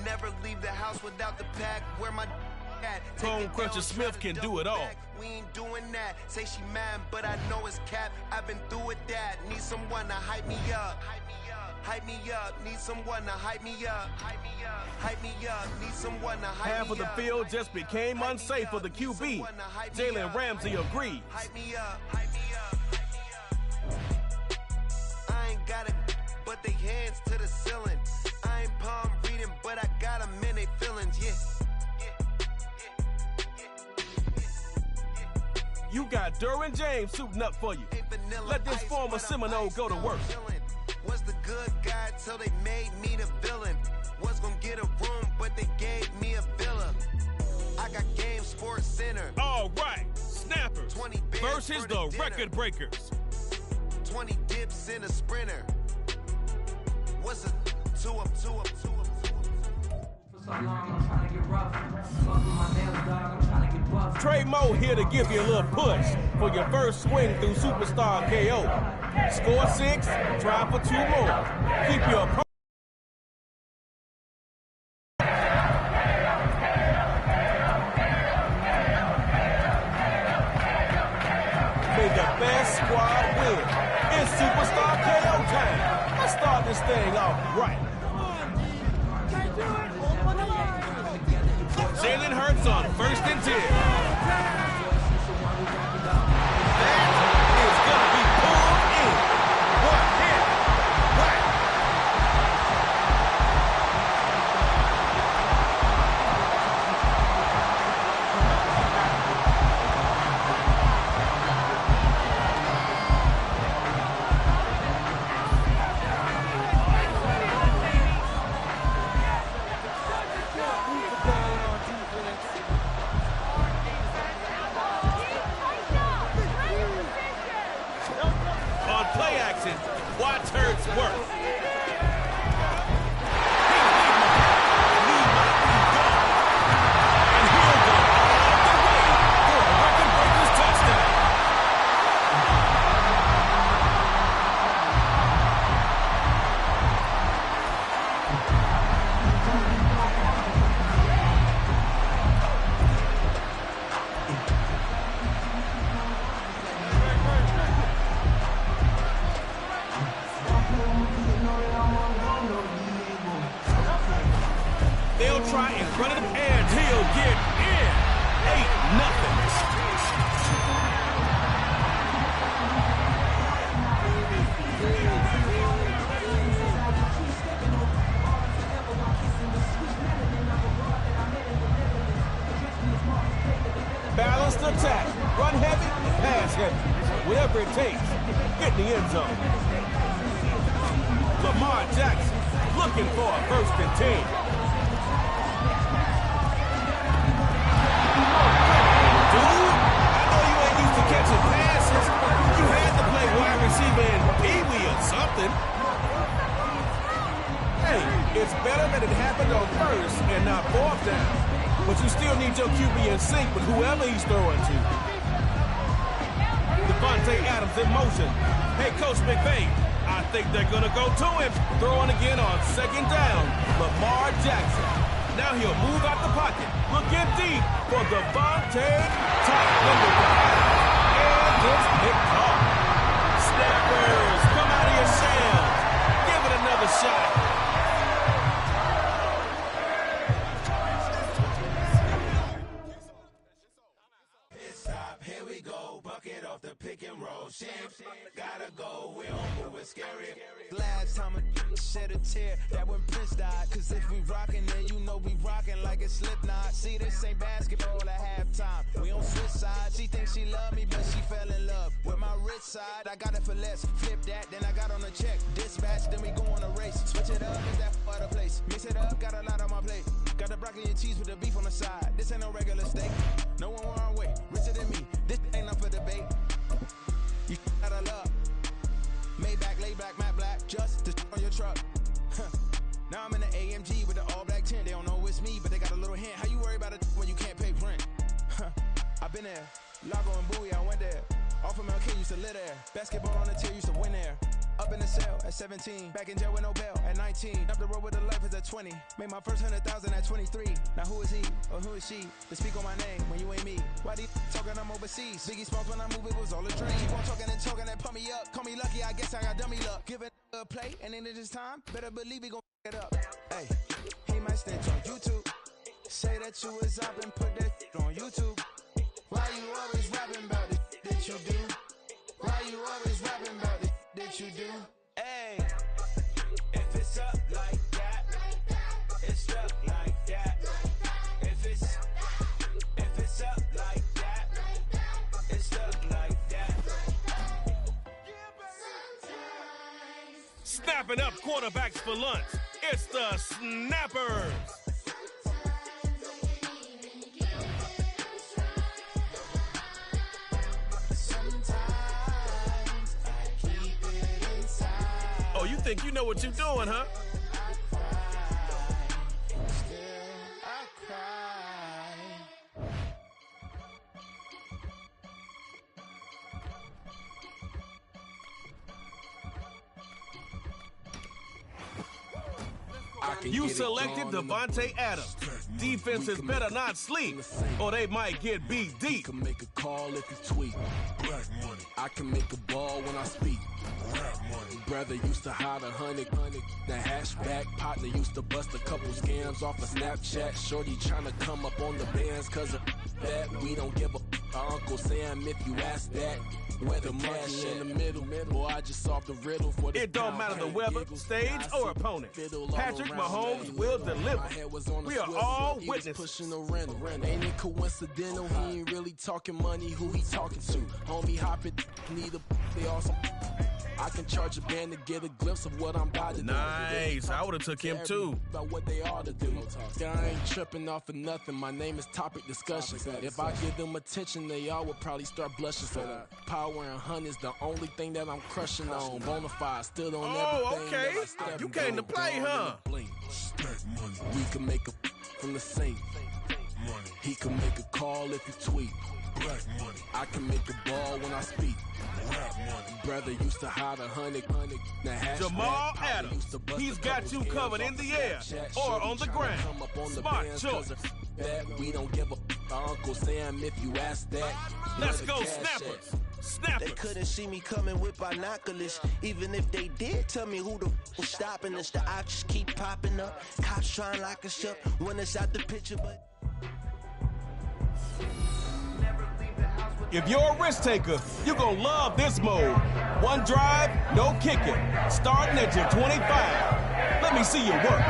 never leave the house without the pack. Where my at? Bone Cruncher Smith can do it all. We ain't doing that. Say she mad, but I know it's cap. I've been through with that. Need someone to hype me up. Hype me up. Need someone to hype me up. Hype me up. Need someone to hype me up. Half of the field just became unsafe for the QB. Jalen Ramsey agrees. Hype me up. Hype me up. I ain't got it, but they hands to the ceiling. I ain't palm reading, but I got them in they feelings. Yeah. You got Derwin James suiting up for you. Let this former Seminole go to work. Was the good guy till they made me the villain. Was gonna get a room, but they gave me a villa. I got Game Sports Center. All right, Snappers versus the Record Breakers. 20 dips in a sprinter. What's a 2 up? Trey Moe here to give you a little push for your first swing through Superstar KO. Score 6, try for 2 more. Keep your opponent. May the best squad win. It's Superstar KO time. Let's start this thing off right. Jalen Hurts on 1st and 10. That is going to be pulled in. One hit. Whack. Watch Hurts work. And he'll go all the way for a Record Breakers touchdown. They'll try and run it, and he'll get in. 8-0. Balanced attack. Run heavy, pass heavy. Whatever it takes. Get in the end zone. Lamar Jackson looking for a 1st and 10. Catching passes, you had to play wide receiver in Pee-wee or something. Hey, it's better that it happened on 1st and not 4th down. But you still need your QB in sync with whoever he's throwing to. Devontae Adams in motion. Hey, Coach McVay, I think they're going to go to him. Throwing again on 2nd down. Lamar Jackson. Now he'll move out the pocket. Looking deep for Devontae. Tight window to Adams. Gets picked off. Snappers, come out of your shells. Give it another shot. Stop, here we go. Bucket off the pick and roll. Champs, gotta go. We don't move it scary. Last time a shed a tear, that when Prince died. Cause if we rockin', then you know we rockin' like it's Slipknot. See, this ain't basketball at halftime. We on switch side. She thinks she love me, but she fell in love with my rich side. I got it for less. Flip that, then I got on a check. Dispatch, then we go on a race. Switch it up, is that for the place? Mix it up, got a lot on my plate. Got the broccoli and cheese with the beef on the side. This ain't no regular steak. No one wrong way. Richer than me. This ain't up for debate. You got a love. Maybach, lay back, matte black, just to on your truck. Now I'm in the AMG with the all black tint. They don't know it's me, but they got a little hint. How you worry about it when you can't pay rent? I've been there. Lago and Bowie, I went there. Off of MLK used to live there. Basketball on the tier used to win there. Up in the cell at 17, back in jail with no bail at 19. Up the road with the life is at 20. Made my first 100,000 at 23. Now who is he or who is she to speak on my name when you ain't me? Why they talking I'm overseas? Biggie Smalls when I move it was all a dream. Keep on talking and choking and pump me up. Call me lucky, I guess I got dummy luck. Give it a play and then it's time. Better believe he gon' it up. Hey, he might snitch on YouTube. Say that you was up and put that on YouTube. Why you always rapping about it that you do? Why you always rapping about it that you do? Hey, if it's up like that, it's up like that. If it's up like that, it's up like that. Snapping up quarterbacks for lunch. It's the Snappers. Oh, you think you know what you're doing, huh? You selected Devontae Adams. Defenses better not sleep, or they might get beat deep. Can make a call if you tweet. I can make a ball when I speak. Brother used to hide 100. The hashback partner used to bust a couple scams off of Snapchat. Shorty tryna come up on the bands cause of that. We don't give a Uncle Sam if you ask that. Where the cash in the middle, boy, I just solved the riddle for the. It don't matter the weather, stage, or opponent. Patrick Mahomes will deliver. We are all witnesses. Pushing the rent. Ain't it coincidental? He ain't really talking money. Who he talking to? Homie hopping, need a. They also. I can charge a band to get a glimpse of what I'm about to do. Nice. I would have took him too. About what they ought to do. I ain't tripping off of nothing. My name is Topic Discussion. If I give them attention, they all would probably start blushing. So power and hunt is the only thing that I'm crushing on. Bonafide, still on everything. Okay. You came to play, huh? We can make a from the sink. He can make a call if you tweet. I can make a ball when I speak. Brother used to hide 100. Jamal Adams, he's got you covered in the air or on the ground. Smart choice. We don't give a Uncle Sam if you ask that. Let's go, Snappers. Snappers. They couldn't see me coming with binoculars. Even if they did, tell me who the was stopping us. The options keep popping up. Cops trying to lock us up when it's out the picture, but. If you're a risk taker, you're going to love this mode. One drive, no kicking. Starting at your 25. Let me see you work.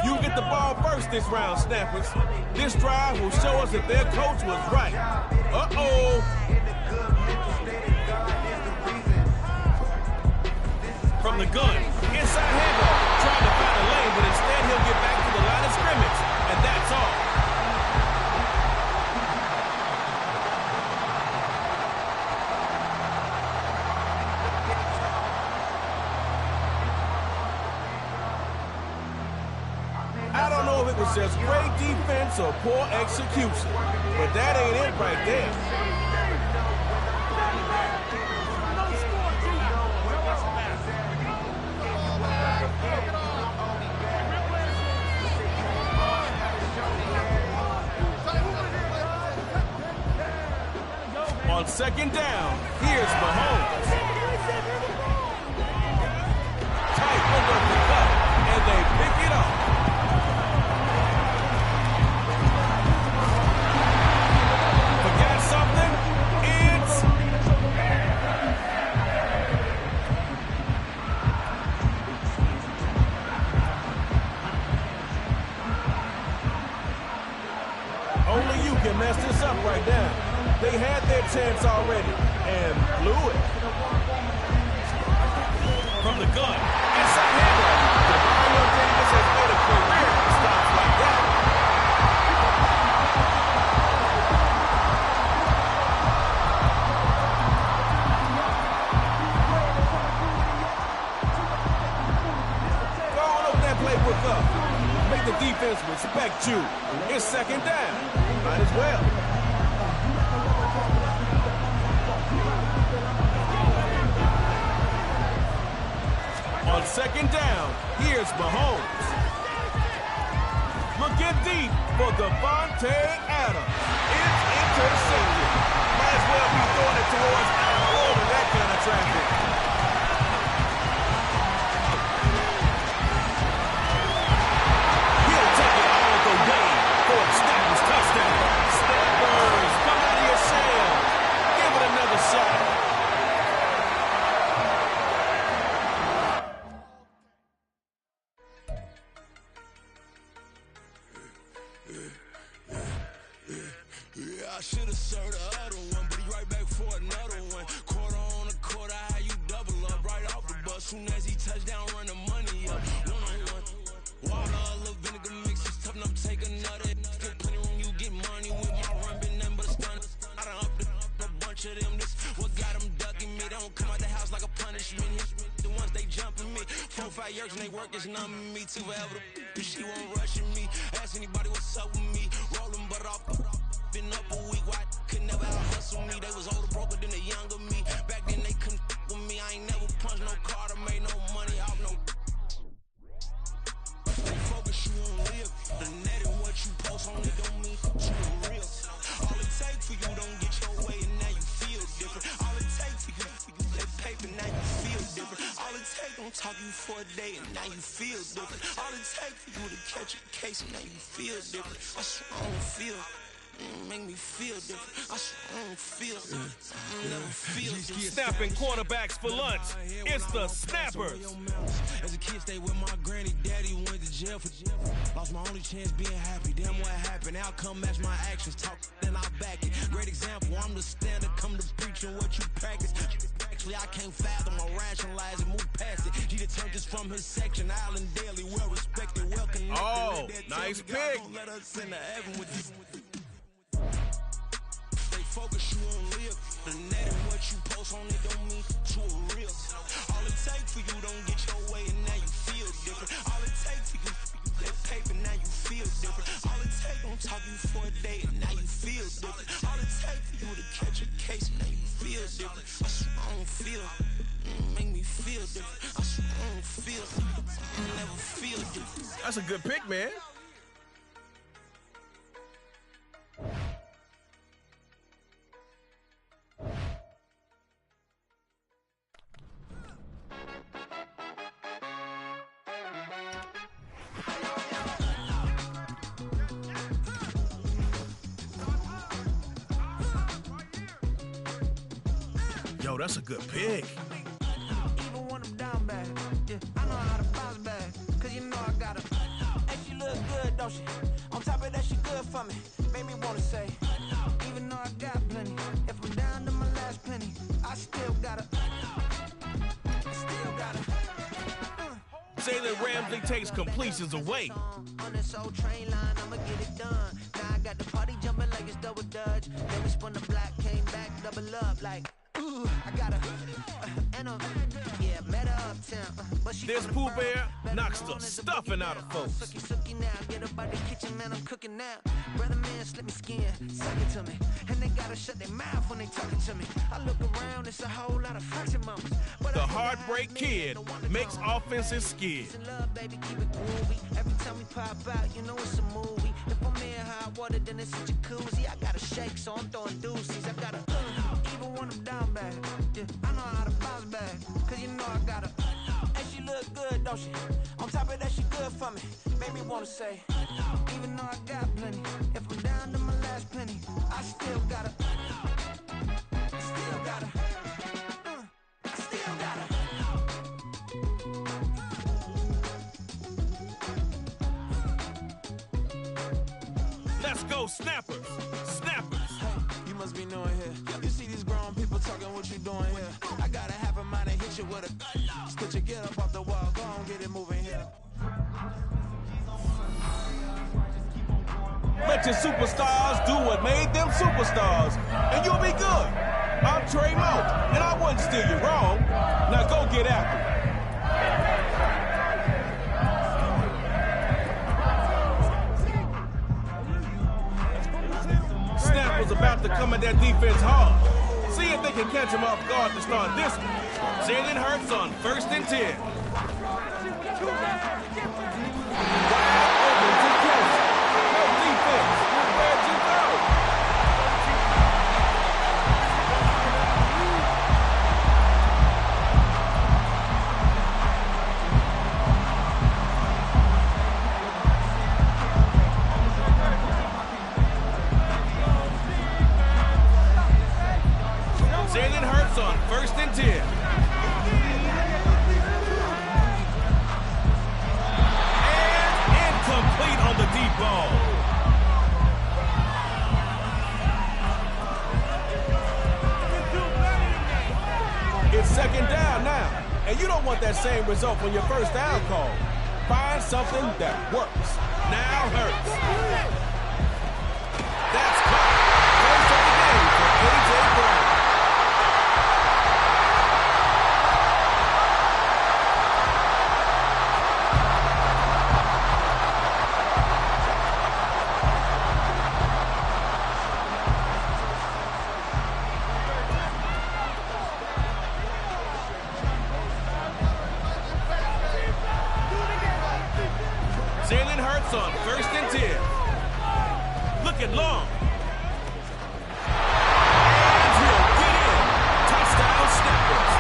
You get the ball first this round, Snappers. This drive will show us if their coach was right. Uh-oh. From the gun, inside handoff, trying to find a lane, but instead he'll get back to the line of scrimmage, and that's all. I don't know if it was just great defense or poor execution, but that ain't it right there. On second down, here's Mahomes. Tight window to cut, and they pick it up. Forgot something? It's... Only you can mess this up right now. They had their chance already and blew it. From the gun, inside handoff. Mario Davis has made a career of stops like that. defense respect you. It's second down. Might as well. On second down, here's Mahomes. Looking deep for Devontae Adams. It's intercepted. Might as well be throwing it towards all of that kind of traffic. He'll take it all the way for a Snappers touchdown. Snappers, come out of your shell. Give it another shot. Yeah, I should have served the other one, but he right back for another one. Quarter on a quarter, how you double up right off the bus. Soon as he touch down, run the money up. One-on-one. Water, a little vinegar mix, it's tough enough to take another. Still plenty room, you get money with my run, been nothing but a stun. I done up a bunch of them. This what got them ducking me. They don't come out the house like a punishment. The ones they jumping me. 4 or 5 years and they work is numbing me. Too forever the she won't rushing me. Ask anybody what's up with me. Rolling butt off. Been up a week, why could never out hustle me? They was older, broker than the younger me. Back then they couldn't with me. I ain't never punched no card or made no money off no. They focus you on live. The net and what you post on it don't mean you real. All it takes for you don't get your way and now you feel different. All it takes for you that paper now you feel different. All it takes don't talk you for a day and now you feel different. All it takes for you to catch a case and now you feel different. I swear I don't feel. Make me feel different. I swear I don't feel. I never feel different. Snapping quarterbacks for lunch. It's the Snappers. As a kid, stayed with my granny. Daddy went to jail for lost my only chance being happy. Damn, what happened? Outcome match my actions. Talk, then I back it. Great example. I'm the standard. Come to preaching what you practice. Actually, I can't fathom or rationalize and move past it. He turned this from his section. Island Daily, well respected, well connected. Oh, nice pick. Don't let us into heaven with this. They focus you on live. The net and what you post on it don't mean you real. All it takes for you don't get your way and now you feel different. All it takes for you that paper now you feel different. All it takes don't talk you for a day and now you feel different. All it takes for you to catch a case and now you feel different. I swear I don't feel. Make me feel different. I swear I don't feel. I never feel different. That's a good pick, man. Yo, that's a good pick. Even when I'm down bad, yeah, I know how to bounce back. Cause you know I got her. And she look good, don't she? On top of that, she good for me. Made me wanna say, even though I got plenty, if I'm down to my last penny, I still got her. Still got her. Jalen Ramsey takes completions away. On this old train line, I'ma get it done. Now I got the party jumping like it's double dutch. Then we spun the block, came back, double up like. Ooh, I got her, and yeah, met her uptown, but she This Pooh Bear knocks the stuffing out of folks. Sucky now, get up out the kitchen, man, I'm cooking now. Brother man, slip me skin, suck it to me, and they gotta shut their mouth when they talking to me. I look around, it's a whole lot of fraction mamas. The Heartbreak Kid makes offenses skid. Love, baby, keep it groovy. Every time we pop out, you know it's a movie. If I'm in hot water, then it's a jacuzzi. I gotta shake, so I'm throwing deuces. I gotta even when I'm down bad, yeah, I know how to bounce back. Cause you know I got her. And she look good, don't she? On top of that, she good for me. Made me wanna say, even though I got plenty, if I'm down to my last penny, I still got her. Still got her. I still got her. Let's go, Snappers! Snappers! You must be knowing here. You see these grown people talking what you doing here. I gotta have a mind and hit you with a could you get up off the wall? Go on, get it moving here. Let your superstars do what made them superstars, and you'll be good. I'm Trey Moe, and I wouldn't steer you wrong. Now go get after it. have to come at that defense hard. See if they can catch him off guard to start this one. Jalen Hurts on 1st and 10. Wide open to Kelsey. No defense. Where'd you go? Jalen Hurts on 1st and 10. And incomplete on the deep ball. It's 2nd down now. And you don't want that same result when your 1st down call. Find something that works. Now Hurts. That's caught. First of the game for A.J. Brown. Jalen Hurts on 1st and 10. Looking long. And he'll get in. Touchdown Snappers.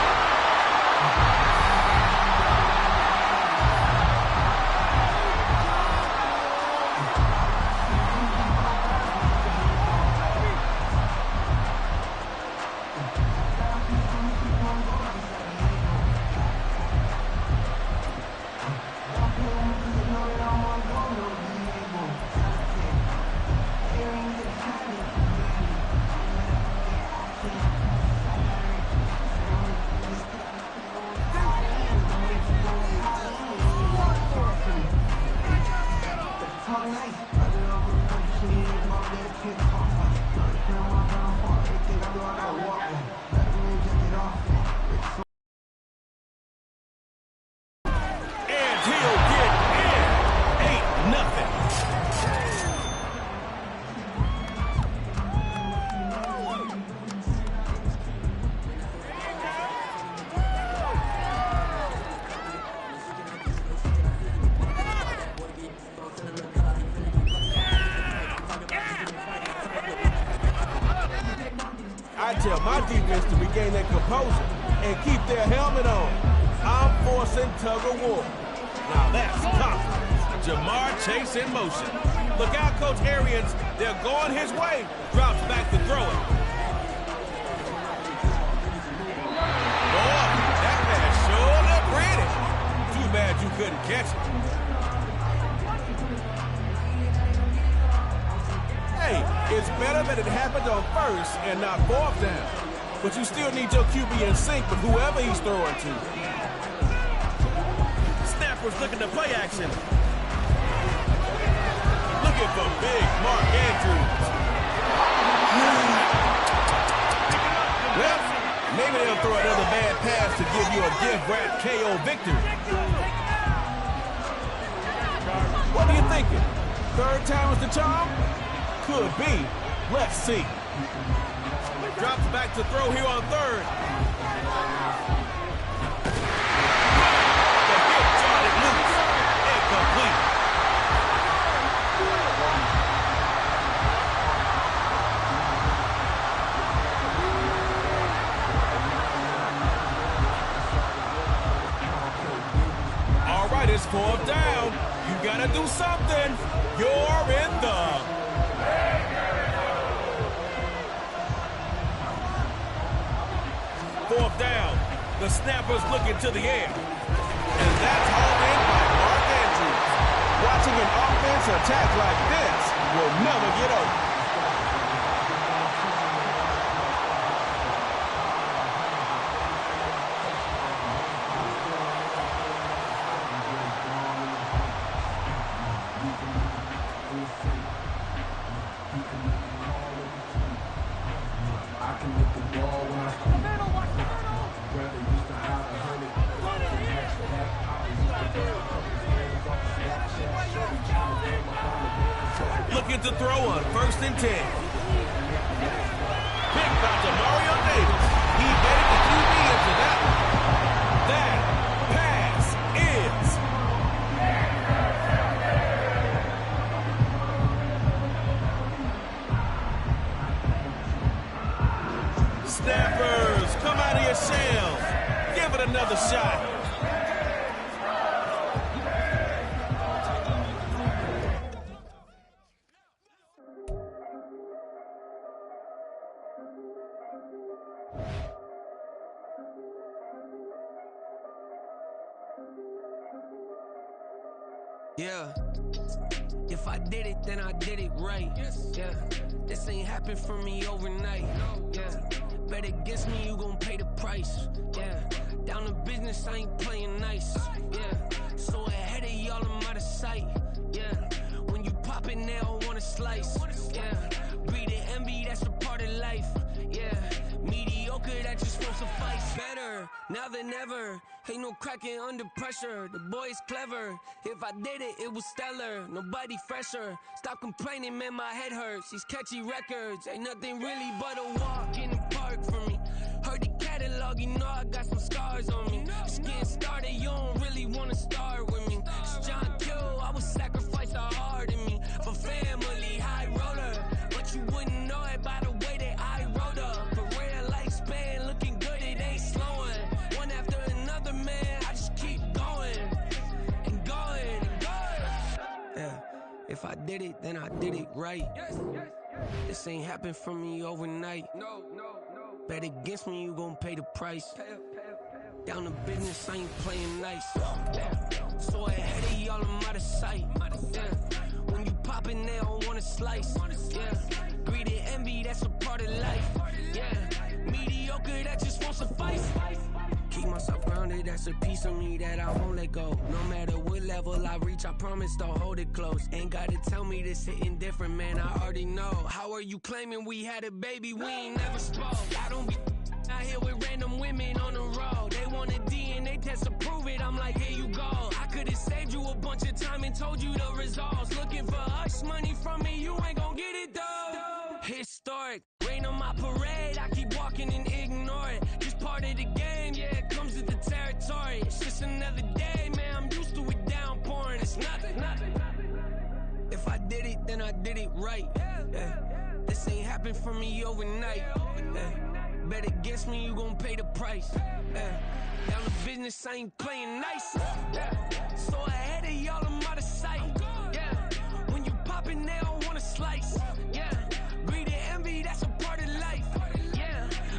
And he'll get in. 8-0. I tell my defense to regain their composure and keep their helmet on. I'm forcing tug of war. Now that's confidence. Jamar Chase in motion. Look out, Coach Arians. They're going his way. Drops back to throw it. Boy, that man sure looked ready. Too bad you couldn't catch it. Hey, it's better that it happened on 1st and not 4th down. But you still need your QB in sync with whoever he's throwing to. Snappers looking to play action. Looking for big Mark Andrews. Well, maybe they'll throw another bad pass to give you a give-wrap KO victory. What are you thinking? 3rd time is the charm? Could be. Let's see. Drops back to throw here on 3rd. The hit started loose. Incomplete. All right, it's 4th down. You gotta do something. You're in the 4th down. The snapper's looking to the air. And that's hauled in by Mark Andrews. Watching an offense attack like this will never get old. Looking to throw on 1st and 10. shot. Yeah. If I did it, then I did it right. Yeah. This ain't happened for me overnight. Yeah. Bet against me, you gon' pay the price. Yeah. Down to business, I ain't playing nice. Yeah. So ahead of y'all, I'm out of sight. Yeah. When you pop it, they don't wanna slice. Yeah. Breed the envy, that's a part of life. Yeah. Mediocre, that just won't suffice. Better now than ever. Ain't no cracking under pressure. The boy's clever. If I did it, it was stellar. Nobody fresher. Stop complaining, man, my head hurts. These catchy records ain't nothing really but a walk in the park for me. Heard the catalog, you know I got some scars on me. Just getting started, you don't really wanna start with me. It's John Kill, I would sacrifice a heart in me for family, high roller. But you wouldn't know it by the way that I wrote up. Career lifespan looking good, it ain't slowing. One after another, man, I just keep going and going and going. Yeah, if I did it, then I did it right. This ain't happened for me overnight. No. Bet against me, you gon' pay the price. Down to business, I ain't playing nice. So ahead of y'all, I'm out of sight. When you poppin', they don't wanna slice. Greed and envy, that's a part of life. Mediocre, that just won't suffice. Keep myself grounded, that's a piece of me that I won't let go. No matter what level I reach, I promise to hold it close. Ain't gotta tell me this hitting different, man, I already know. How are you claiming we had a baby, we ain't never spoke? I don't be out here with random women on the road. They want a DNA test to prove it, I'm like, here you go. I could've saved you a bunch of time and told you the results. Looking for hush money from me, you ain't gon' get it though. Historic, rain on my parade, I keep walking and ignore it. Just part of the game, yeah, it comes with the territory. It's just another day, man, I'm used to it downpouring. It's nothing. If I did it, then I did it right. This ain't happened for me overnight. Bet against me, you gon' pay the price. Down to business, I ain't playing nice. So ahead of y'all, I'm out of sight. When you poppin', they don't wanna slice. Greed and envy, that's a part of life.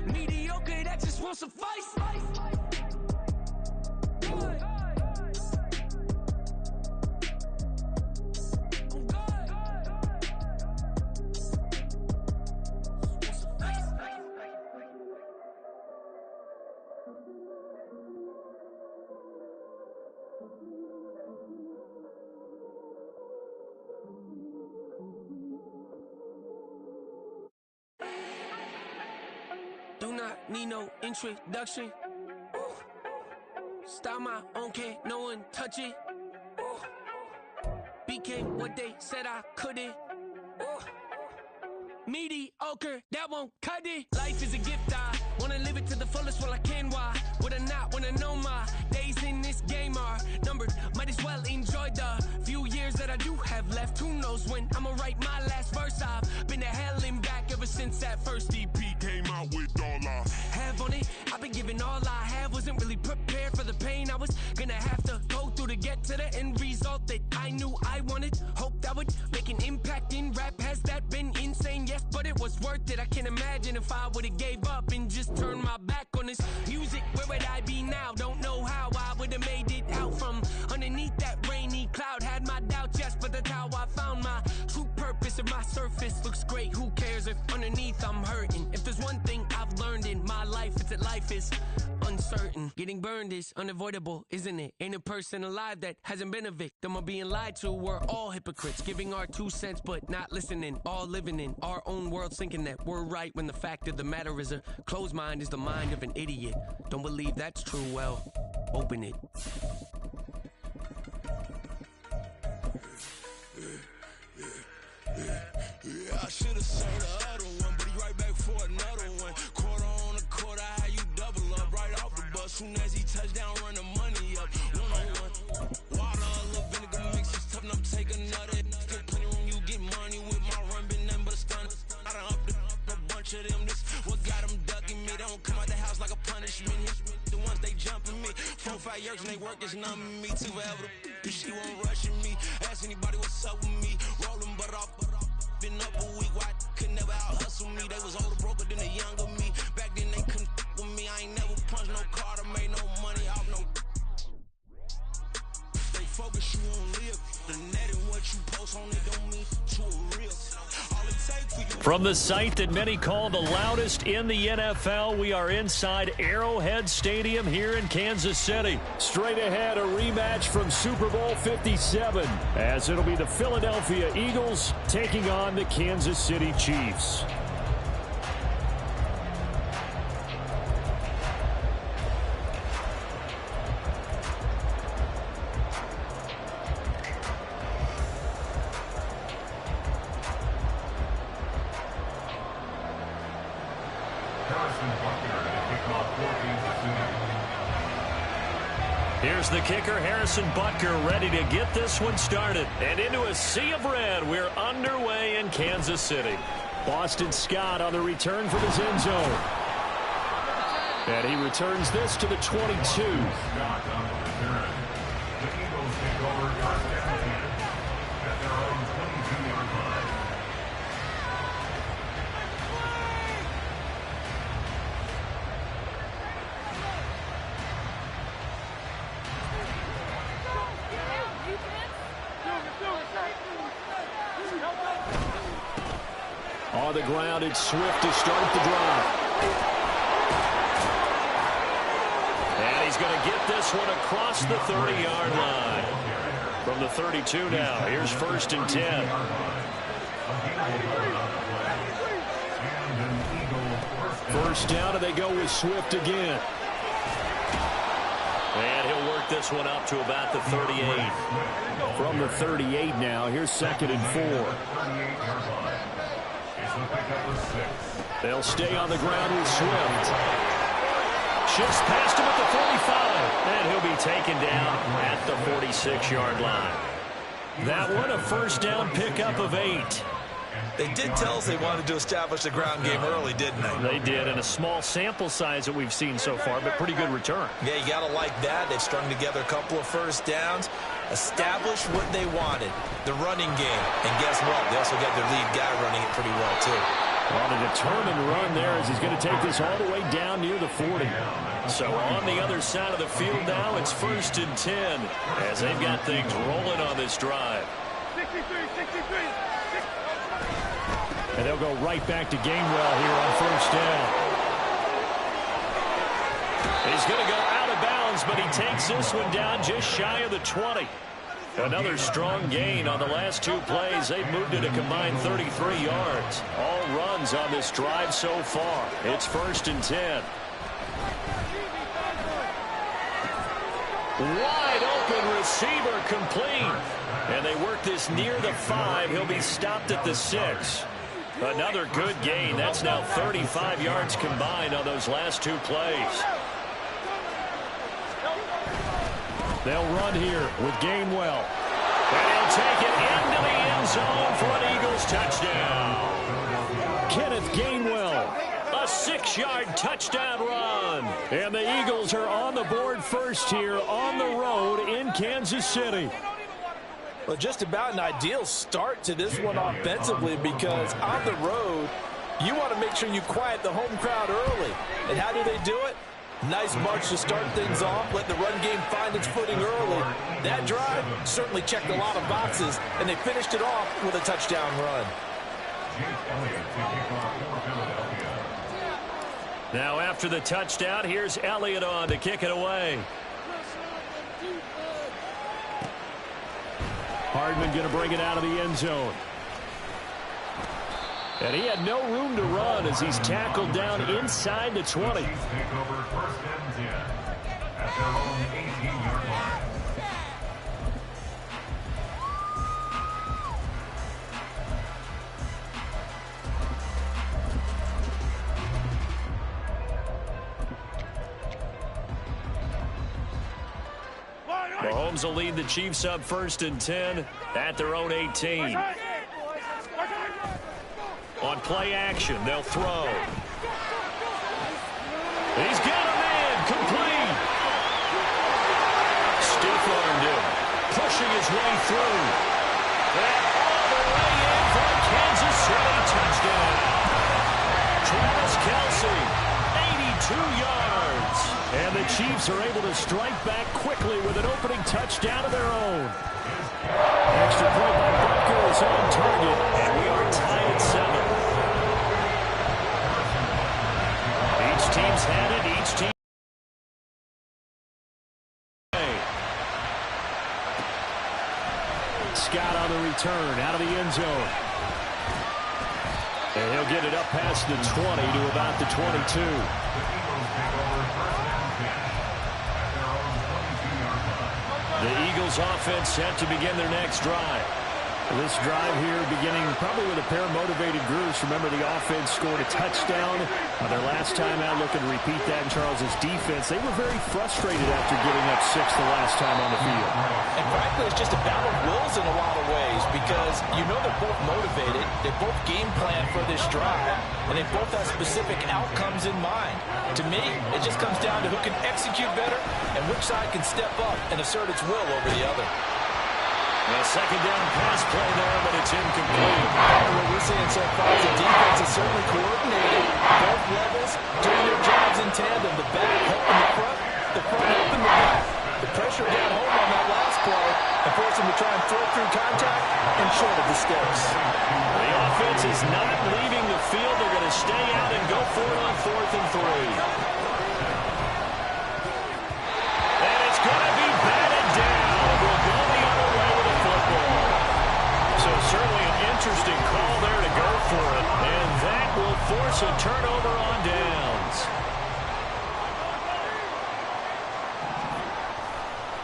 Mediocre, that just won't suffice. Do not need no introduction. Style my own, can't no one touch it. Became what they said I couldn't. Mediocre, that won't cut it. Life is a gift, I wanna live it to the fullest while I can. Why would I not wanna know my days in this game are numbered? Might as well enjoy the few years that I do have left. Who knows when I'ma write my last verse? I've been to hell and back ever since that first EP came out with all I have on it. I've been giving all I have, wasn't really prepared for the pain I was gonna have to go through to get to the end result that I knew I wanted. Hoped that would make an impact in rap. Has that been insane? Yes, but it was worth it. I can't imagine if I would've gave up and just turned my back on this music. Where would I be now? Don't know how I would've made it out from underneath that rainy cloud. Had my doubts, yes, but that's how I found my true purpose. If my surface looks great, who cares if underneath I'm hurting? If there's one thing I've learned in my life, it's that life is uncertain. Getting burned is unavoidable, isn't it? Ain't a person alive that hasn't been a victim of being lied to. We're all hypocrites, giving our 2 cents but not listening. All living in our own world, thinking that we're right when the fact of the matter is a closed mind is the mind of an idiot. Don't believe that's true? Well, open it. I should've served the other one, but he right back for another one. Quarter on a quarter, how you double up right off the bus. Soon as he touch down, run the money up. 1-on-1. Water, a little vinegar mix, it's tough enough to take another. Get plenty room, you get money with my run, been nothing but a stun. I done up a bunch of them. This what got them ducking me. They don't come out the house like a punishment. The ones they jumping me. 4 or 5 years and they work is numbing me. Too forever. She won't rushing me. Ask anybody what's up with me. Rolling butt off. Been up a week. Why could never out hustle me? They was older, broker than the younger me. Back then they couldn't with me. I ain't never punched no card or made no money off no. They focus you on live. The net and what you post on it don't mean to a real. All it takes for you. From the site that many call the loudest in the NFL, we are inside Arrowhead Stadium here in Kansas City. Straight ahead, a rematch from Super Bowl 57, as it'll be the Philadelphia Eagles taking on the Kansas City Chiefs. Here's the kicker, Harrison Butker, ready to get this one started. And into a sea of red, we're underway in Kansas City. Boston Scott on the return from his end zone. And he returns this to the 22. On the ground, it's Swift to start the drive. And he's going to get this one across the 30-yard line. From the 32 now, here's 1st and 10. First down, and they go with Swift again. And he'll work this one up to about the 38. From the 38 now, here's 2nd and 4. They'll stay on the ground with Swift. Shifts past him at the 45. And he'll be taken down at the 46-yard line. That one, a first down pickup of 8. They did tell us they wanted to establish the ground game early, didn't they? They did, and a small sample size that we've seen so far, but pretty good return. Yeah, you got to like that. They've strung together a couple of first downs, established what they wanted, the running game. And guess what? They also got their lead guy running it pretty well, too. On a determined run there as he's going to take this all the way down near the 40. So on the other side of the field now, it's 1st and 10 as they've got things rolling on this drive. 63. And they'll go right back to Gainwell here on 1st down. He's going to go out of bounds, but he takes this one down just shy of the 20. Another strong gain on the last 2 plays. They've moved it a combined 33 yards. All runs on this drive so far. It's 1st and 10. Wide open receiver complete. And they work this near the 5. He'll be stopped at the 6. Another good gain. That's now 35 yards combined on those last 2 plays. They'll run here with Gainwell. And he'll take it into the end zone for an Eagles touchdown. Kenneth Gainwell, a 6-yard touchdown run. And the Eagles are on the board first here on the road in Kansas City. Well, just about an ideal start to this one offensively, because on the road, you want to make sure you quiet the home crowd early. And how do they do it? Nice march to start things off, let the run game find its footing early. That drive certainly checked a lot of boxes, and they finished it off with a touchdown run. Now after the touchdown, here's Elliott on to kick it away. Hardman going to bring it out of the end zone. And he had no room to run as he's tackled down inside the 20. Mahomes will lead the Chiefs up 1st and 10 at their own 18. On play action, they'll throw. He's got way through. And all the way in for a Kansas City touchdown. Travis Kelce, 82 yards. And the Chiefs are able to strike back quickly with an opening touchdown of their own. Extra point by Butker is on target, and we are tied at 7. Each team's had it, each team. Scott on the return, out of the end zone. And he'll get it up past the 20 to about the 22. The Eagles offense set to begin their next drive. This drive here beginning probably with a pair of motivated groups. Remember, the offense scored a touchdown their last time out, looking to repeat that in Charles's defense. They were very frustrated after giving up 6 the last time on the field. And frankly, it's just a battle of wills in a lot of ways because you know they're both motivated. They both game plan for this drive, and they both have specific outcomes in mind. To me, it just comes down to who can execute better and which side can step up and assert its will over the other. A second down pass play there, but it's incomplete. What we're seeing so far is the defense is certainly coordinated. Both levels doing their jobs in tandem. The back helping the front helping the back. The pressure down home on that last play and force them to try and throw through contact and short of the sticks. The offense is not leaving the field. They're going to stay out and go for it on 4th and 3. And it's going to be batted down. We'll go the other way with a football. So certainly an interesting call there to go for it. And that will force a turnover on downs.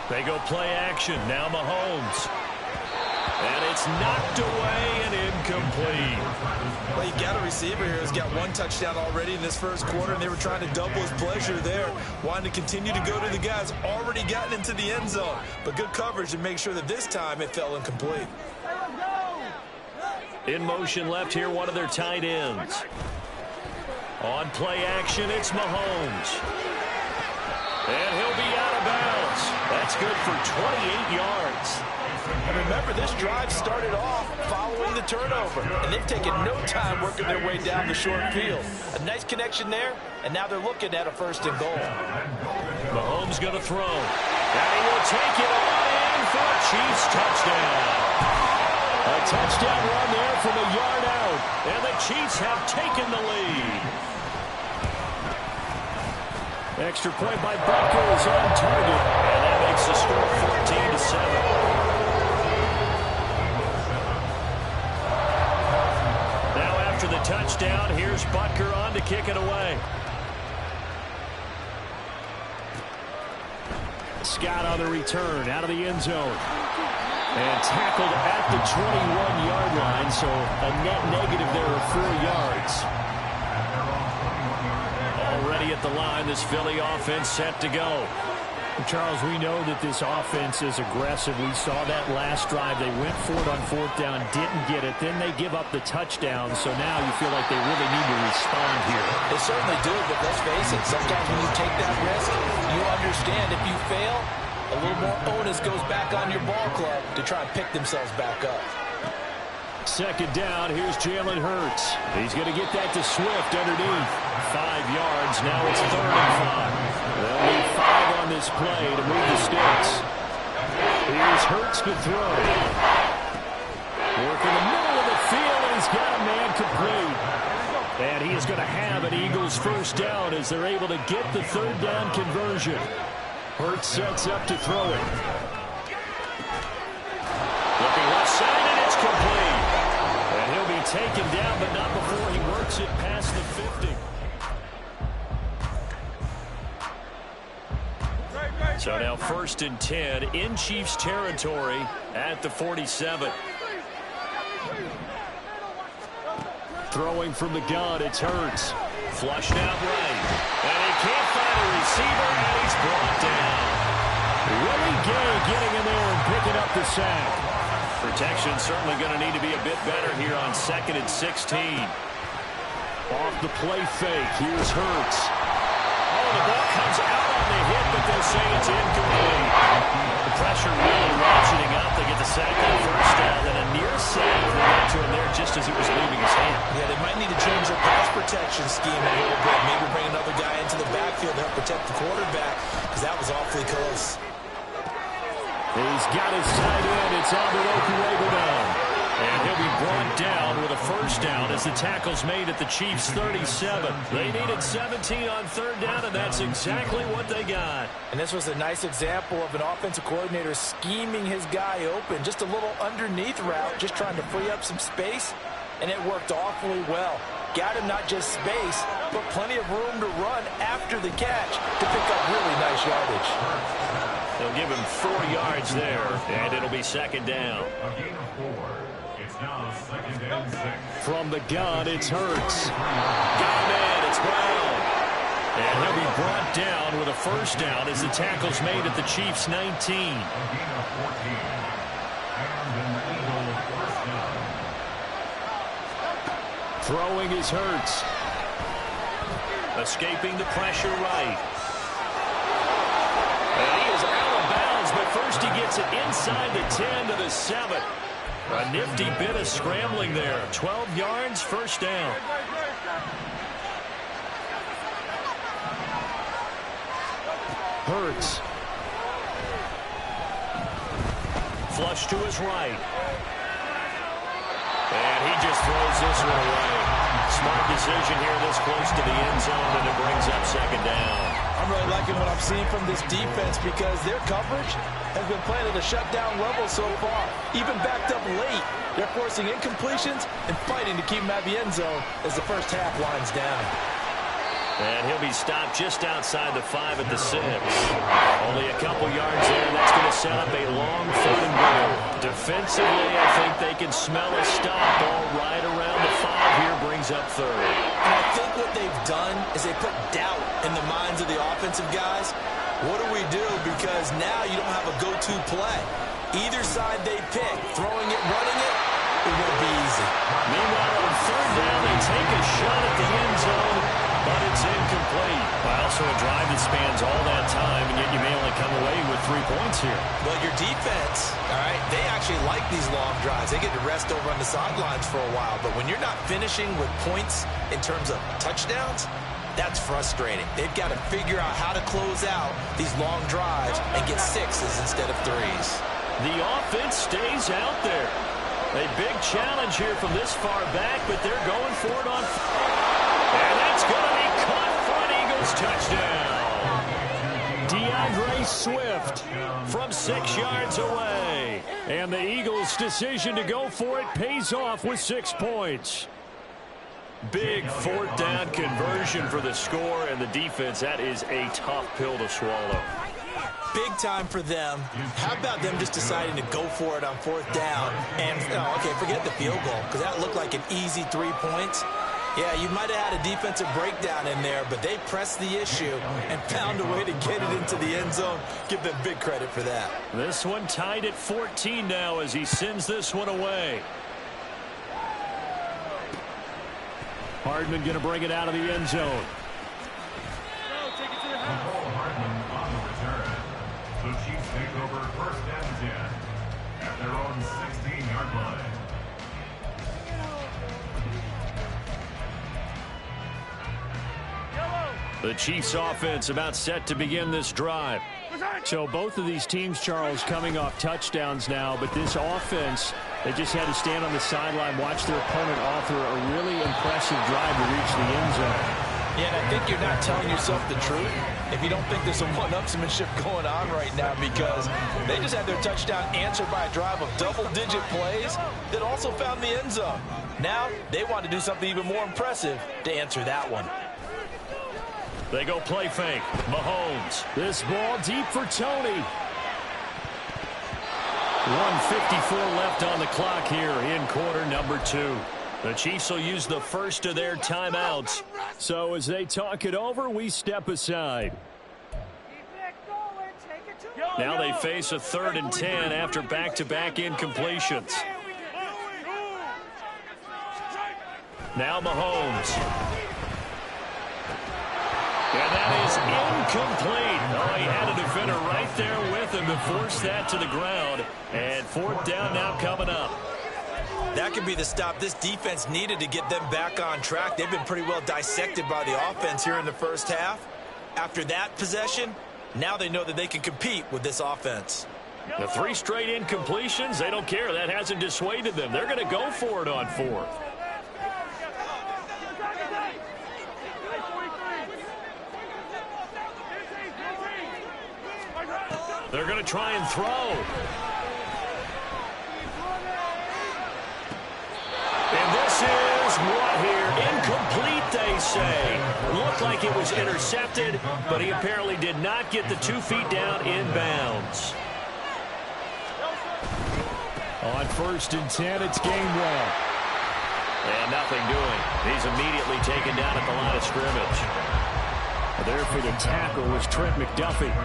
They go play action. Now Mahomes. And it's knocked away and incomplete. Well, you got a receiver here who's got 1 touchdown already in this first quarter, and they were trying to double his pleasure there, wanting to continue to go to the guys already gotten into the end zone. But good coverage to make sure that this time it fell incomplete. In motion left here, one of their tight ends. On play action, it's Mahomes. And he'll be out of bounds. That's good for 28 yards. And remember, this drive started off following the turnover, and they've taken no time working their way down the short field. A nice connection there, and now they're looking at a 1st and goal. Mahomes going to throw. And he will take it all in for a Chiefs touchdown. A touchdown run there from a yard out, and the Chiefs have taken the lead. Extra point by Butker is on target, and that makes the score 14-7. After the touchdown, here's Butker on to kick it away. Scott on the return, out of the end zone. And tackled at the 21-yard line, so a net negative there of 4 yards. Already at the line, this Philly offense set to go. Charles, we know that this offense is aggressive. We saw that last drive. They went for it on 4th down, didn't get it. Then they give up the touchdown, so now you feel like they really need to respond here. They certainly do, but let's face it, sometimes when you take that risk, you understand if you fail, a little more onus goes back on your ball club to try and pick themselves back up. Second down, here's Jalen Hurts. He's going to get that to Swift underneath. 5 yards, now it's 3rd and 5. They'll need 5 on this play to move the sticks. Here's Hurts to throw. Work in the middle of the field, and he's got a man complete. And he is going to have an Eagles 1st down as they're able to get the 3rd down conversion. Hurts sets up to throw it. Looking left side, and it's complete. And he'll be taken down, but not before he works it past the 50. So now 1st and 10 in Chiefs territory at the 47. Throwing from the gun, it's Hurts. Flushed out right. And he can't find a receiver, and he's brought down. Willie Gay getting in there and picking up the sack. Protection certainly going to need to be a bit better here on 2nd and 16. Off the play fake, here's Hurts. Oh, the ball comes out on the hit, but they'll say it's incomplete. The pressure really ratcheting up. They get the sack motion scheme a little bit. Maybe bring another guy into the backfield to help protect the quarterback, because that was awfully close. He's got his tight end. It's on the Weactive down. And he'll be brought down with a first down as the tackle's made at the Chiefs' 37. They needed 17 on third down, and that's exactly what they got. And this was a nice example of an offensive coordinator scheming his guy open. Just a little underneath route, just trying to free up some space, and it worked awfully well. Got him not just space, but plenty of room to run after the catch to pick up really nice yardage. They'll give him 4 yards there, and it'll be second down. From the gun, it's Hurts. Got man, it's Brown. And he'll be brought down with a first down as the tackle's made at the Chiefs' 19. Throwing is Hurts. Escaping the pressure right. And he is out of bounds, but first he gets it inside the 10 to the 7. A nifty bit of scrambling there. 12 yards, first down. Hurts. Flush to his right. And he just throws this one away. Smart decision here this close to the end zone, and it brings up second down. I'm really liking what I'm seeing from this defense because their coverage has been playing at a shutdown level so far. Even backed up late, they're forcing incompletions and fighting to keep them at the end zone as the first half winds down. And he'll be stopped just outside the 5 at the 6. Only a couple yards there. That's going to set up a long 3rd and goal. Defensively, I think they can smell a stop. Ball right around the 5 here brings up 3rd. And I think what they've done is they put doubt in the minds of the offensive guys. What do we do? Because now you don't have a go-to play. Either side they pick, throwing it, running it, it won't be easy. Meanwhile, on 3rd down, they take a shot at the end zone, but it's incomplete. Also a drive that spans all that time, and yet you may only come away with 3 points here. Well, your defense, all right, they actually like these long drives. They get to rest over on the sidelines for a while, but when you're not finishing with points in terms of touchdowns, that's frustrating. They've got to figure out how to close out these long drives and get 6s instead of 3s. The offense stays out there. A big challenge here from this far back, but they're going for it on. And that's going to be caught for an Eagles touchdown. DeAndre Swift from 6 yards away. And the Eagles' decision to go for it pays off with 6 points. Big 4th down conversion for the score, and the defense, that is a tough pill to swallow. Big time for them. How about them just deciding to go for it on 4th down? And, okay, forget the field goal, because that looked like an easy 3 points. Yeah, you might have had a defensive breakdown in there, but they pressed the issue and found a way to get it into the end zone. Give them big credit for that. This one tied at 14 now as he sends this one away. Hardman going to bring it out of the end zone. Hardman on the return. The Chiefs take over 1st and 10 at their own 16-yard line. The Chiefs offense about set to begin this drive. So both of these teams, Charles, coming off touchdowns now, but this offense, they just had to stand on the sideline, watch their opponent offer a really impressive drive to reach the end zone. Yeah, and I think you're not telling yourself the truth if you don't think there's some one-upsmanship going on right now, because they just had their touchdown answered by a drive of double-digit plays that also found the end zone. Now they want to do something even more impressive to answer that one. They go play fake. Mahomes. This ball deep for Tony. 1:54 left on the clock here in quarter number 2. The Chiefs will use the first of their timeouts. So as they talk it over, we step aside. Now they face a 3rd and 10 after back-to-back incompletions. Now Mahomes. And that is incomplete. Oh, he had a defender right there with him to force that to the ground. And 4th down now coming up. That could be the stop this defense needed to get them back on track. They've been pretty well dissected by the offense here in the first half. After that possession, now they know that they can compete with this offense. The 3 straight incompletions, they don't care. That hasn't dissuaded them. They're going to go for it on 4th. They're going to try and throw. And this is what here? Incomplete, they say. Looked like it was intercepted, but he apparently did not get the 2 feet down inbounds. On 1st and 10, it's Gainwell. And nothing doing. He's immediately taken down at the line of scrimmage. There for the tackle was Trent McDuffie.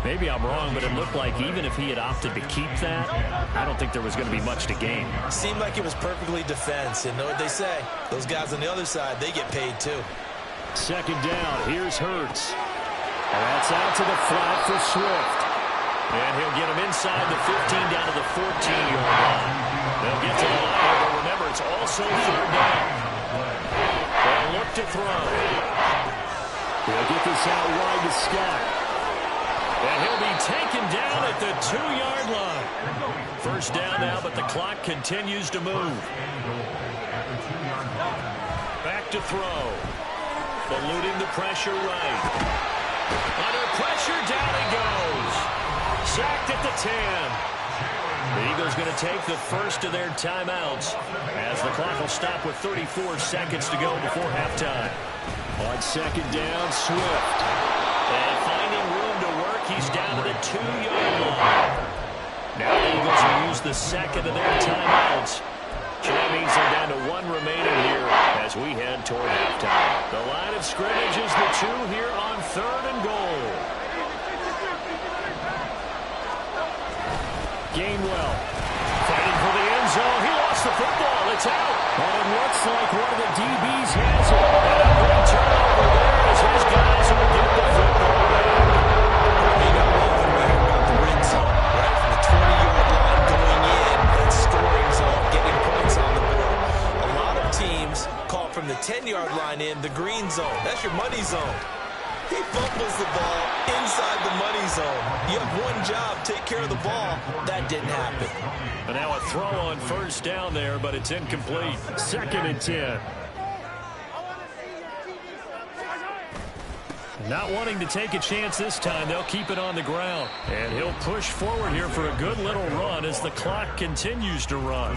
Maybe I'm wrong, but it looked like even if he had opted to keep that, I don't think there was going to be much to gain. Seemed like it was perfectly defense, and know what they say. Those guys on the other side, they get paid too. 2nd down, here's Hurts. And that's out to the flat for Swift. And he'll get him inside the 15 down to the 14-yard line. They'll get to the line, but remember, it's also 3rd down. They'll look to throw. They'll get this out wide to Scott. And he'll be taken down at the 2-yard line. 1st down now, but the clock continues to move. Back to throw. Eluding the pressure right. Under pressure, down he goes. Sacked at the 10. The Eagles going to take the first of their timeouts as the clock will stop with 34 seconds to go before halftime. On 2nd down, Swift. And finding room to work, he's down to the 2-yard line. Now the Eagles will use the second of their timeouts. So that means they're down to 1 remaining here as we head toward halftime. The line of scrimmage is the 2 here on 3rd and goal. Gainwell fighting for the end zone. He lost the football. It's out. And it looks like one of the DBs has it. And a great turnover there as his guys will get the football back. You got one right about the red zone, right from the 20-yard line going in, that scoring zone, getting points on the board. A lot of teams call from the 10-yard line in the green zone. That's your money zone. He fumbles the ball inside the money zone. You have one job, take care of the ball. That didn't happen. And now a throw on 1st down there, but it's incomplete. 2nd and 10. Not wanting to take a chance this time, they'll keep it on the ground. And he'll push forward here for a good little run as the clock continues to run.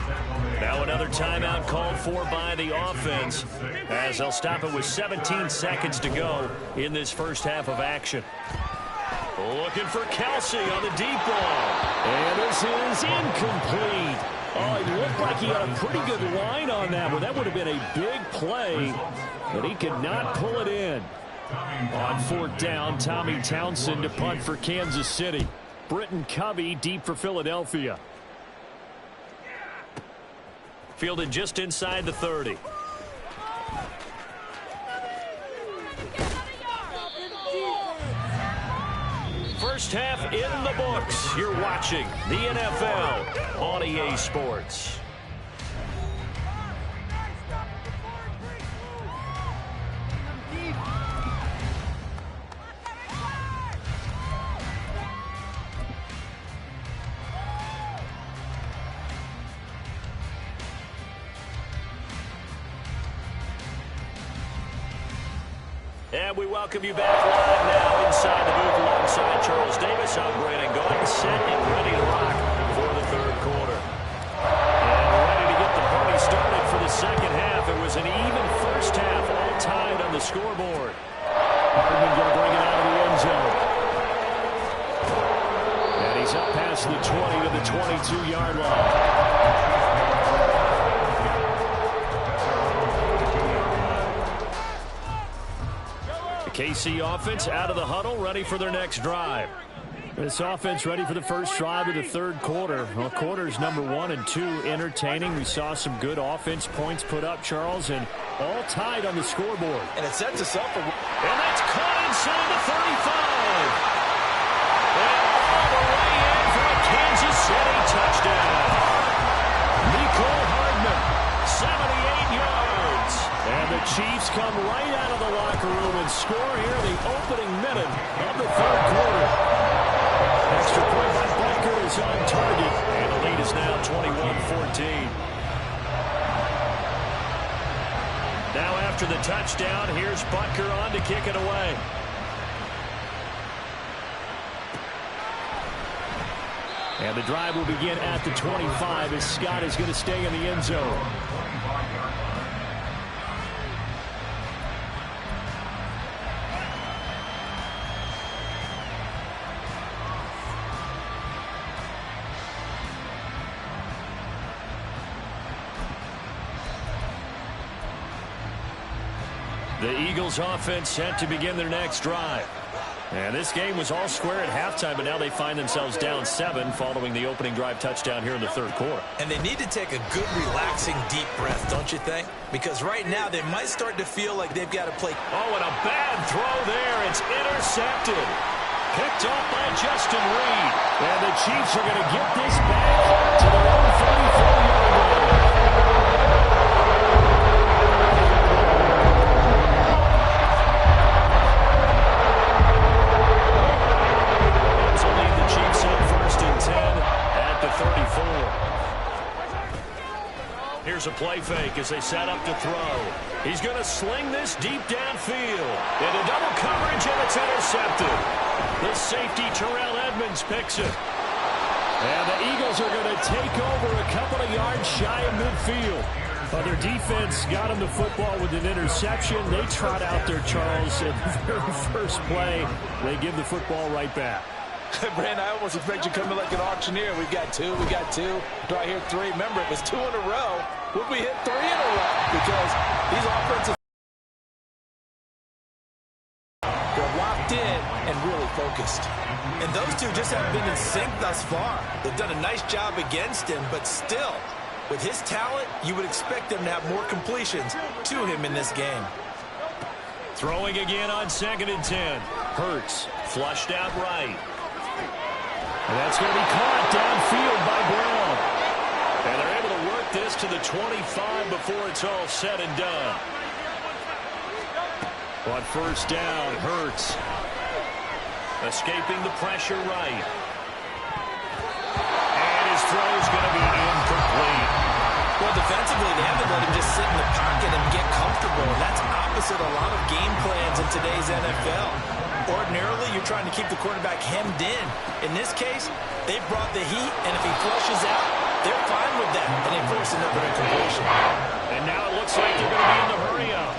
Now another timeout called for by the offense as they'll stop it with 17 seconds to go in this first half of action. Looking for Kelsey on the deep ball. And this is incomplete. Oh, it looked like he had a pretty good line on that one. That would have been a big play, but he could not pull it in. On 4th down, Tommy Townsend to punt for Kansas City. Britton Covey deep for Philadelphia. Fielded just inside the 30. First half in the books. You're watching the NFL on EA Sports. And we welcome you back live now inside the booth alongside Charles Davis. I'm Brandon Gaudin, set and ready to rock for the 3rd quarter. And ready to get the party started for the 2nd half. It was an even first half, all tied on the scoreboard. Hardman going to bring it out of the end zone. And he's up past the 20 to the 22-yard line. KC offense out of the huddle, ready for their next drive. This offense ready for the first drive of the 3rd quarter. Well, quarters number 1 and 2 entertaining. We saw some good offense points put up, Charles, and all tied on the scoreboard. And it sets us up for... And that's caught inside the 35. And all the way in for a Kansas City touchdown. Mecole Hardman score here in the opening minute of the third quarter. Extra point by Butker is on target, and the lead is now 21-14. Now after the touchdown, here's Butker on to kick it away. And the drive will begin at the 25 as Scott is going to stay in the end zone. The Eagles offense set to begin their next drive. And this game was all square at halftime, but now they find themselves down 7 following the opening drive touchdown here in the third quarter. And they need to take a good, relaxing, deep breath, don't you think? Because right now they might start to feel like they've got to play. Oh, and a bad throw there. It's intercepted. Picked off by Justin Reed. And the Chiefs are going to get this back to their own 44-yard line. Here's a play fake as they set up to throw. He's going to sling this deep downfield. Into double coverage, and it's intercepted. The safety, Terrell Edmonds, picks it. And the Eagles are going to take over a couple of yards shy of midfield. But their defense got him the football with an interception. They trot out there, Charles, at the very first play. They give the football right back. Brand, I almost expect you to come in like an auctioneer. We've got 2, we got 2. Do I hear 3? Remember, it was 2 in a row. Would we hit 3 in a row? Because these offensive, they're locked in and really focused. And those two just haven't been in sync thus far. They've done a nice job against him, but still, with his talent, you would expect them to have more completions to him in this game. Throwing again on 2nd and 10. Hurts, flushed out right. And that's going to be caught downfield by Brown. And they're able to work this to the 25 before it's all said and done. On first down, Hurts. Escaping the pressure right. And his throw is going to be incomplete. Well, defensively, they haven't let him just sit in the pocket and get comfortable. That's opposite a lot of game plans in today's NFL. Ordinarily, you're trying to keep the quarterback hemmed in. In this case, they brought the heat, and if he flushes out, they're fine with that, and they force another incompletion. And now it looks like they're going to be in the hurry-up.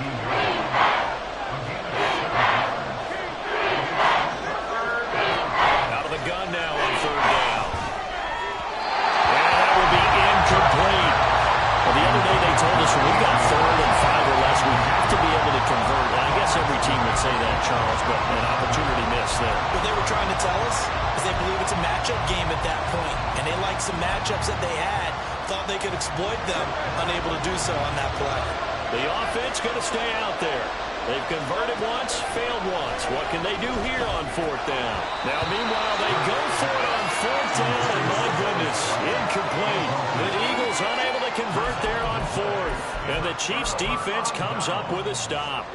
Out of the gun now on 3rd down. And that will be incomplete. Well, the other day they told us when we've got 3rd and 5 or less, we have to be able to convert. And I guess every team would say that, Charles, but an opportunity missed there. What they were trying to tell us is they believe it's a matchup game at that point, and they liked some matchups that they had, thought they could exploit them, unable to do so on that play. The offense going to stay out there. They've converted once, failed once. What can they do here on 4th down? Now, meanwhile, they go for it on 4th down, and my goodness, incomplete. The Eagles unable to convert there on 4th, and the Chiefs' defense comes up with a stop.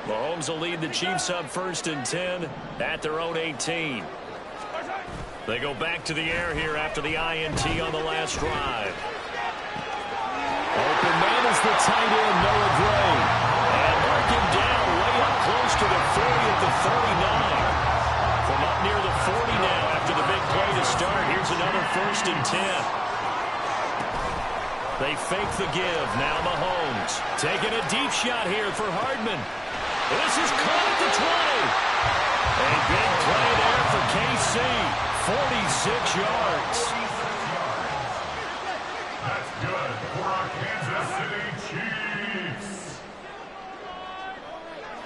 Mahomes will lead the Chiefs up 1st and 10 at their own 18. They go back to the air here after the INT on the last drive. Open man is the tight end, Noah Gray. And mark him down way up close to the 40 at the 39. From up near the 40 now after the big play to start. Here's another 1st and 10. They fake the give. Now Mahomes taking a deep shot here for Hardman. This is caught at the 20. A big play there for KC. 46 yards. That's good for our Kansas City Chiefs.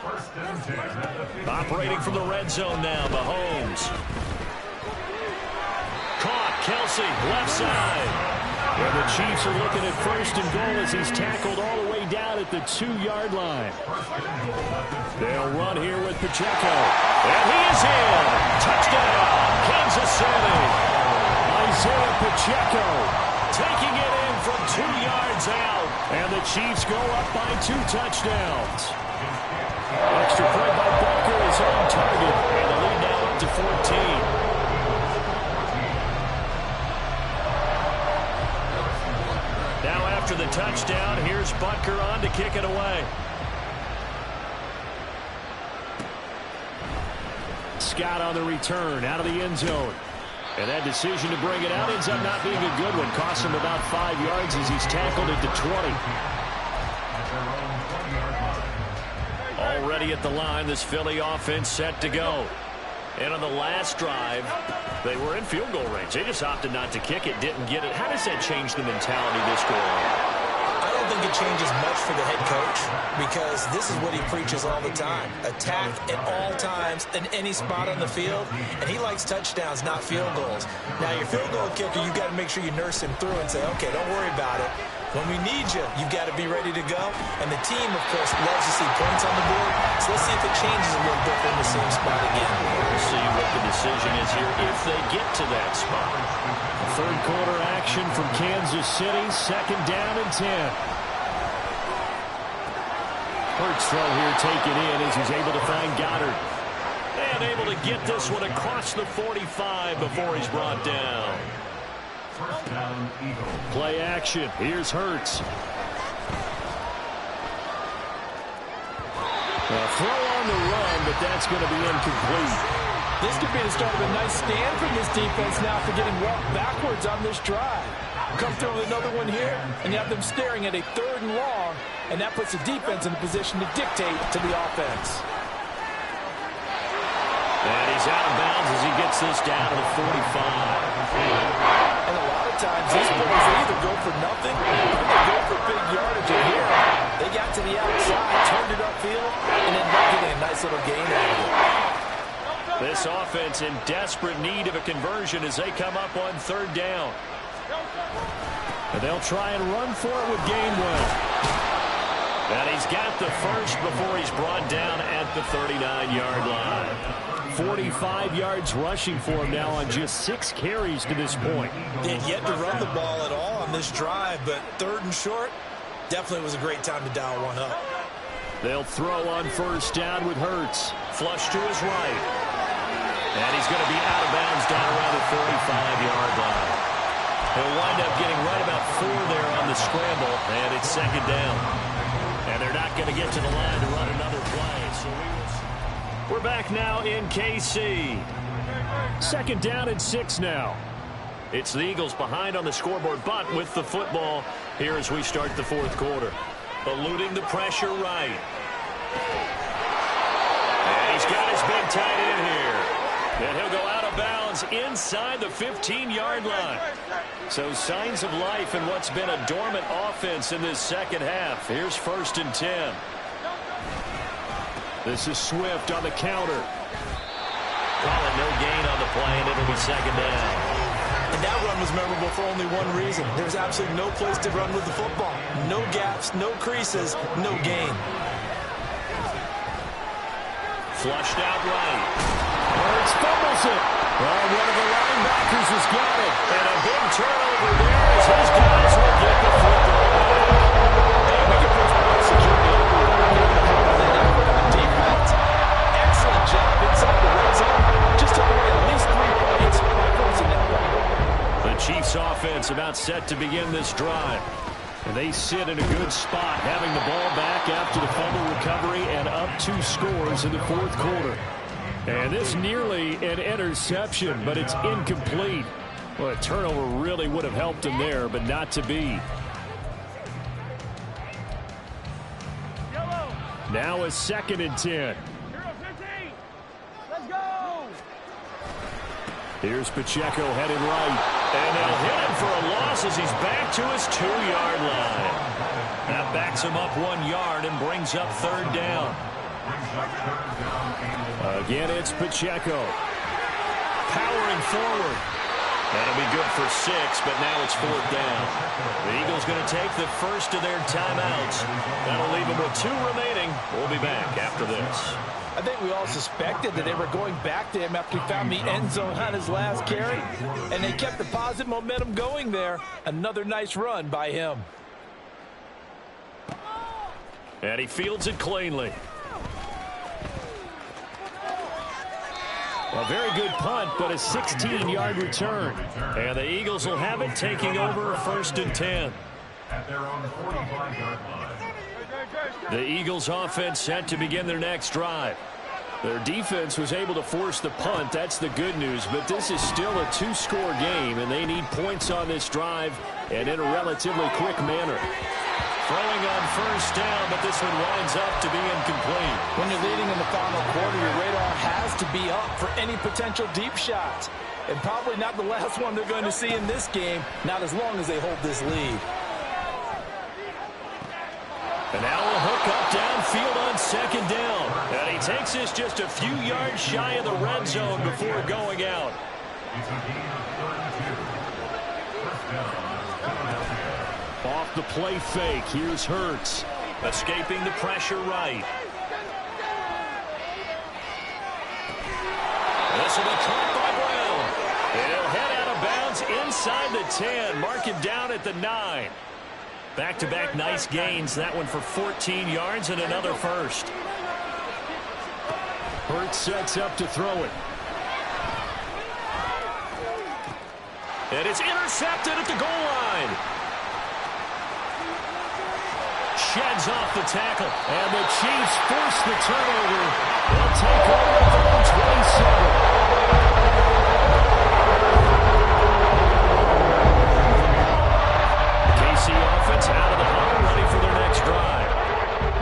1st and 10 at the 50. Operating from the red zone now, Mahomes. Caught, Kelsey, left side. And the Chiefs are looking at 1st and goal as he's tackled all the way down at the 2-yard line. They'll run here with Pacheco. And he is in. Touchdown, Kansas City. Isaiah Pacheco taking it in from 2 yards out. And the Chiefs go up by 2 touchdowns. Extra point by Butker is on target. And the lead now up to 14. Now after the touchdown, here's Butker on to kick it away. Scott on the return out of the end zone. And that decision to bring it out ends up not being a good one. Costs him about 5 yards as he's tackled at the 20. Already at the line, this Philly offense set to go. And on the last drive, they were in field goal range. They just opted not to kick it, didn't get it. How does that change the mentality this go on? I don't think it changes much for the head coach because this is what he preaches all the time. Attack at all times in any spot on the field, and he likes touchdowns, not field goals. Now, your field goal kicker, you've got to make sure you nurse him through and say, okay, don't worry about it. When we need you, you've got to be ready to go. And the team, of course, loves to see points on the board. So let's see if it changes a little bit in the same spot again. We'll see what the decision is here if they get to that spot. Third quarter action from Kansas City. 2nd down and 10. Hurts throw here taken in as he's able to find Goddard. And able to get this one across the 45 before he's brought down. First down, Eagles. Play action. Here's Hurts. A throw on the run, but that's going to be incomplete. This could be the start of a nice stand from this defense now for getting walked backwards on this drive. Come through with another one here, and you have them staring at a 3rd and long, and that puts the defense in a position to dictate to the offense. And he's out of bounds as he gets this down to the 45. And a lot of times these players, they either go for nothing or they go for big yardage. And here, they got to the outside, turned it upfield, and then getting a nice little gain out of it. This offense in desperate need of a conversion as they come up on 3rd down. And they'll try and run for it with Gainwell. And he's got the first before he's brought down at the 39-yard line. 45 yards rushing for him now on just 6 carries to this point. They'd yet to run the ball at all on this drive, but 3rd and short, definitely was a great time to dial one up. They'll throw on 1st down with Hurts. Flush to his right. And he's going to be out of bounds down around the 45-yard line. He'll wind up getting right about 4 there on the scramble, and it's 2nd down. And they're not going to get to the line to run another play. So we're back now in KC. 2nd down and 6 now. It's the Eagles behind on the scoreboard, but with the football here as we start the 4th quarter. Eluding the pressure right. And he's got his big tight end here. And he'll go out of bounds inside the 15-yard line. So signs of life in what's been a dormant offense in this 2nd half. Here's 1st and 10. This is Swift on the counter. Calling no gain on the play, and it'll be 2nd down. And that run was memorable for only one reason. There's absolutely no place to run with the football. No gaps, no creases, no gain. Flushed out right. Hurts fumbles it. Well, one of the linebackers has got it. And a big turnover there as his guys will get the football. Hey, we can push point security over the defense. Excellent job inside the red zone. Just took away at least 3 points by forcing that one. The Chiefs offense about set to begin this drive. And they sit in a good spot, having the ball back after the fumble recovery and up 2 scores in the 4th quarter. And this nearly an interception, but it's incomplete. Well, a turnover really would have helped him there, but not to be. Now a 2nd and 10. Let's go! Here's Pacheco headed right. And they'll hit him for a loss as he's back to his 2-yard line. That backs him up 1 yard and brings up 3rd down. Again, it's Pacheco. Powering forward. That'll be good for 6, but now it's 4th down. The Eagles going to take the first of their timeouts. That'll leave them with 2 remaining. We'll be back after this. I think we all suspected that they were going back to him after he found the end zone on his last carry, and they kept the positive momentum going there. Another nice run by him. And he fields it cleanly. A very good punt, but a 16-yard return. And the Eagles will have it, taking over 1st and 10. At their own 45-yard line. The Eagles offense set to begin their next drive. Their defense was able to force the punt. That's the good news, but this is still a 2-score game, and they need points on this drive and in a relatively quick manner. Throwing on 1st down, but this one winds up to be incomplete. When you're leading in the final quarter, your radar has to be up for any potential deep shots. And probably not the last one they're going to see in this game, not as long as they hold this lead. And now a hook up downfield on 2nd down. And he takes this just a few yards shy of the red zone before going out. It's a gain of 32. First down, Philadelphia. Off the play fake, here's Hurts. Escaping the pressure right. This will be caught by Brown. He'll head out of bounds inside the 10. Mark him down at the 9. Back-to-back nice gains. That one for 14 yards and another first. Hurts sets up to throw it. And it's intercepted at the goal line. Sheds off the tackle, and the Chiefs force the turnover. They'll take over at their own 27. KC offense out of the huddle, ready for their next drive.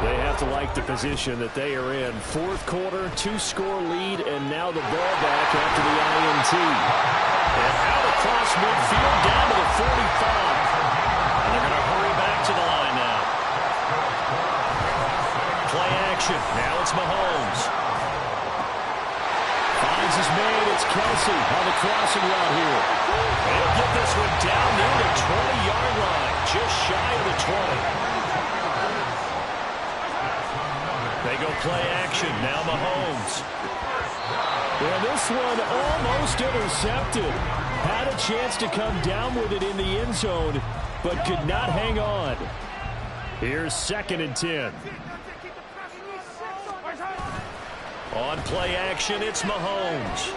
They have to like the position that they are in. 4th quarter, 2-score lead, and now the ball back after the INT. And out across midfield, down to the 45. And they're going to hurry back to the line now. Play action. Now it's Mahomes. Finds his man. It's Kelsey on the crossing route here. They'll get this one down near the 20-yard line. Just shy of the 20. They go play action. Now Mahomes. Well, this one almost intercepted. Had a chance to come down with it in the end zone, but could not hang on. Here's 2nd and 10. On play action, it's Mahomes.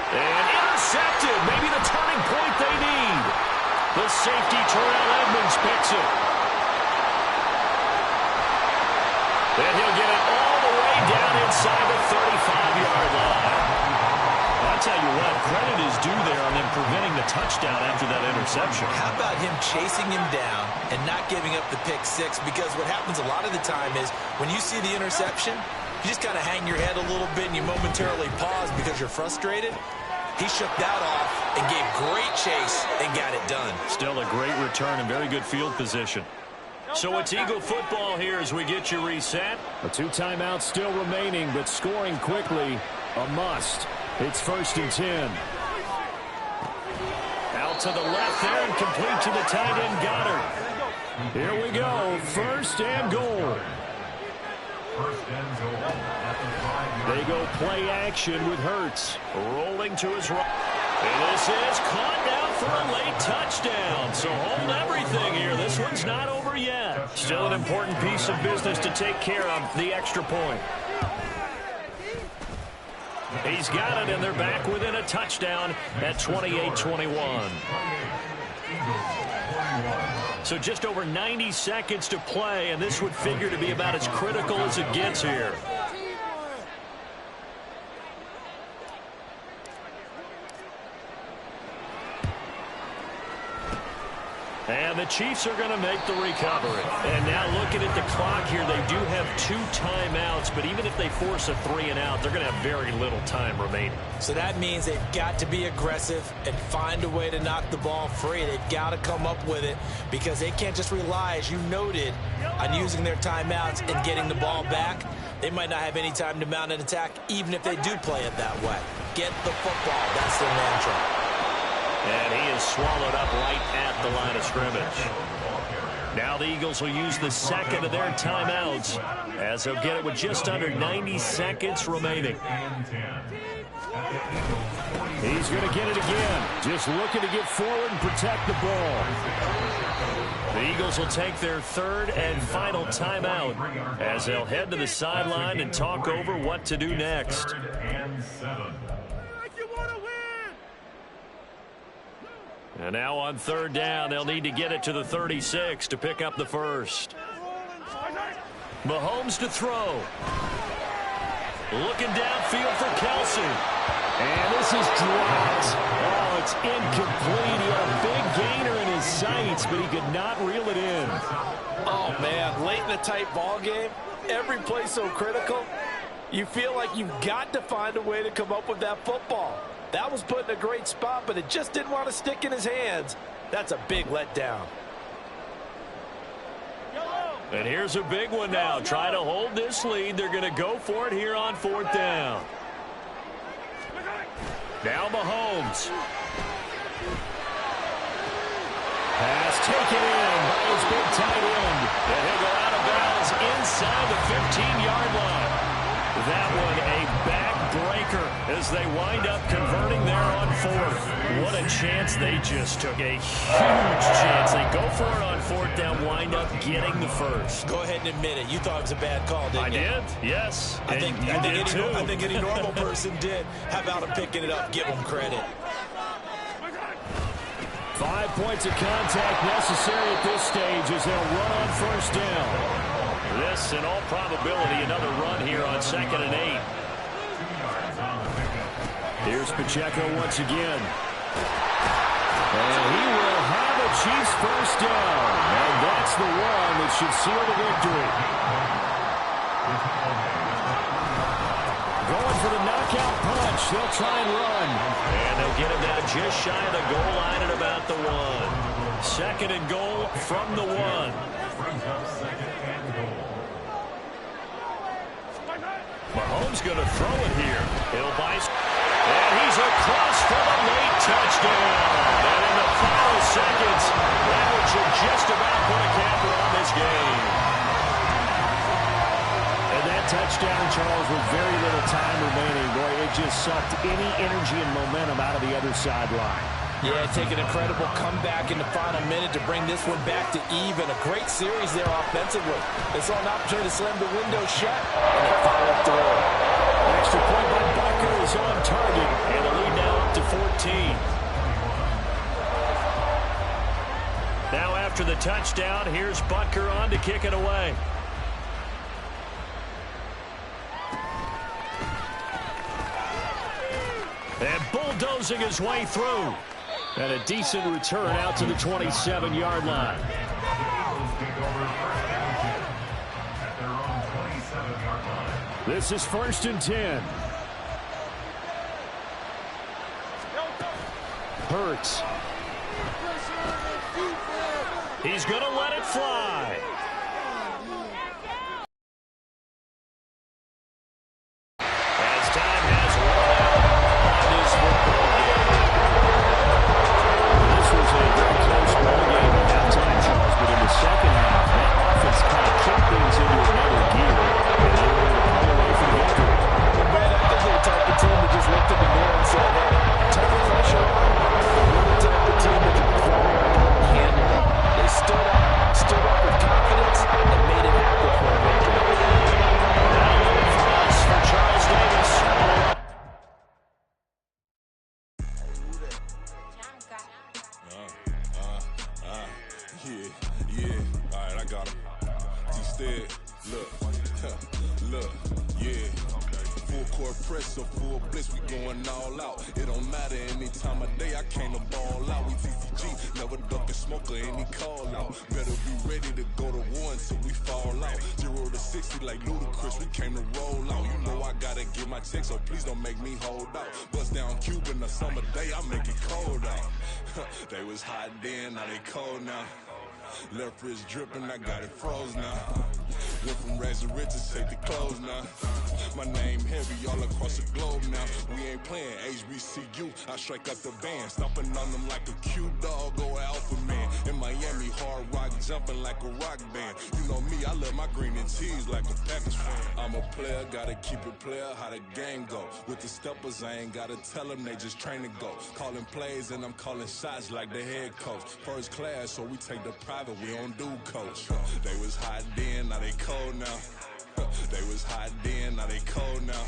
And intercepted. Maybe the turning point they need. The safety, Terrell Edmonds, picks it. Then he'll get it all the way down inside the 35-yard line. I'll tell you what, credit is due there on them preventing the touchdown after that interception. How about him chasing him down and not giving up the pick 6? Because what happens a lot of the time is when you see the interception, you just kind of hang your head a little bit and you momentarily pause because you're frustrated. He shook that off and gave great chase and got it done. Still a great return and very good field position. So it's Eagle football here as we get you reset. A 2 timeouts still remaining, but scoring quickly, a must. It's 1st and 10. Out to the left there and complete to the tight end Goddard. Here we go, 1st and goal. First and goal at the 5-yard line. They go play action with Hurts. Rolling to his right. And this is caught down for a late touchdown. So hold everything here. This one's not over yet. Still an important piece of business to take care of, the extra point. He's got it, and they're back within a touchdown at 28-21. So just over 90 seconds to play, and this would figure to be about as critical as it gets here. And the Chiefs are going to make the recovery. And now looking at the clock here, they do have 2 timeouts, but even if they force a 3-and-out, they're going to have very little time remaining. So that means they've got to be aggressive and find a way to knock the ball free. They've got to come up with it because they can't just rely, as you noted, on using their timeouts and getting the ball back. They might not have any time to mount an attack, even if they do play it that way. Get the football. That's their mantra. And he is swallowed up right at the line of scrimmage. Now the Eagles will use the second of their timeouts as they'll get it with just under 90 seconds remaining. He's going to get it again. Just looking to get forward and protect the ball. The Eagles will take their third and final timeout as they'll head to the sideline and talk over what to do next. And now on third down, they'll need to get it to the 36 to pick up the first. Mahomes to throw. Looking downfield for Kelsey. And this is dropped. Oh, it's incomplete. He had a big gainer in his sights, but he could not reel it in. Oh, man, late in a tight ball game, every play so critical, you feel like you've got to find a way to come up with that football. That was put in a great spot, but it just didn't want to stick in his hands. That's a big letdown. And here's a big one now. Try to hold this lead. They're going to go for it here on fourth down. Now Mahomes. Pass taken in by his big tight end. And he'll go out of bounds inside the 15-yard line. That one a backbreaker as they wind up converting there on fourth. What a chance they just took. A huge chance. They go for it on fourth down, wind up getting the first. Go ahead and admit it. You thought it was a bad call, didn't you? I did, yes. I think any normal person did. How about him picking it up? Give him credit. 5 points of contact necessary at this stage as they'll run on first down. This, in all probability, another run here on 2nd and 8. Here's Pacheco once again. And he will have a Chiefs first down. And that's the one that should seal the victory. Going for the knockout punch. They'll try and run. And they'll get him down just shy of the goal line at about the 1. 2nd and goal from the 1. Mahomes going to throw it here. He'll buy. And he's across for the late touchdown. And in the final seconds, that one should just about put a capper on this game. And that touchdown, Charles, with very little time remaining. Boy, it just sucked any energy and momentum out of the other sideline. Yeah, take an incredible comeback in the final minute to bring this one back to even. A great series there offensively. They saw an opportunity to slam the window shut, and they followed through. Extra point by Bucker is on target, and the lead now up to 14. Now after the touchdown, here's Butker on to kick it away. And bulldozing his way through. And a decent return out to the 27-yard line. This is 1st and 10. Hurts. He's going to let it fly. As time has run out on this football game. This was a very close ball game at halftime, Charles, but in the second half, that offense kind of kicked things into another gear, and they were able to pull away from the victory. Well, man, I think they're the type of team that just looked in the mirror and said, hey, take the pressure on. We're the type of team that can handle it. They stood up with confidence, and made it happen for a victory. For Charles Davis. Yeah. All right, I got him. Instead, look, yeah. Full court press or full blitz, we going all out. It don't matter any time of day, I came to ball out. We TCG, never duck a smoke or any call out. Better be ready to go to war until we fall out. 0 to 60 like Ludacris, we came to roll out. You know I gotta get my check, so please don't make me hold out. Bust down Cuban a summer day, I make it cold out. They was hot then, now they cold now. Left wrist dripping, I got it froze now. Went from rags to riches, take the clothes now. My name heavy all across the globe now. We ain't playing HBCU, I strike up the band. Stomping on them like a cute dog or alpha man. In Miami, hard rock jumping like a rock band. You know me, I love my green and tees like a Packers fan. I'm a player, gotta keep it player, how the game go. With the steppers, I ain't gotta tell them, they just train to go. Calling plays and I'm calling shots like the head coach. First class, so we take the private, we don't do coach. They was hot then, now they cold now. They was hot then, now they cold now.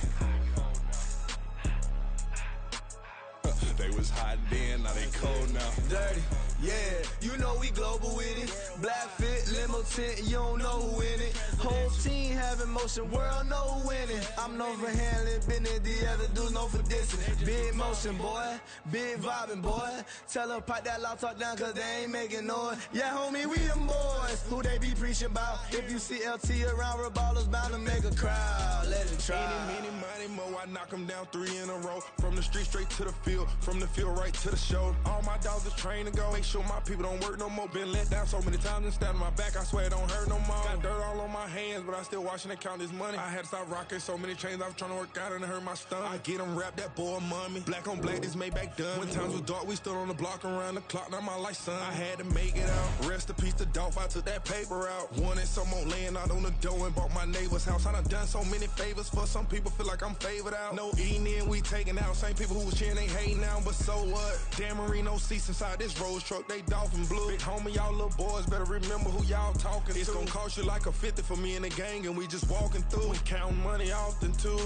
They was hot then, now they cold now. Dirty, yeah, you know we global with it. Black fit, limo tint, you don't know who in it. Whole team having motion, world know who winning. I'm known for handling business, the other dudes known for dissing. Big motion, boy, big vibing, boy. Tell her pipe that loud talk down, cause they ain't making noise. Yeah, homie, we them boys, who they be preaching about. If you see LT around, Reballo's bound to make a crowd. Let it try. Any, money, mo, I knock them down 3 in a row. From the street straight to the field, from the field right to the show. All my dogs is trained to go. Make sure my people don't work no more. Been let down so many times and stabbed in my back, I swear it don't hurt no more. Got dirt all on my hands, but I still watching and count this money. I had to stop rocking so many chains, I was trying to work out and it hurt my stomach. I get them wrapped, that boy mommy. Black on black, this Maybach done. When times was dark, we stood on the block around the clock. Now my life, son, I had to make it out. Rest in peace to Dolph, I took that paper out. Wanted some more laying out on the dough and bought my neighbor's house. I done so many favors for some people, feel like I'm favored out. No innnnn, we taking out. Same people who was cheering, they hating now, but so what? Dan Marino seats inside this Rolls truck, they dolphin blue. Big homie, y'all little boys better remember who y'all talking to. It's gonna cost you like a 50 for me and the gang, and we just walking through. We counting money often too.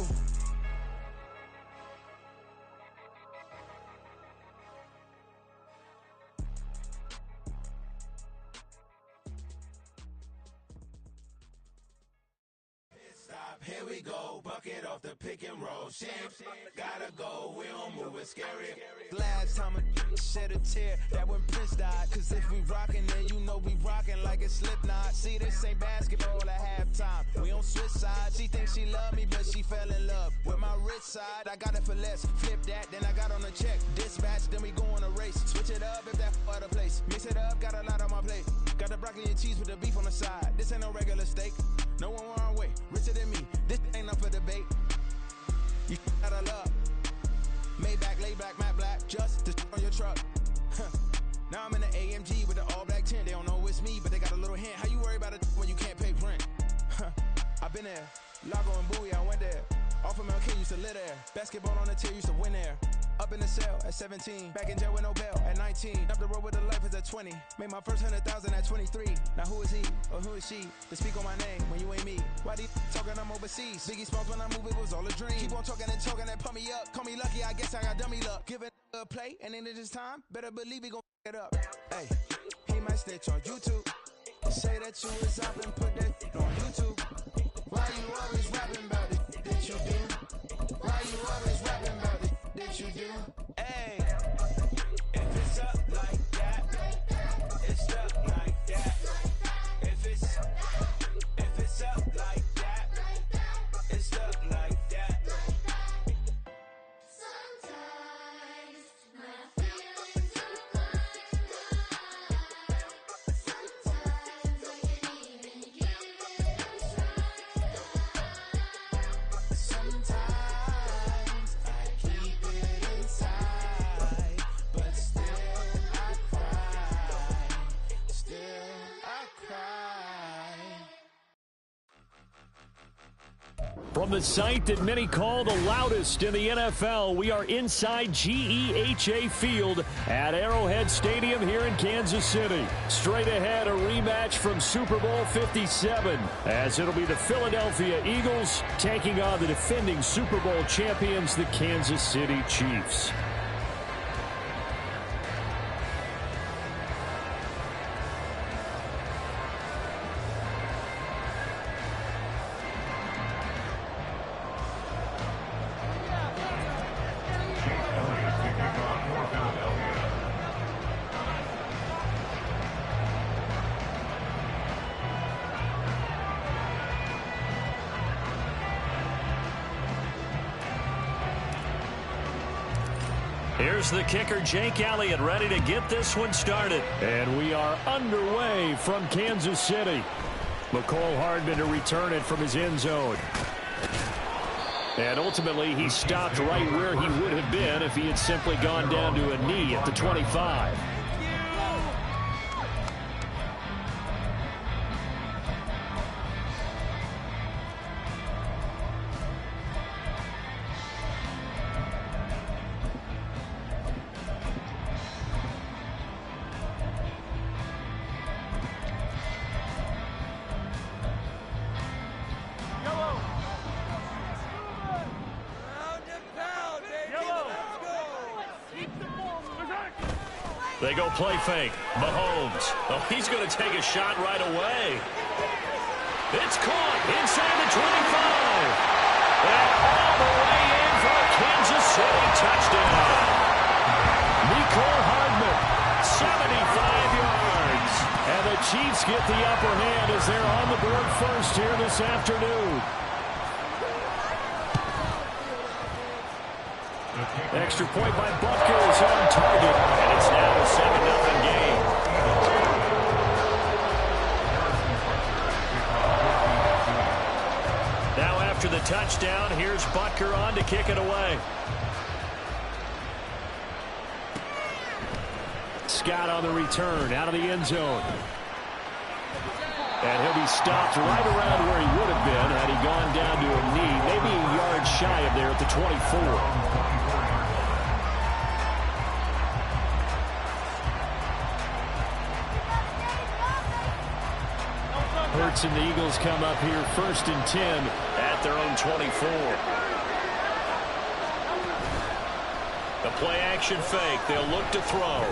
Here we go, bucket off the pick and roll. Champs, gotta go, we don't move it scary. Last time a shed a tear, that when Prince died. Cause if we rockin', then you know we rockin' like it's Slipknot. See, this ain't basketball at halftime. We on switch sides. She thinks she love me, but she fell in love with my rich side. I got it for less. Flip that, then I got on a check. Dispatch, then we go on a race. Switch it up if that other place. Mix it up, got a lot on my plate. Got the broccoli and cheese with the beef on the side. This ain't no regular steak. No one wrong way, richer than me. This ain't up for debate. You out of love. Maybach, lay back, matte black, just to on your truck. Now I'm in the AMG with the all black tint. They don't know it's me, but they got a little hint. How you worry about it when you can't pay rent? I've been there. Lago and Bowie, I went there. Off of MLK, used to live there. Basketball on the tier, used to win there. Up in the cell at 17. Back in jail with no bail at 19. Up the road with the life is at 20. Made my first 100,000 at 23. Now who is he or who is she to speak on my name when you ain't me? Why these talking I'm overseas? Biggie Smalls when I move, it was all a dream. Keep on talking and pump me up. Call me lucky, I guess I got dummy luck. Give it a play and then this time, better believe he gon' it up. Hey, he might snitch on YouTube. Say that you was up and put that on YouTube. Why you always rapping about it? Did you do? Why you always rapping about it? Did you do? Hey, if it's up like that, it's up like that. If it's up like that, it's up like that. Sometimes my feelings are blind. Sometimes I can't even give it a try. Sometimes I keep it inside, but still I cry. Still I cry. From the site that many call the loudest in the NFL, we are inside GEHA Field at Arrowhead Stadium here in Kansas City. Straight ahead, a rematch from Super Bowl 57, as it'll be the Philadelphia Eagles taking on the defending Super Bowl champions, the Kansas City Chiefs. Here's the kicker, Jake Elliott, ready to get this one started. And we are underway from Kansas City. McCole Hardman to return it from his end zone. And ultimately, he stopped right where he would have been if he had simply gone down to a knee at the 25. They go play fake. Mahomes. Oh, he's going to take a shot right away. It's caught inside the 25. And all the way in for a Kansas City touchdown. McCole Hardman, 75 yards. And the Chiefs get the upper hand as they're on the board first here this afternoon. Extra point by Butker is on target, and it's now a 7-0 game. Now after the touchdown, here's Butker on to kick it away. Scott on the return, out of the end zone. And he'll be stopped right around where he would have been had he gone down to a knee, maybe a yard shy of there at the 24. Hurts and the Eagles come up here 1st and 10 at their own 24. The play action fake. They'll look to throw.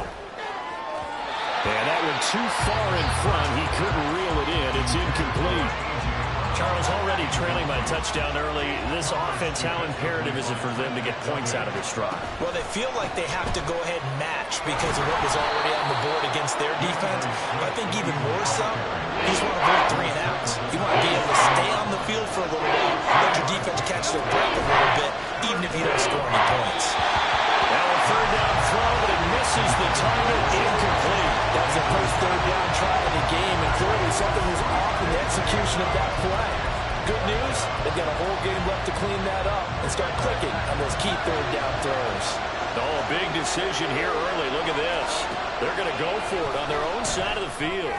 And that one too far in front. He couldn't reel it in. It's incomplete. Charles, already trailing by a touchdown early. This offense, how imperative is it for them to get points out of this drive? Well, they feel like they have to go ahead and match because of what was already on the board against their defense. I think even more so, you just want to avoid 3 and outs. You want to be able to stay on the field for a little while, let your defense catch their breath a little bit, even if you don't score any points. Now a 3rd down throw, but it misses the target. Incomplete. That was the first 3rd down try of the game, and clearly something was off in the execution of that play. Good news, they've got a whole game left to clean that up and start clicking on those key 3rd down throws. Oh, big decision here early. Look at this. They're going to go for it on their own side of the field.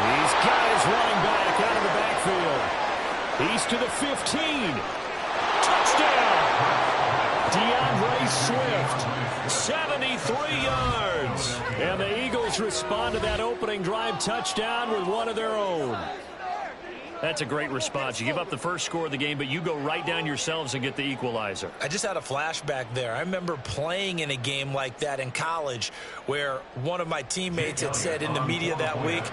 He's got his running back out of the backfield. He's to the 15. Touchdown! DeAndre Swift, 73 yards. And the Eagles respond to that opening drive touchdown with one of their own. That's a great response. You give up the first score of the game, but you go right down yourselves and get the equalizer. I just had a flashback there. I remember playing in a game like that in college where one of my teammates had said in the media that week,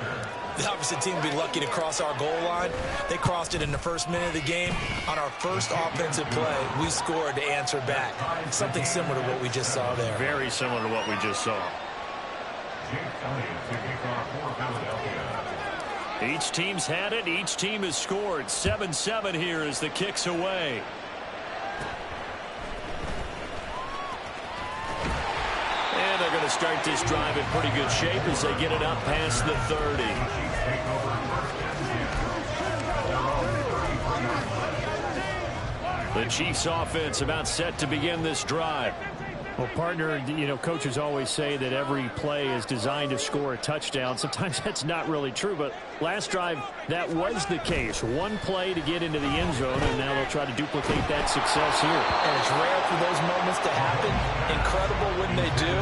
the opposite team would be lucky to cross our goal line. They crossed it in the first minute of the game. On our first offensive play, we scored to answer back. Something similar to what we just saw there. Very similar to what we just saw. Each team's had it. Each team has scored. 7-7 here as the kick's away. And they're going to start this drive in pretty good shape as they get it up past the 30. The Chiefs offense about set to begin this drive. Well, partner, you know, coaches always say that every play is designed to score a touchdown. Sometimes that's not really true, but last drive, that was the case. One play to get into the end zone, and now they'll try to duplicate that success here. And it's rare for those moments to happen. Incredible when they do.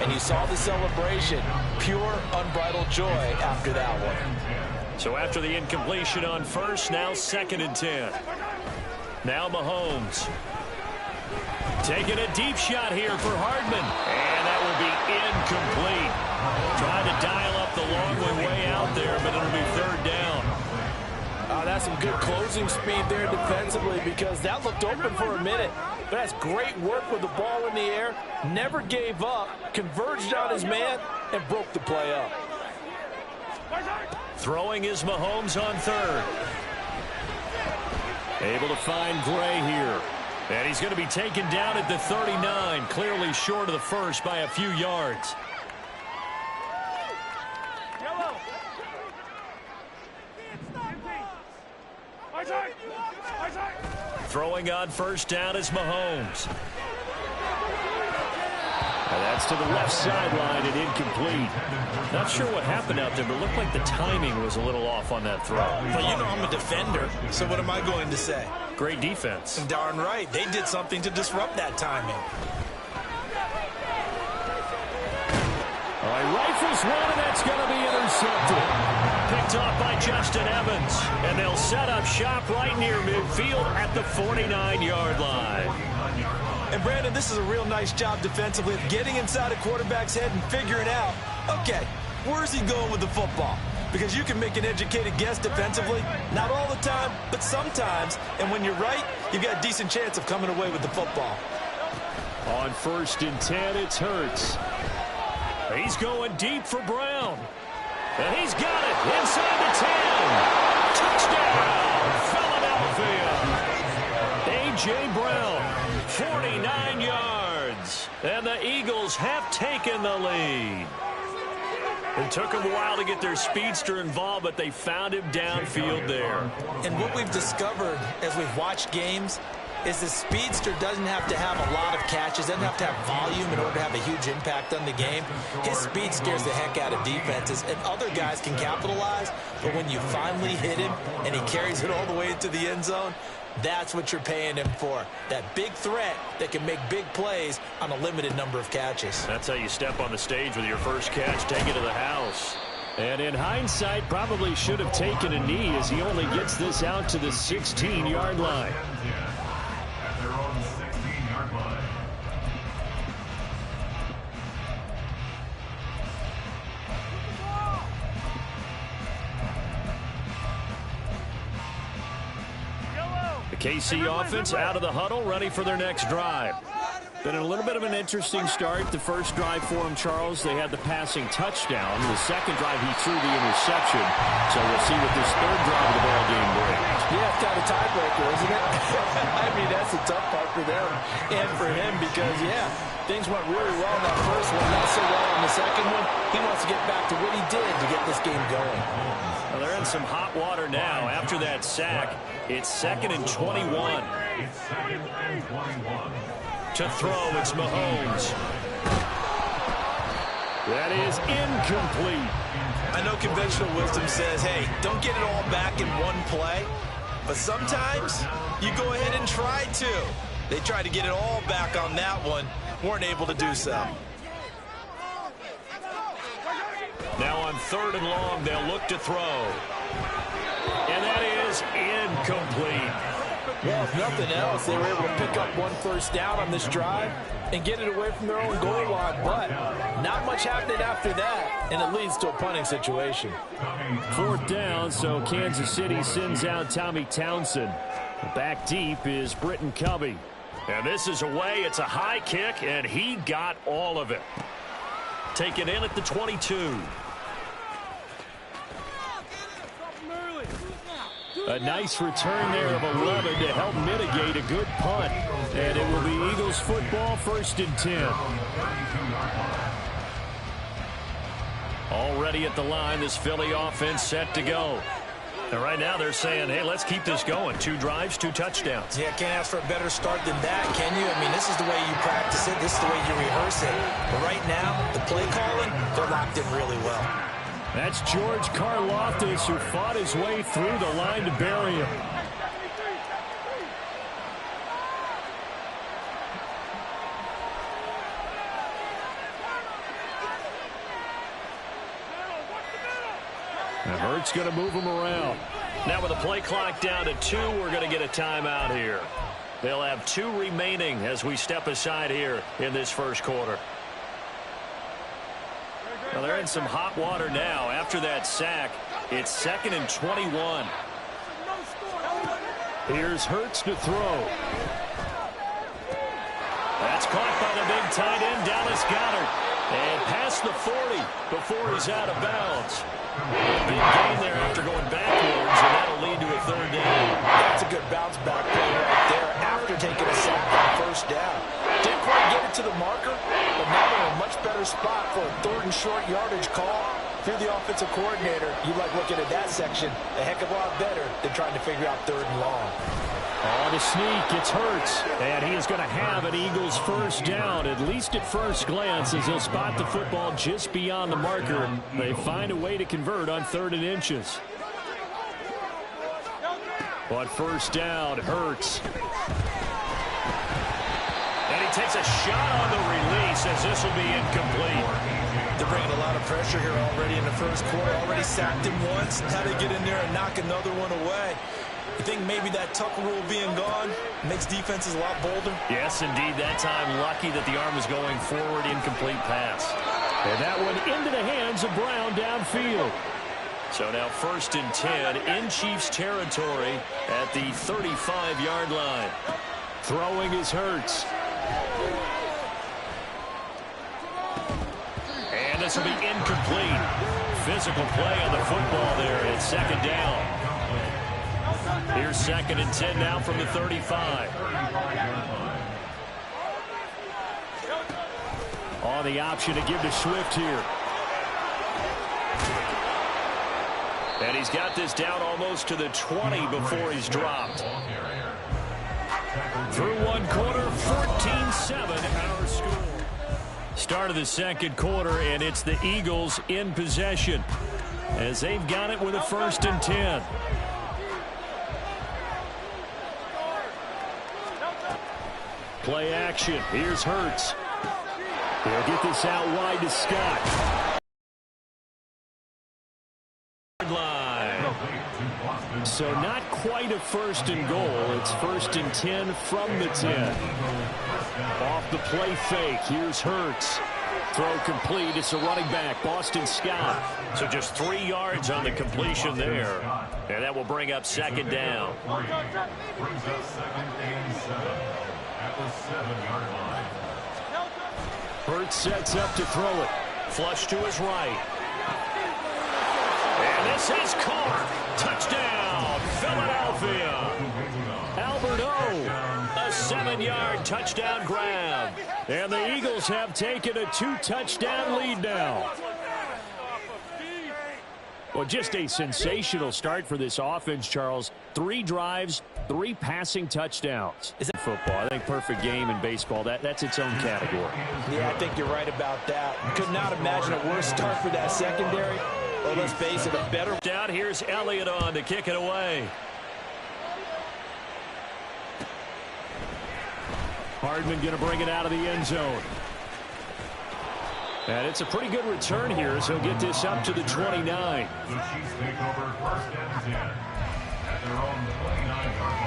And you saw the celebration. Pure, unbridled joy after that one. So after the incompletion on first, now 2nd and 10. Now Mahomes. Taking a deep shot here for Hardman. And that will be incomplete. Trying to dial up the long way out there, but it'll be 3rd down. That's some good closing speed there defensively because that looked open for a minute. But that's great work with the ball in the air. Never gave up, converged on his man, and broke the play up. Throwing is Mahomes on 3rd. Able to find Gray here. And he's going to be taken down at the 39, clearly short of the first by a few yards. Throwing on first down is Mahomes. And that's to the left sideline and incomplete. Not sure what happened out there, but it looked like the timing was a little off on that throw. Well, you know I'm a defender, so what am I going to say? Great defense. Darn right. They did something to disrupt that timing. All right, rifles one, and that's going to be intercepted. Picked off by Justin Evans. And they'll set up shop right near midfield at the 49-yard line. And, Brandon, this is a real nice job defensively of getting inside a quarterback's head and figuring out, okay, where's he going with the football? Because you can make an educated guess defensively, not all the time, but sometimes. And when you're right, you've got a decent chance of coming away with the football. On 1st and 10, it's Hurts. He's going deep for Brown. And he's got it inside the 10. Touchdown, Philadelphia. A.J. Brown, 49 yards. And the Eagles have taken the lead. It took them a while to get their speedster involved, but they found him downfield there. And what we've discovered as we've watched games is the speedster doesn't have to have a lot of catches, doesn't have to have volume in order to have a huge impact on the game. His speed scares the heck out of defenses, and other guys can capitalize, but when you finally hit him and he carries it all the way into the end zone, that's what you're paying him for. That big threat that can make big plays on a limited number of catches. That's how you step on the stage with your first catch, take it to the house. And in hindsight, probably should have taken a knee as he only gets this out to the 16-yard line. At their own 16-yard line. The KC offense out of the huddle, ready for their next drive. Been a little bit of an interesting start. The first drive for him, Charles, they had the passing touchdown. The second drive, he threw the interception. So we'll see what this third drive of the ball game brings. Yeah, it's kind of a tiebreaker, isn't it? I mean, that's the tough part for them and for him because, yeah, things went really well in that first one, not so well in the second one. He wants to get back to what he did to get this game going. Well, they're in some hot water now. After that sack, it's 2nd and 21. It's 2nd and 21. To throw, it's Mahomes. That is incomplete. I know conventional wisdom says, hey, don't get it all back in one play. But sometimes you go ahead and try to. They tried to get it all back on that one. Weren't able to do so. Now on 3rd and long, they'll look to throw. And that is incomplete. Well, if nothing else, they were able to pick up one first down on this drive and get it away from their own goal line. But not much happening after that, and it leads to a punting situation. 4th down, so Kansas City sends out Tommy Townsend. Back deep is Britton Covey. And this is away. It's a high kick, and he got all of it. Taken in at the 22. A nice return there of 11 to help mitigate a good punt. And it will be Eagles football, 1st and 10. Already at the line, this Philly offense set to go. And right now they're saying, hey, let's keep this going. 2 drives, 2 touchdowns. Yeah, can't ask for a better start than that, can you? I mean, this is the way you practice it. This is the way you rehearse it. But right now, the play calling, they're locked in really well. That's George Karlaftis, who fought his way through the line to bury him. And Hurts going to move him around. Now with the play clock down to 2, we're going to get a timeout here. They'll have 2 remaining as we step aside here in this first quarter. Well, they're in some hot water now. After that sack, it's 2nd and 21. Here's Hurts to throw. That's caught by the big tight end, Dallas Goedert. And past the 40 before he's out of bounds. Big gain there after going backwards, and that'll lead to a 3rd down. That's a good bounce back play right there after taking a sack on 1st down. Didn't quite get it to the marker, but now they're in a much better spot for a 3rd and short yardage call. If you're the offensive coordinator, you like looking at that section a heck of a lot better than trying to figure out 3rd and long. Oh, the sneak, it's Hurts. And he is going to have an Eagles first down, at least at first glance, as he'll spot the football just beyond the marker. They find a way to convert on 3rd and inches. On first down, Hurts. And he takes a shot on the release as this will be incomplete. They're bringing a lot of pressure here already in the first quarter. Already sacked him once. How to get in there and knock another one away. You think maybe that Tucker rule being gone makes defenses a lot bolder? Yes, indeed. That time, lucky that the arm was going forward, incomplete pass. And that one into the hands of Brown downfield. So now 1st and 10 in Chiefs territory at the 35-yard line. Throwing is Hurts. And this will be incomplete. Physical play on the football there at 2nd down. Here's 2nd and 10 now from the 35. On the option to give to Swift here. And he's got this down almost to the 20 before he's dropped. Through one quarter, 14-7 our score. Start of the 2nd quarter, and it's the Eagles in possession as they've got it with a 1st and 10. Play action. Here's Hurts. He'll get this out wide to Scott. Line. So not quite a 1st and goal. It's 1st and 10 from the 10. Off the play fake. Here's Hurts. Throw complete. It's a running back, Boston Scott. So just 3 yards on the completion there. And that will bring up 2nd down. Brings us 2nd and 7 at the 7-yard line. Hurts sets up to throw it. Flush to his right. And this is caught. Touchdown, Philadelphia. Albert O, a 7-yard touchdown grab. And the Eagles have taken a 2-touchdown lead now. Well, just a sensational start for this offense, Charles. 3 drives, 3 passing touchdowns. Is that football? I think perfect game in baseball. That's its own category. Yeah, I think you're right about that. Could not imagine a worse start for that secondary. Well, let's face it, a better. Down, here's Elliott on to kick it away. Hardman going to bring it out of the end zone. And it's a pretty good return here as he'll get this up to the 29. The Chiefs take over 1st and 10 at their own 29-yard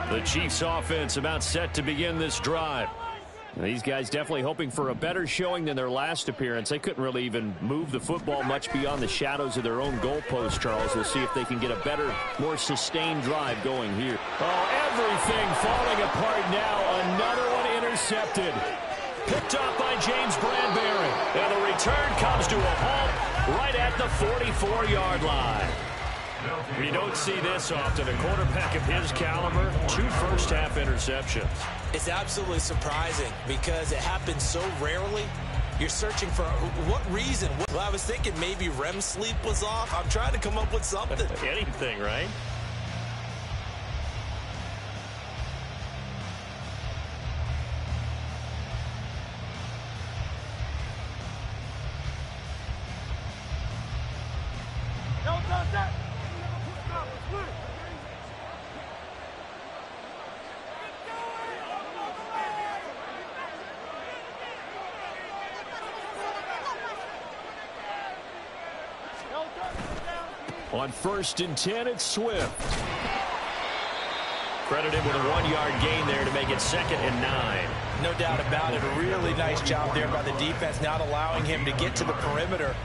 line. The Chiefs offense about set to begin this drive. These guys definitely hoping for a better showing than their last appearance. They couldn't really even move the football much beyond the shadows of their own goalpost, Charles. We'll see if they can get a better, more sustained drive going here. Oh, everything falling apart now. Another one intercepted. Picked up by James Bradbury. And the return comes to a halt right at the 44-yard line. We don't see this often. A quarterback of his caliber, 2 first-half interceptions. It's absolutely surprising because it happens so rarely. You're searching for what reason? Well, I was thinking maybe REM sleep was off. I'm trying to come up with something. Anything, right? On 1st and 10, it's Swift. Credited with a 1-yard gain there to make it 2nd and 9. No doubt about it. A really nice job there by the defense, not allowing him to get to the perimeter.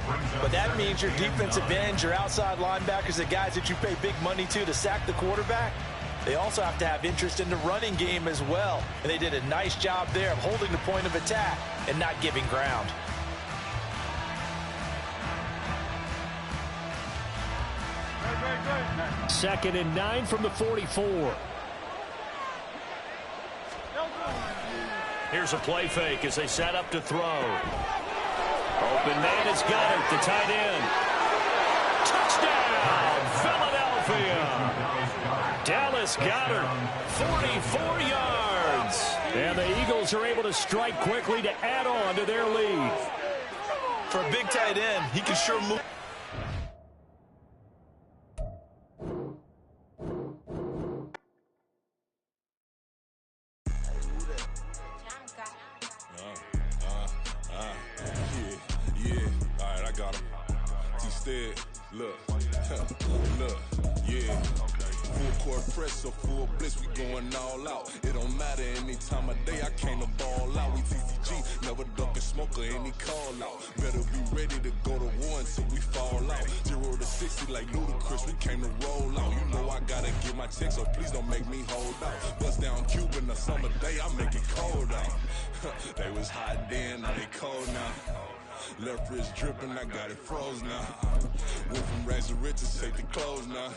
But that means your defensive ends, your outside linebackers, the guys that you pay big money to sack the quarterback, they also have to have interest in the running game as well. And they did a nice job there of holding the point of attack and not giving ground. Second and 9 from the 44. Here's a play fake as they set up to throw. Open man has got it, the tight end. Touchdown! Davis got her. 44 yards. And the Eagles are able to strike quickly to add on to their lead. For a big tight end, he can sure move. Yeah. All right, I got him. Instead, look, yeah. Full court press or full blitz, we going all out. It don't matter any time of day, I came to ball out. We TCG, never duck a smoker, any call out. Better be ready to go to war until we fall out. 0 to 60 like Ludacris, we came to roll out. You know I gotta get my check, so please don't make me hold out. Bust down Cuban a summer day, I make it cold out. They was hot then, now they cold now. Left wrist dripping, I got it froze now. Went from rags to riches, take the clothes now.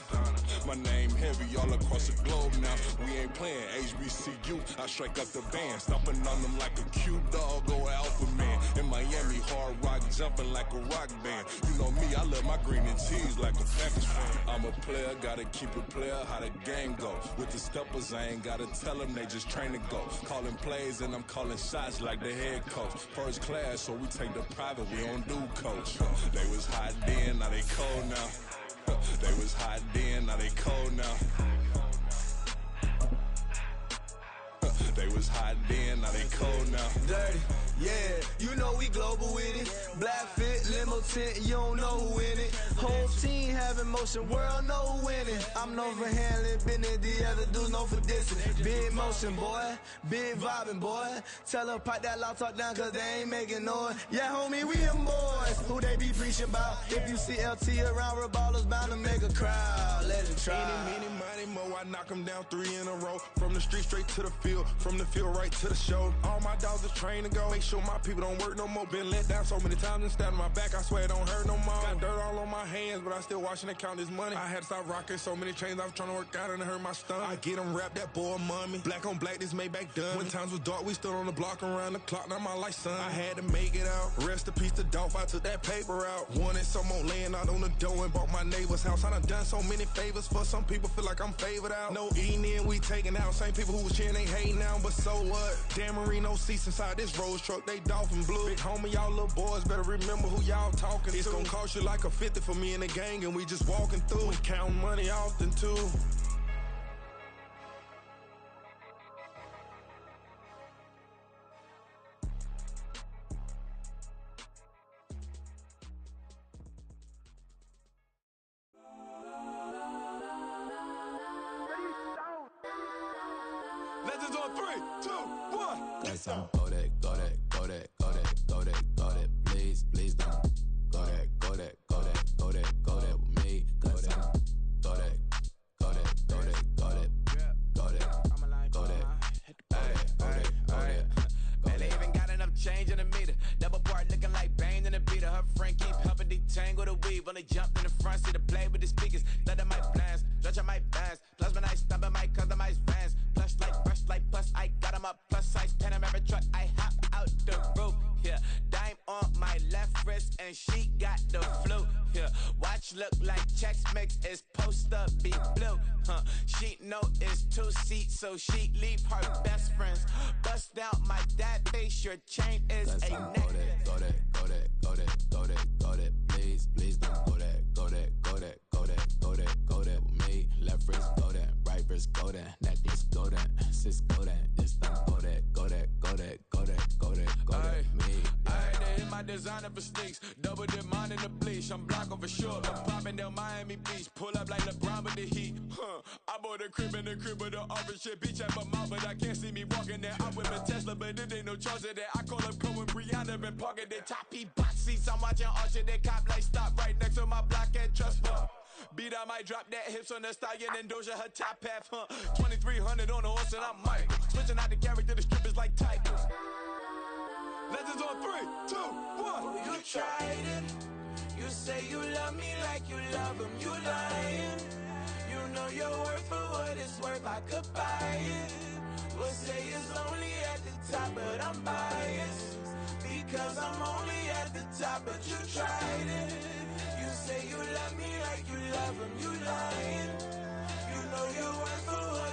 My name heavy all across the globe now. We ain't playing HBCU, I strike up the band. Stomping on them like a cute dog or alpha man. In Miami, hard rock jumping like a rock band. You know me, I love my green and cheese like a Packers fan. I'm a player, gotta keep it player, how the game go. With the steppers, I ain't gotta tell them, they just train to go. Calling plays and I'm calling shots like the head coach. First class, so we take the private, we don't do coach. They was hot then, now they cold now. They was hot then, now they cold now. They was hot then, now they cold now. Dirty, yeah, you know we global with it. Black fit, limo tint, you don't know who in it. Whole team having motion, world know who winning. I'm known for handling business, the other dudes known for dissing. Big motion, boy, big vibing, boy. Tell her pipe that loud talk down, cause they ain't making noise. Yeah, homie, we them boys, who they be preaching about. If you see LT around, Reballer's bound to make a crowd. Let it try. Eeny, meeny, miny, mo, I knock them down 3 in a row. From the street straight to the field, from the field right to the show. All my dogs are trained to go. Make sure my people don't work no more. Been let down so many times and stabbed on my back, I swear it don't hurt no more. Got dirt all on my hands, but I still watching and count this money. I had to stop rocking so many chains, I was trying to work out and it hurt my stomach. I get them wrapped, that boy mommy. Black on black, this Maybach done. When times was dark, we stood on the block around the clock, now my life son. I had to make it out. Rest in peace to Dolph, I took that paper out. Wanted some more laying out on the dough and bought my neighbor's house. I done so many favors for some people, feel like I'm favored out. No innnnn, we taking out. Same people who was cheering, they hating now, but so what? Dan Marino seats inside this Rolls truck, they dolphin blue. Big homie, y'all little boys better remember who y'all talking to. It's gonna cost you like a 50 for me and the gang, and we just walking through. We counting money often too. Legends on 3, 2, 1. Guess I'm go that, please, please don't go that with me. Guess I'm go that, Man, they even got enough change in the meter. Double part looking like Bane in the beater. Her friend keep helping detangle the weave. Only jumped in the front seat to play with the speakers. Let my plans, stretch my bands. Plus when I stumble my customized vans. Plush like brush like plus I got them up. Plus size Panamera truck. I hop out the roof. Yeah, dime on my left wrist and she got the flu. Yeah, watch look like Chex Mix is post up be blue. She know it's 2 seats, so she leave her best friends. Bust out my dad face, your chain is a necklace. Go that, please, please don't go that with me. Left wrist go that, right wrist go that, necklace go that, sis go that, just don't go that with me. They hit my designer for sneaks, double dip mine in the bleach. I'm blocking for sure, I'm popping down Miami Beach. Pull up like LeBron with the heat. I bought a crib in the crib with the office shit. Beach at my mouth, but I can't see me walking there. I'm with a Tesla, but it ain't no charge of that. I call up Cole and Brianna, been parking their top box seats. I'm watching Archer, they cop like stop right next to my block and trust fund. Beat, I might drop that hips on the stallion and Doja her top half, 2300 on the horse and I'm Mike. Switching out the character, the strippers like Tigers. Legends on 3, 2, 1. You tried it. You say you love me like you love him. You lying. You know your worth for what it's worth. I could buy it. We'll say it's only at the top, but I'm biased because I'm only at the top. But you tried it. You say you love me like you love him. You lying. You know your worth for what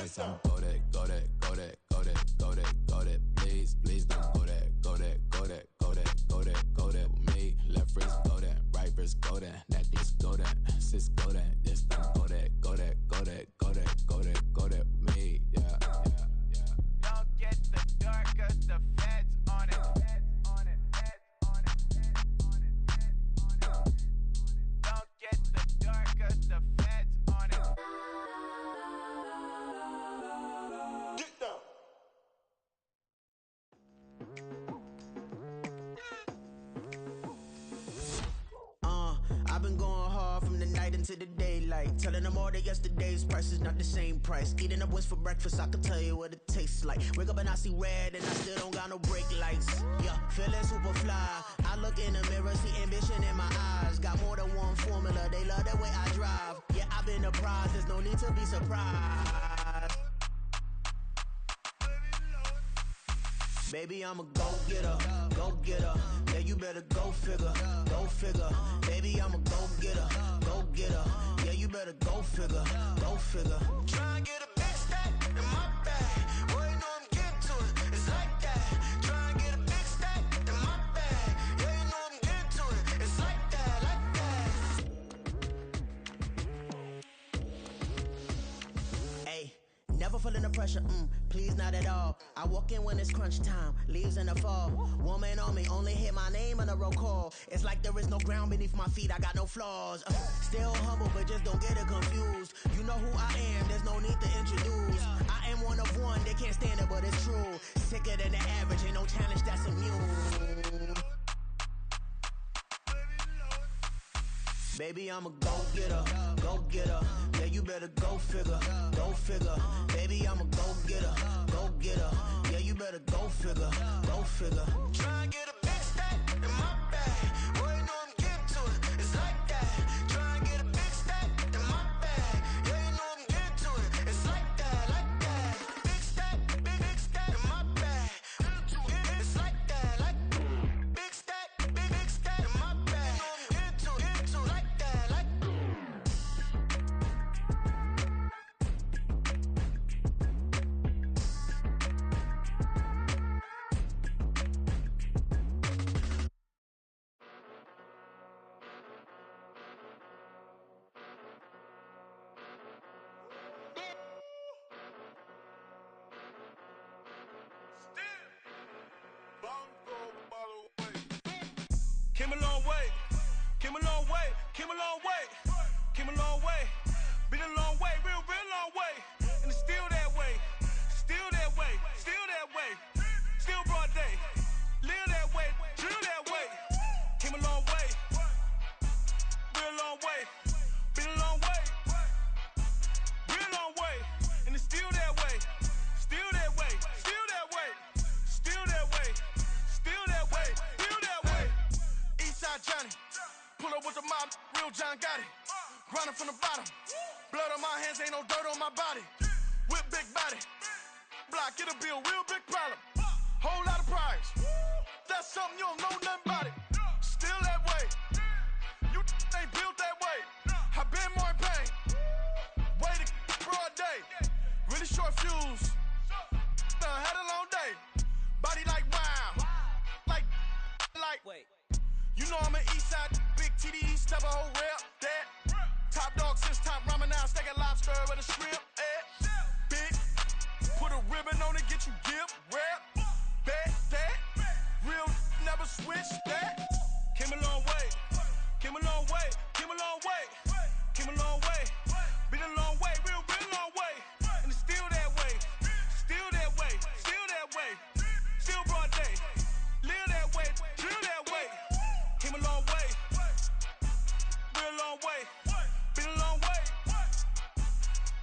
Please don't go there, go there, go there, go there, go there, go there. Please, please don't go there, go there, go there, go there, go there, go there with me. Left wrist go there, right wrist go there, that this go there, sis go there, this don't go there, go there, go there, go there, go there, go there with me. Yeah, yeah, yeah. Don't get the dark 'cause the feds on it. Don't get the dark 'cause the feds on it. Get down. I've been going hard from the night into the daylight, telling them all that yesterday's price is not the same price. Eating up what's for breakfast, I can tell you what it tastes like. Wake up and I see red and I still don't got no brake lights. Yeah, feeling super fly. I look in the mirror, see ambition in my eyes. Got more than one formula, they love the way I drive. Yeah, I've been a prize, there's no need to be surprised. Baby, I'm a go-getter, go-getter. Yeah, you better go figure, go figure. Baby, I'm a go-getter, go-getter. Yeah, you better go figure, go figure. Try and get a big stack in my bag. Boy, you know I'm getting to it. It's like that. Try and get a big stack in my bag. Yeah, you know I'm getting to it. It's like that, like that. Hey, never feeling the pressure, please not at all. I walk in when it's crunch time, leaves in the fall. Woman on me, only hit my name on a roll call. It's like there is no ground beneath my feet, I got no flaws. Still humble, but just don't get it confused. You know who I am, there's no need to introduce. I am one of one, they can't stand it, but it's true. Sicker than the average, ain't no challenge that's immune. Baby, I'm a go-getter, go-getter. Yeah, you better go figure, go figure. Baby, I'm a go-getter, go-getter. Yeah, you better go figure, go figure. Try and get a big stack in my bag. Boy, you know I'm getting to it. It's like that. Try and get a big stack in my bag. Yeah, you know I'm getting to it. It's like that, like that. Big stack in my bag. It's like that, like big stack in my bag. You know I'm getting to it, like that, like. Came a long way, came a long way, came a long way, came a long way, been a long way, real long way, and it's still that way, still that way, still that way, still broad day, live that way, drill that way, came a long way, real long way, been a long way, real long way, and it's still that way, still that way, still that way, still that way, still that way, still that way. Eastside Johnny, pull up with the mob, real John got it. Grinding from the bottom, blood on my hands, ain't no dirt on my body. Whip big body, block, get a bill, real big problem. Whole lot of prize, that's something you don't know nothing about it. Still that way, you ain't built that way. I been more in pain, way to broad day. Really short fuse, done had a long day. Body like wow, like. Wait. You know I'm an Eastside, big TDE, step a whole rep, that. Top dog since top ramen now, steak a lobster with a shrimp, big, put a ribbon on it, get you gift, rep, bet, that. Real never switch, that. Came a long way, came a long way, came a long way, came a long way. Been a long way, real long way. And it's still that way, still that way, still that way. Still broad day, live that way, drill that way. Came a long way, real long way, been a long way,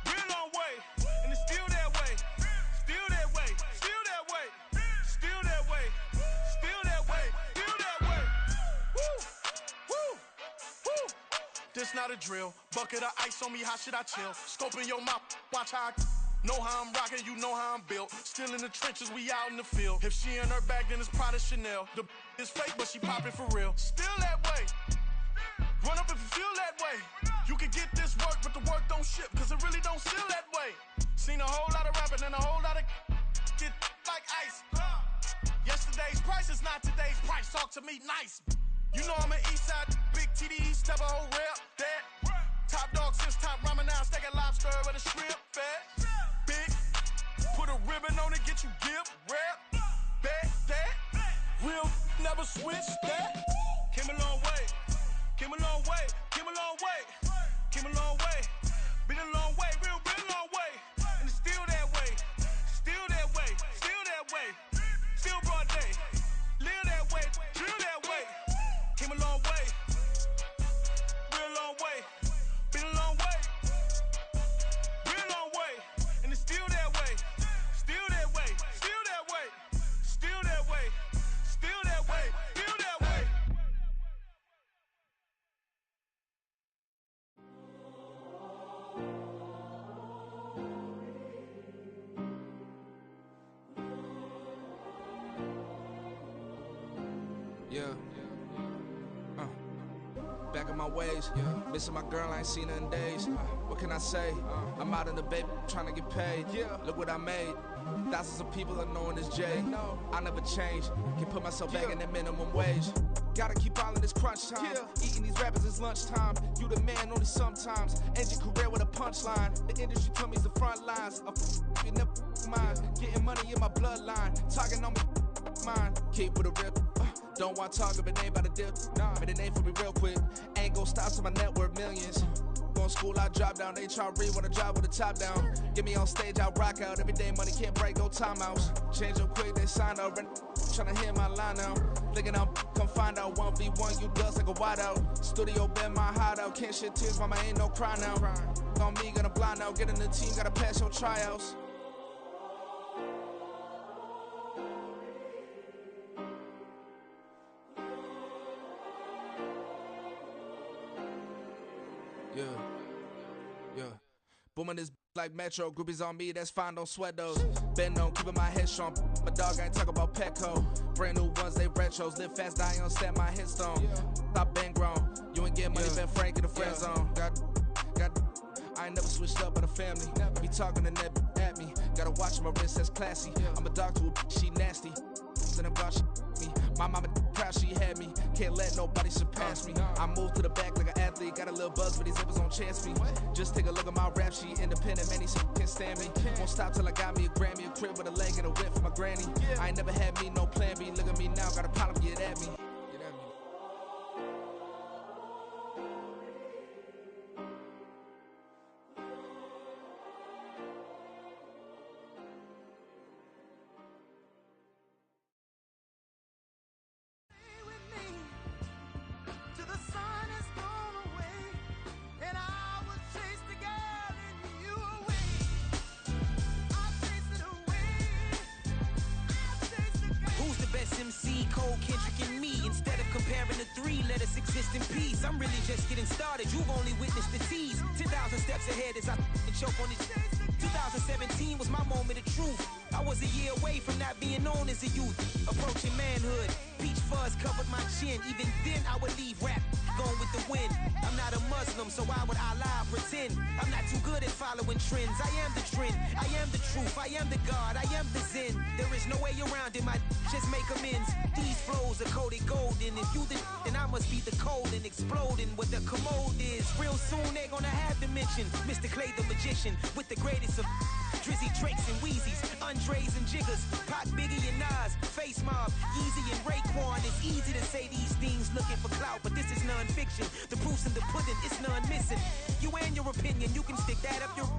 real long way, and it's still that way, still that way, still that way, still that way, still that way, still that way. Woo, woo, woo. This not a drill, bucket of ice on me, how should I chill? Scoping your mouth, watch how I know how I'm rocking, you know how I'm built. Still in the trenches, we out in the field. If she in her bag, then it's Prada Chanel. The is fake, but she poppin' for real. Still that way, Run up if you feel that way. You can get this work, but the work don't ship, cause it really don't feel that way. Seen a whole lot of rapping and a whole lot of get like ice. Yesterday's price is not today's price. Talk to me nice. You know I'm an Eastside big TDE, step a whole rep that. Top dog since top ramen now, steak a lobster with a shrimp fat. Big, put a ribbon on it, get you gift, rep, bet that. Real never switch that. Came a long way, came a long way, came a long way, came a long way. Been a long way, real long way. And it's still that way, still that way, still that way. Still broad day, live that way, drill that way. Came a long way, real long way. Been a long way, real long way. And it's still that way, still that way, still that way, still that way, still that way, still that way. Yeah. Back in my ways, missing my girl, I ain't seen her in days. What can I say? I'm out in the baby, trying to get paid. Look what I made. Thousands of people are knowing this Jay. I never change. Can put myself back in that minimum wage. Gotta keep all of this crunch time. Eating these rappers is lunchtime. You the man only sometimes. End your career with a punchline. The industry told me the front lines. You never mind. Getting money in my bloodline. Talking on me, mine. Keep with a real. Don't want to talk if it ain't about a deal. But it ain't for me real quick. Ain't gon' stop till my net worth millions. Going school, I drop down. They try to read when I drive with the top down. Get me on stage, I rock out. Every day money can't break, no timeouts. Change up quick, they sign up. Tryna hear my line now. Thinking I'm come find out 1v1, you dust like a wideout. Studio been my hideout. Can't shed tears, mama ain't no cry now. On me, gonna blind out. Get in the team, gotta pass your tryouts. Yeah. Booming this like Metro. Groupies on me, that's fine, don't sweat those. Been on, keeping my head strong. My dog ain't talk about Petco. Brand new ones, they retros. Live fast, die on, stand my headstone. Stop been grown. You ain't get money, been Frank in the friend zone. I ain't never switched up on the family. Be talking to that at me. Gotta watch my wrist, that's classy. I'm a dog to a she nasty. Then I'm gone, she me. My mama proud she had me. Can't let nobody surpass me. I move to the back like an athlete. Got a little buzz, but these zippers don't chance me. Just take a look at my rap sheet. Independent, many can't stand me. Won't stop till I got me a Grammy, a crib with a leg and a whip for my granny. I ain't never had me no plan B. Look at me now, got a problem, get at me. MC, Cole, Kendrick, and me. Instead of comparing the three, let us exist in peace. I'm really just getting started. You've only witnessed the tease. 10,000 steps ahead as I choke on it. 2017 was my moment of truth. I was a year away from not being known as a youth. Approaching manhood. Peach fuzz covered my chin. Even then, I would leave rap going with the wind. I'm not a Muslim, so why would Allah pretend? I'm not too good at following trends. I am the trend. I am the truth. I am the God. I am the Zen. There is no way around it. My just make amends. These flows are coated golden. If you the then I must be the cold and exploding what the commode is. Real soon they're gonna have to mention Mr. Clay the magician with the greatest of Drizzy, Drakes, and Wheezies, Andres and Jiggers, Pac, Biggie, and Nas, Face Mob, Yeezy, and Raekwon. It's easy to say these things looking for clout, but this is non-fiction. The proof's in the pudding, it's none missing. You and your opinion, you can stick that up your...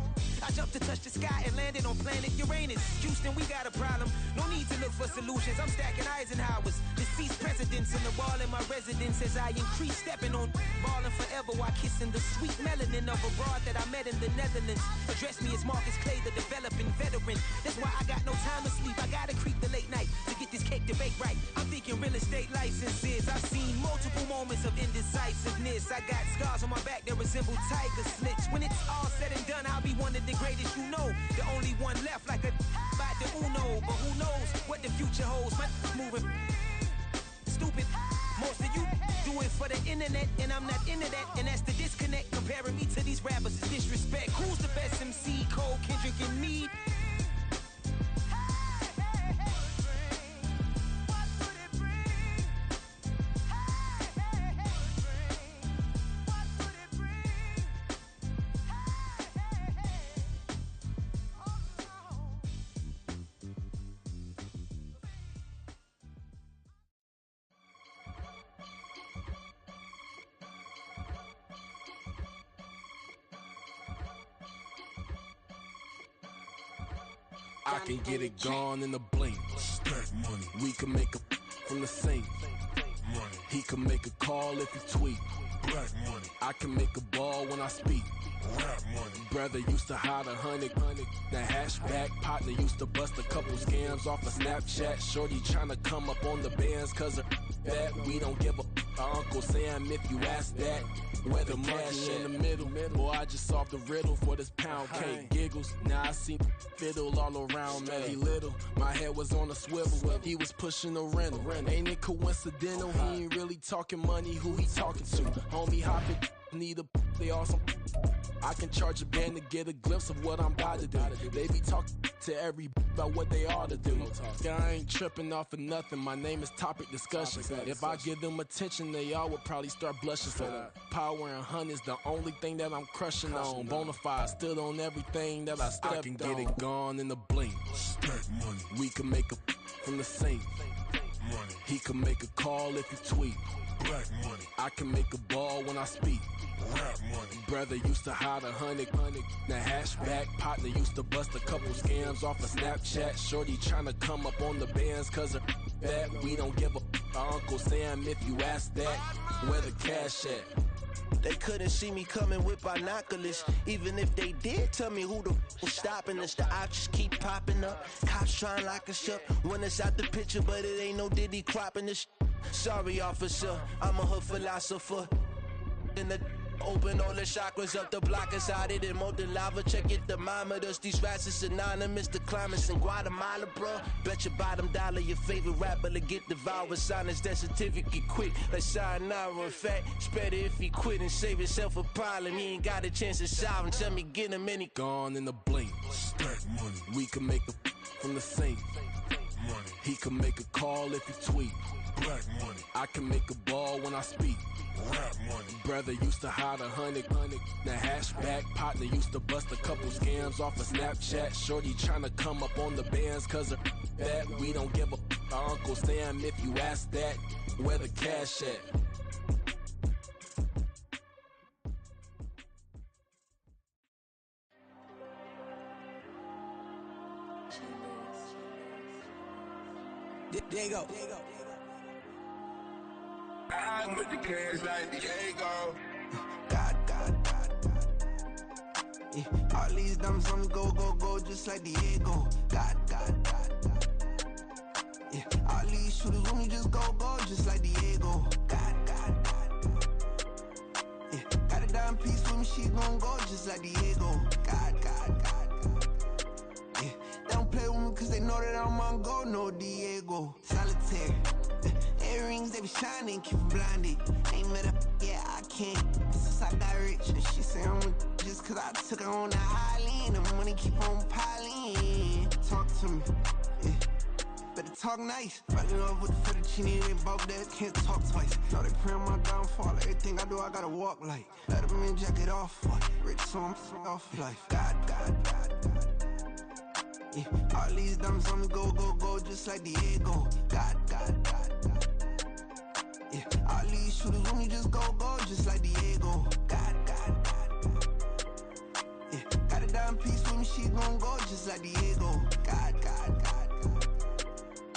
I jumped to touch the sky and landed on planet Uranus. Houston, we got a problem. No need to look for solutions. I'm stacking Eisenhowers. Deceased presidents in the wall in my residence as I increase stepping on ballin' forever while kissing the sweet melanin of a broad that I met in the Netherlands. Address me as Marcus Clay, the developing veteran. That's why I got no time to sleep. I gotta creep the late night to get this cake to bake right. I'm thinking real estate licenses. I've seen multiple moments of indecisiveness. I got scars on my back that resemble tiger slits. When it's all said and done, I'll be one of the greatest you know. The only one left like a by the Uno. But who knows what the future holds. My moving stupid. Most of you do it for the internet, and I'm not into that, and that's the disconnect. Comparing me to these rappers is disrespect. Who's the best MC? Cole, Kendrick, and me? I can get it gone in a blink. Stack money. We can make a from the sink. Money. He can make a call if he tweet. Black money. I can make a ball when I speak. Rap money. Brother used to hide 100. The hashback partner used to bust a couple scams off of Snapchat. Shorty tryna come up on the bands cause of that. We don't give a Uncle Sam if you ask that. Where the cash in the middle. Boy, I just solved the riddle for this pound cake. Giggles, now I see fiddle all around me. He little, my head was on a swivel. He was pushing a rental. Ain't it coincidental? He ain't really talking money, who he talking to? Homie hopping, need a they awesome. I can charge a band to get a glimpse of what I'm about to do. They be talking to every about what they ought to do. I ain't tripping off of nothing. My name is Topic Discussion. If I give them attention, they all would probably start blushing. So power and hunt is the only thing that I'm crushing on. Bonafide stood on everything that I stepped on. I can get it gone in a blink. Stack money. We can make a from the sink. Money. He can make a call if he tweet. Black money. I can make a ball when I speak. Rap money. Brother used to hide 100. The hashback partner used to bust a couple scams off of Snapchat. Shorty tryna come up on the bands cause of that. We don't give a Uncle Sam if you ask that. Where the cash at? They couldn't see me coming with binoculars. Even if they did, tell me who the was stopping us. The options keep popping up. Cops trying to lock us up. When it's out the picture, but it ain't no Diddy cropping this. Sorry, officer, I'm a hood philosopher. In the open all the chakras up the block inside it and molten lava. Check your thermometers. These rats is synonymous to climates in Guatemala, bruh. Bet your bottom dollar your favorite rapper to get devoured. Sign his death certificate quick. Like sayonara. In fact, it's better if he quit and save himself a problem. He ain't got a chance to solve him. Tell me get him any gone in a blink. Stack money. We can make a from the sink. Money. He can make a call if he tweet. Black money. I can make a ball when I speak. Rap money. Brother used to hide 100. The hashback partner used to bust a couple scams off of Snapchat. Shorty tryna come up on the bands cause of that. We don't give a Uncle Sam if you ask that. Where the cash at? Diego. I with the cash like Diego. God. Yeah, all these dumps on me go, just like Diego. God. Yeah, all these shooters on me just go, just like Diego. God. Yeah, got a dime piece with me, she gon' go just like Diego. God. Yeah, they don't play with me cause they know that I'm on go, no Diego. Solitaire. Earrings, they be shining, keep blinded. Ain't met up, yeah, I can't. Since I got rich, and she say I'm just cause I took her on the island. The money keep on piling. Talk to me, yeah. Better talk nice. Fucking up with the fettuccine, they both dead, can't talk twice. Know they pray on my downfall, everything I do, I gotta walk like. Let them in, jacket off, rich, so I'm off life. God. Yeah, all these dumps on me go, just like Diego. God. Yeah, all these shooters on me just go, just like Diego. God. Yeah, got a dime piece with me, she gon' go just like Diego. God.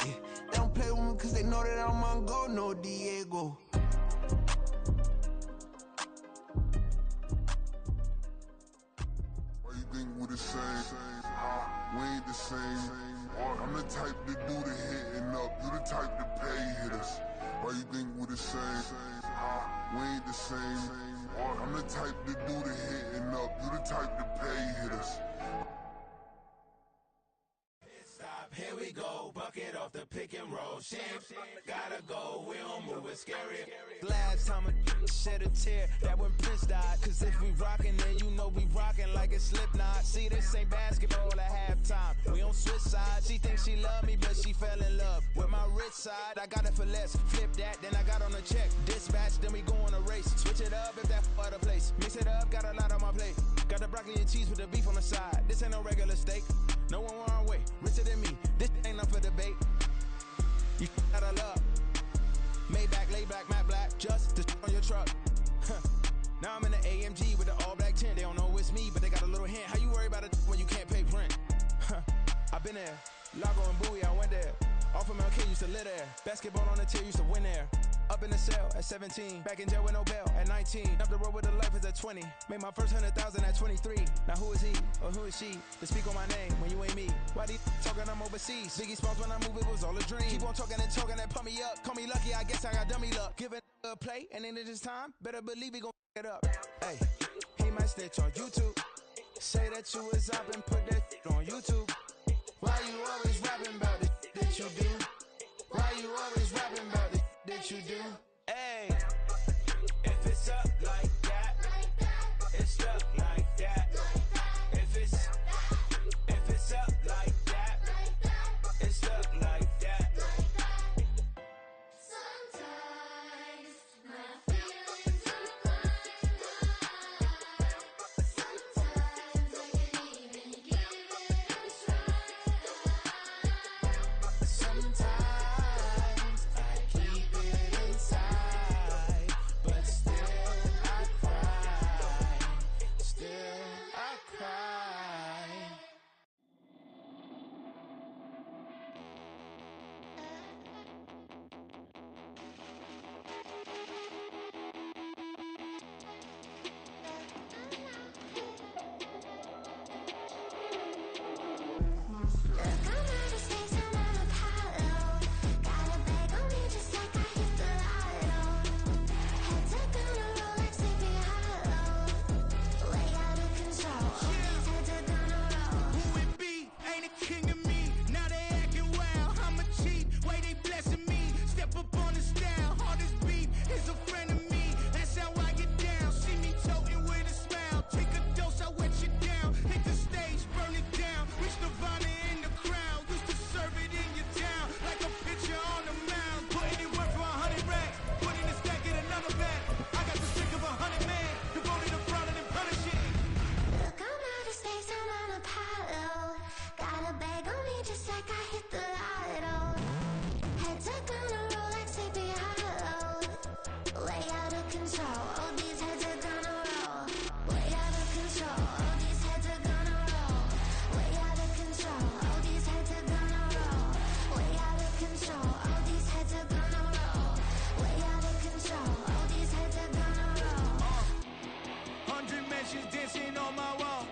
Yeah, they don't play with me cause they know that I'm on go, no Diego. Why you think we the same? We ain't the same. I'm the type to do the hitting up. You the type to pay hitters. Why you think we the same? We ain't the same. I'm the type to do the hitting up. You the type to pay hitters. Stop, here we go, bucket of off the pick and roll. Shit, gotta go, we don't move it scary. Last time a shed a tear, that when Prince died. Cause if we rockin', then you know we rockin' like a Slipknot. See, this ain't basketball at halftime. We on switch sides. She thinks she love me, but she fell in love with my rich side. I got it for less. Flip that, then I got on a check. Dispatch, then we go on a race. Switch it up if that other place. Mix it up, got a lot on my plate. Got the broccoli and cheese with the beef on the side. This ain't no regular steak. No one wrong way, richer than me. This ain't up for debate. You out of love. Maybach, lay back, matte black, just to on your truck. Now I'm in the AMG with the all black tint. They don't know it's me, but they got a little hint. How you worry about it when you can't pay rent? I've been there. Lago and Bowie, I went there. Off of MLK, used to live there. Basketball on the tier, used to win there. Up in the cell at 17. Back in jail with no bail at 19. Up the road with the life is at 20. Made my first 100,000 at 23. Now who is he or who is she to speak on my name when you ain't me? Why they talking I'm overseas? Biggie Smalls when I move, it was all a dream. Keep on talking and talking and pump me up. Call me lucky, I guess I got dummy luck. Give it a play and then it's time. Better believe he gon' it up. Hey, he might snitch on YouTube. Say that you was up and put that on YouTube. Why you always rapping about the that you do? Why you always rapping about the that you do? Hey, if it's up like that, it's up like that. If it's up like that, it's up like that. Sometimes my feelings are flying high. Sometimes I can't even give it a try. Sometimes I keep it inside, but still I cry. Still I cry. Who it be? Ain't a king of me. Now they acting wild. I'm a cheat. Way they blessing me. Step up on the style. Hardest beat is a friend of me. That's how I get down. See me toting with a smile. Take a dose, I wet you down. Hit the stage, burn it down. Reach Nirvana in the crowd. Used to serve it in your town. Like a pitcher on the mound. Putting it work for 100 racks. Putting the stack in another bag. I got the stick of 100 men. Devoted to fraud and punishing. Look, I'm out of space, I'm on Apollo. Got a bag on me just like I hit the lotto. Head tucked on a Rolex, sleepy hollow. Way out of control, all these heads are gonna roll. Way out of control, all these heads are gonna roll. Way out of control, all these heads are gonna roll. Way out of control, all these heads are gonna roll. Way out of control, all these heads are gonna roll. 100 mentions dancing on my wall.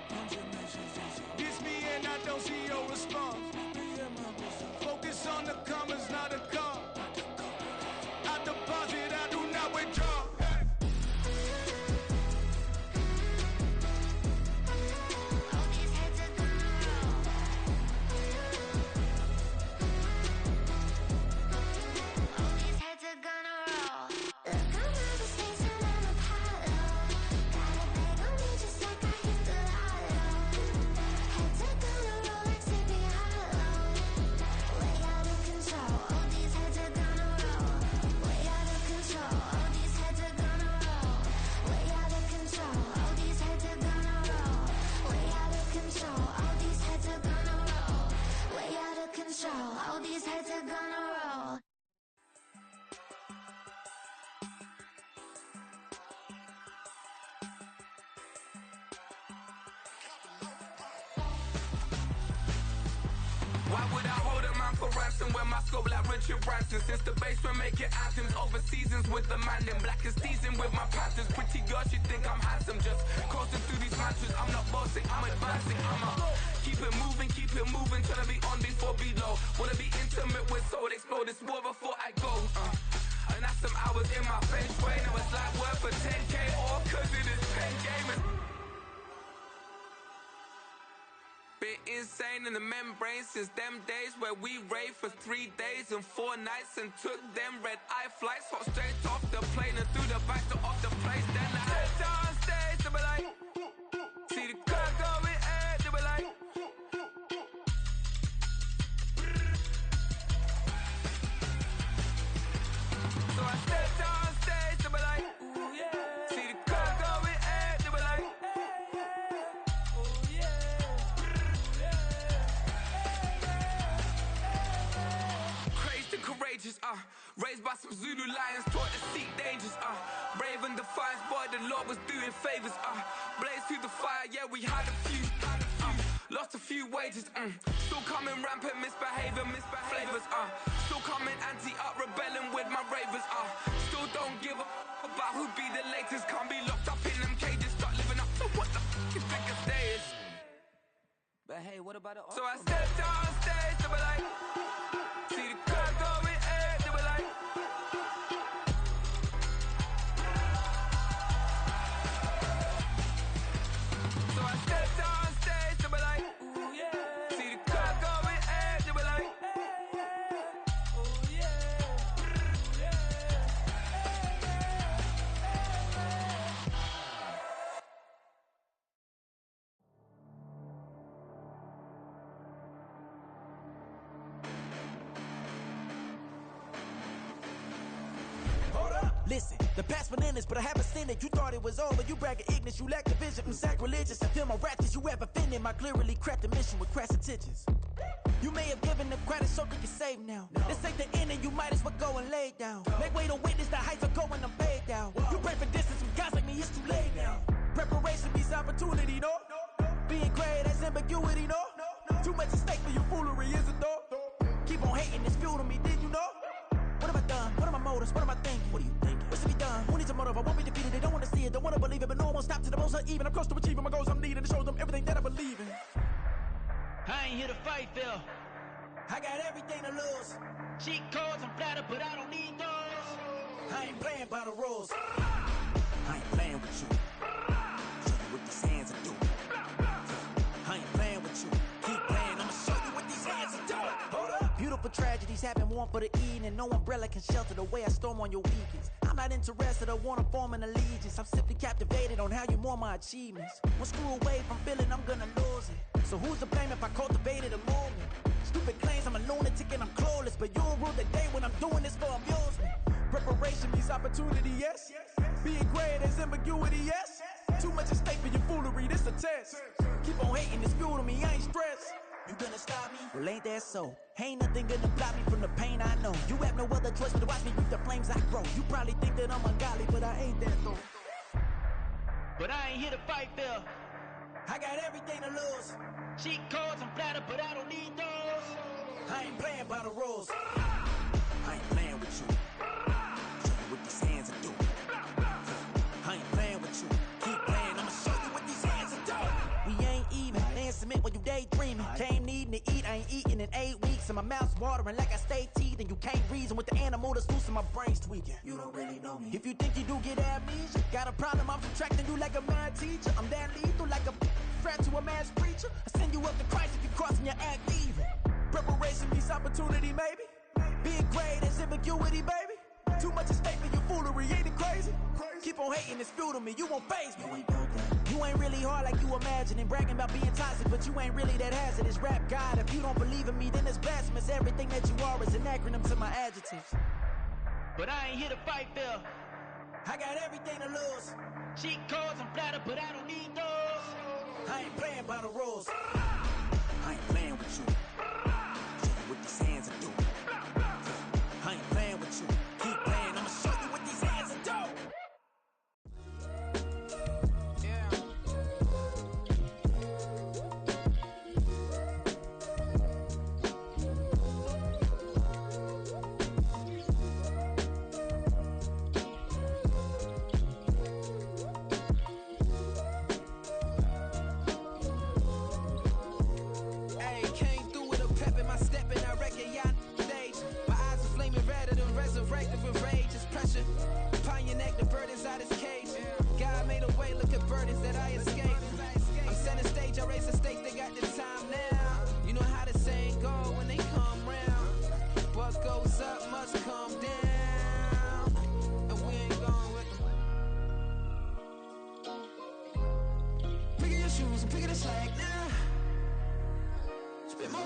Diss me and I don't see your response. Focus on the commas, not a call. I deposit, I do not withdraw. All these heads are gonna roll. All these heads are gonna roll. Look, I'm out of space, I'm on Apollo. Got a bag on me just like I hit the lotto. Head tucked on a Rolex, sleepy hollow. Way out of control, all these heads are gonna roll. Way out of control, all these heads are gonna roll. Way out of control, all these heads are gonna roll. Way out of control, all these heads are gonna roll. Way out of control, all these heads are gonna roll. Why would I hold a man for ransom when my scope like Richard Branson? Since the basement making anthems over seasons with the man in black is teasing with my panthers. Pretty girl, she think I'm handsome. Just coasting through these mantras. I'm not bossing, I'm advancing. I'ma keep it moving, trying to be on before below. Wanna be intimate with soul, explode this war before I go. And that's some hours in my bench brain. I was like worth for 10K or cause it is pen game. Bit stay insane in the membrane since them days where we raved for 3 days and 4 nights and took them red eye flights, hot straight off the plane and through the back door of the place. Then I head down stage, they were like, see the crowd going ahead, they were like, so I stepped on stage, they were like, ooh yeah, see the crowd going ahead, they were like, ooh yeah. Crazed and courageous, raised by some Zulu lions, taught to seek dangers, brave and defiant, boy, the Lord was doing favors, blaze through the fire, yeah, we had a few, lost a few wages, still coming rampant, misbehavior, flavors, still coming anti-up, rebelling with my ravers, still don't give a about who be the latest, can't be locked up in them cages, start living up to what the you think a day is. But hey, what about the so I stepped on stage, they were like, see the crowd going ahead, they were like, so I stepped on stage, they were like, ooh yeah, see the crowd going ahead, they were like, ooh yeah, Hold up, listen, the past bananas, but I haven't seen it. You thought it was over, you bragging ignorance, you lack the vision. I'm sacrilegious, I feel my wrath as you have offended my clearly crafted mission with crass intentions. You may have given them credit so they can save now. This ain't the end and you might as well go and lay down. Make way to witness the heights are going, I'm paid down. You pray for distance from guys like me, it's too late now. Preparation means opportunity, no? Being great, that's ambiguity, no? Too much at stake for your foolery, is it though? Keep on hating, it's fuel to me, did you know? What have I done? What are my motives? What am I thinking? What are you thinking? What's to be done? Who needs a motive? I won't be defeated. They don't want to see it, don't want to believe it, but no one won't stop to the most uneven. I'm close to achieving my goals. I'm needing to show them everything that I believe in. I ain't here to fight, Phil. I got everything to lose. Cheat codes, I'm flattered, but I don't need those. I ain't playing by the rules. I ain't playing with you. Show you what these hands are doing. I ain't playing with you. Keep playing, I'ma show you what these hands are doing. Hold up. Beautiful tragedies happen, one for the evening. No umbrella can shelter the way I storm on your weekends. I'm not interested, I wanna form an allegiance. I'm simply captivated on how you mourn my achievements. One screw away from feeling I'm gonna lose it. So who's to blame if I cultivated a movement? Stupid claims I'm a lunatic and I'm clueless, but you'll rule the day when I'm doing this for amusement. Preparation means opportunity, yes. Being great is ambiguity, yes. Too much at stake for your foolery, this a test. Keep on hating, it's fuel to me, I ain't stressed. You gonna stop me? Well, ain't that so? Ain't nothing gonna block me from the pain I know. You have no other choice but to watch me reap the flames I grow. You probably think that I'm ungodly, but I ain't that though. But I ain't here to fight, Phil. I got everything to lose. Cheat codes, I'm flattered, but I don't need those. I ain't playing by the rules. I ain't playing with you. Show you what these hands are doing. I ain't playing with you. Keep playing, I'ma show you what these hands are doing. We ain't even. They ain't submit when you daydreaming. Came needing to eat, I ain't eating in 8 weeks. And my mouth's watering like I stay teething. You can't reason with the animal that's loose and my brain's tweaking. You don't really know me. If you think you do get amnesia, got a problem, I'm subtracting you like a mad teacher. I'm that lethal like a threat to a mass preacher. I send you up to Christ if you crossing your act evil. Preparation means opportunity, maybe. Being great is ambiguity, baby. Too much at stake for your foolery, ain't it crazy? Keep on hating, it's fuel to me, you won't faze me. You ain't really hard like you imagining. Bragging about being toxic, but you ain't really that hazardous. Rap God, if you don't believe in me, then it's blasphemous. Everything that you are is an acronym to my adjectives. But I ain't here to fight, Phil. I got everything to lose. Cheat codes, I'm flattered, but I don't need those. I ain't playing by the rules. I ain't playing with you. Show you what these hands are doing. I ain't playing with you. Keep playing, I'ma show you what these hands are doing. Resurrected with rage, it's pressure upon your neck, the burden's out his cage. God made a way, look at burdens that I escaped. I'm setting stage, I raise the stakes, they got the time now.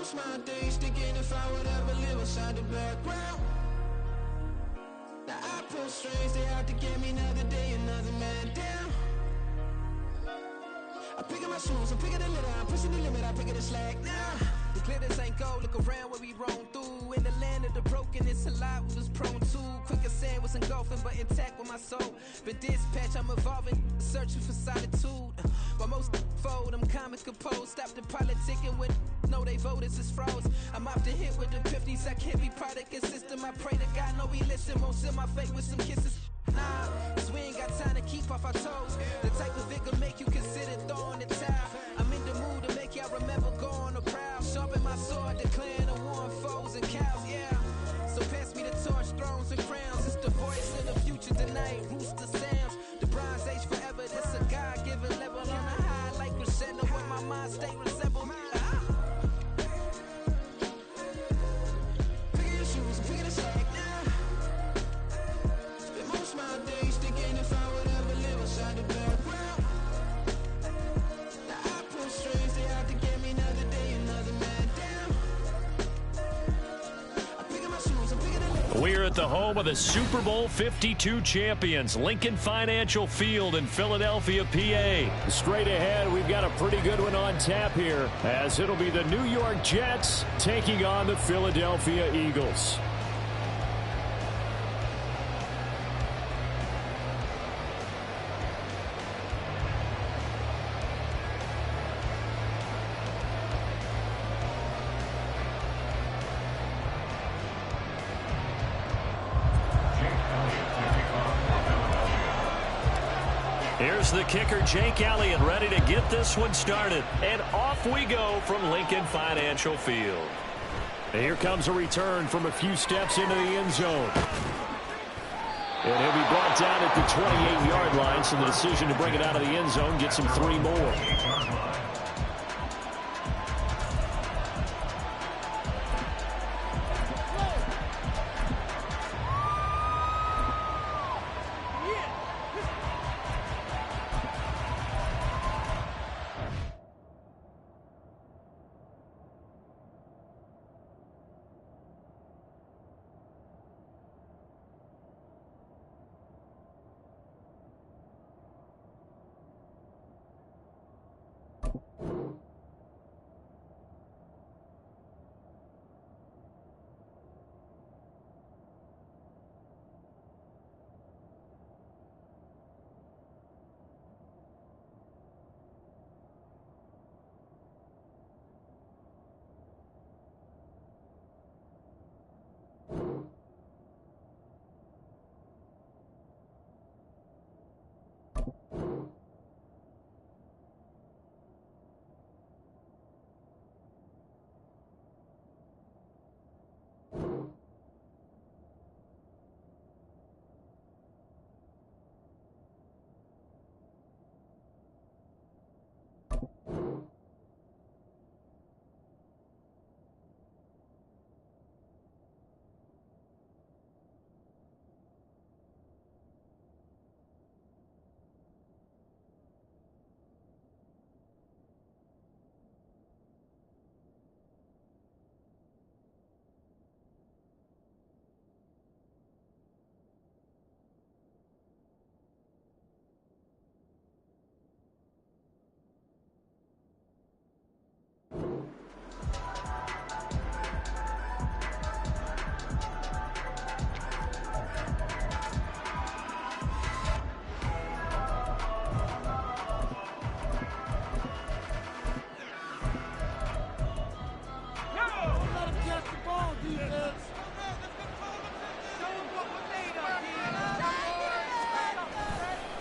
most my days thinking if I would ever live inside the background. Now I pull strings, they out to get me another day, another man down. I'm picking my shoes, I'm picking the litter, I'm pushing the limit, I'm picking the slack now. The glitters ain't gold, look around where we roam through. In the land of the broken, it's a lot we was prone to. Quick as sand was engulfing, but intact with my soul. Been dispatched, I'm evolving, searching for solitude. While most fold, I'm comic composed. Stop the politicking when know they voters is froze. I'm off the hit with the 50s, I can't be product and system. I pray to God, know he listen, won't seal my fate with some kisses. Nah, cause we ain't got time to keep off our toes. The type of vigor make you consider throwing the towel. I'm in the mood to make y'all remember going to proud. Sharpen my sword, declaring the war on foes and cows, yeah. So pass me the torch, thrones and crowns. It's the voice of the future tonight, rooster sounds. The bronze age forever, this a God-given level. On a high like crescendo, where my mind state resemble. Picking your shoes, I'm picking the slack now. Spend most my days thinking if I would ever live inside the background. Now I pull strings, they out to get me another day, another man down. I'm picking my shoes, I'm picking the We're at the home of the Super Bowl 52 champions, Lincoln Financial Field in Philadelphia, PA. Straight ahead, we've got a pretty good one on tap here, as it'll be the New York Jets taking on the Philadelphia Eagles. Here's the kicker, Jake Elliott, ready to get this one started. And off we go from Lincoln Financial Field. And here comes a return from a few steps into the end zone. And he'll be brought down at the 28-yard line, so the decision to bring it out of the end zone gets him 3 more.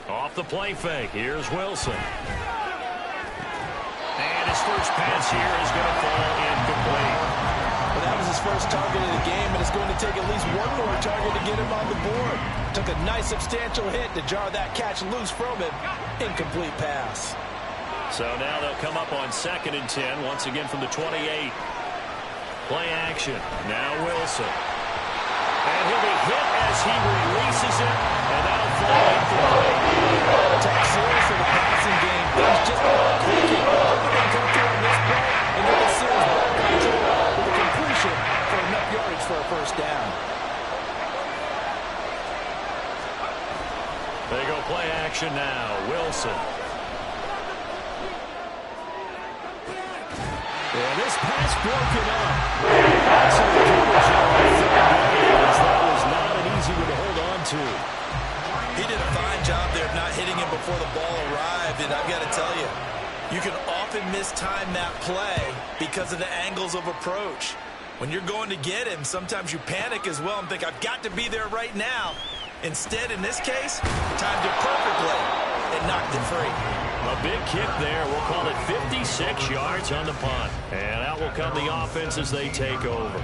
Off the play fake, here's Wilson. And his first pass here is going to fall incomplete. Well, that was his first target of the game, and it's going to take at least one more target to get him on the board. Took a nice substantial hit to jar that catch loose from him. Incomplete pass. So now they'll come up on 2nd and 10, once again from the 28. Play action, now Wilson. And he'll be hit as he releases it, and that'll fall incomplete. Take serious in the passing game. Things just not clicking. They're going to come through on this play, and you can see his ball control They go play action now. Wilson. And this pass broken up. Excellent coverage on third down, as that was not an easy one to hold on to. He did a fine job there of not hitting him before the ball arrived, and I've got to tell you, you can often mistime that play because of the angles of approach. When you're going to get him, sometimes you panic as well and think, I've got to be there right now. Instead, in this case, timed it perfectly and knocked it free. A big kick there. We'll call it 56 yards on the punt. And out will come the offense as they take over.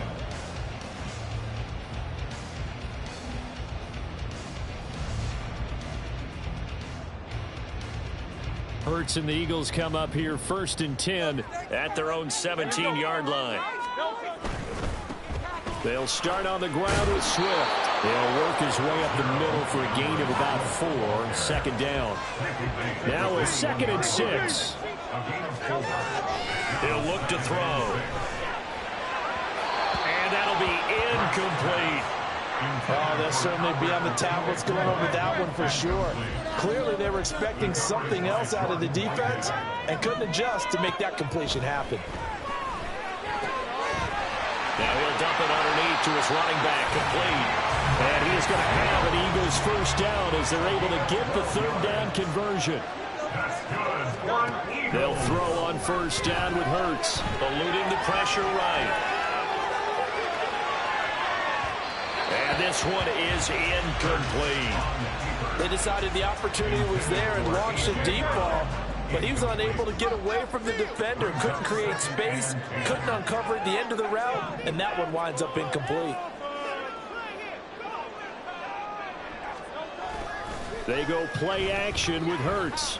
Hurts and the Eagles come up here 1st and 10 at their own 17-yard line. They'll start on the ground with Swift. He'll work his way up the middle for a gain of about 4. 2nd down. Now a 2nd and 6. He'll look to throw. And that'll be incomplete. Oh, they'll certainly be on the tablets going over that one for sure. Clearly they were expecting something else out of the defense and couldn't adjust to make that completion happen. Now he'll dump it underneath to his running back, complete. And he is going to have an Eagles 1st down as they're able to get the 3rd down conversion. They'll throw on 1st down with Hurts, eluding the pressure right. And this one is incomplete. They decided the opportunity was there and launched a deep ball, but he was unable to get away from the defender, couldn't create space, couldn't uncover at the end of the route, and that one winds up incomplete. They go play action with Hurts.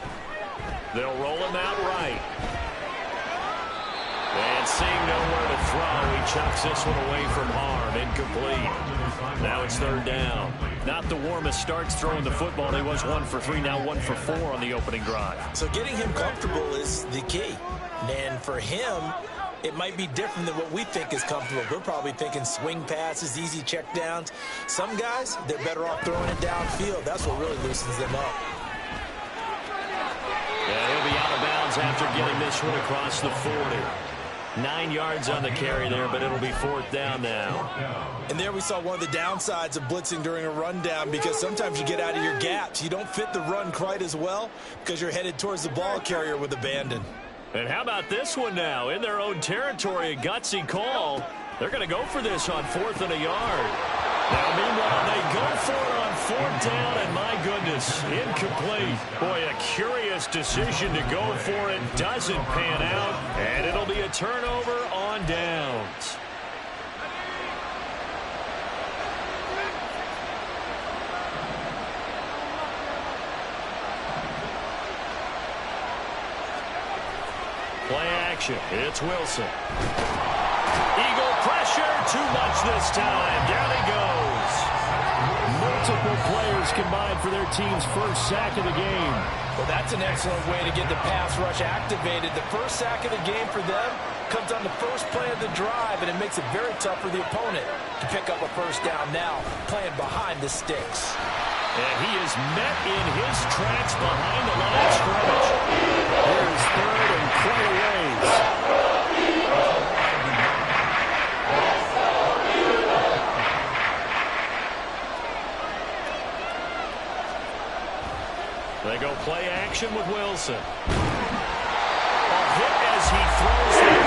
They'll roll him out right. And seeing nowhere to throw, he chucks this one away from harm. Incomplete. Now it's 3rd down. Not the warmest starts throwing the football. He was 1 for 3, now 1 for 4 on the opening drive. So getting him comfortable is the key. And for him, it might be different than what we think is comfortable. We're probably thinking swing passes, easy check downs. Some guys, they're better off throwing it downfield. That's what really loosens them up. Yeah, he'll be out of bounds after getting this one across the 40. 9 yards on the carry there, but it'll be 4th down now. And there we saw one of the downsides of blitzing during a rundown, because sometimes you get out of your gaps. You don't fit the run quite as well because you're headed towards the ball carrier with abandon. And how about this one now? In their own territory, a gutsy call. They're going to go for this on 4th and a yard. Now, meanwhile, they go for it on 4th down, and my goodness, incomplete. Boy, a curious decision to go for it. Doesn't pan out, and it'll be a turnover on downs. Play action. It's Wilson. Eagle pressure. Too much this time. Down he goes. Multiple players combined for their team's 1st sack of the game. Well, that's an excellent way to get the pass rush activated. The 1st sack of the game for them comes on the 1st play of the drive, and it makes it very tough for the opponent to pick up a 1st down now, playing behind the sticks. And he is met in his tracks behind the line of scrimmage. Here's 3rd and quite a ways. They go play action with Wilson. A hit as he throws that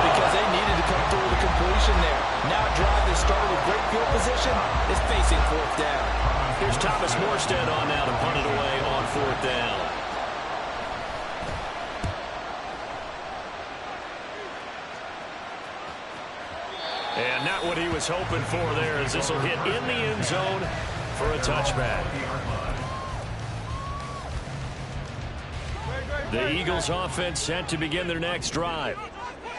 because they needed to come through the completion there. Now a drive that started with great field position is facing 4th down. Here's Thomas Morstead on now to punt it away on 4th down. And not what he was hoping for there, as this will hit in the end zone for a touchback. The Eagles offense set to begin their next drive.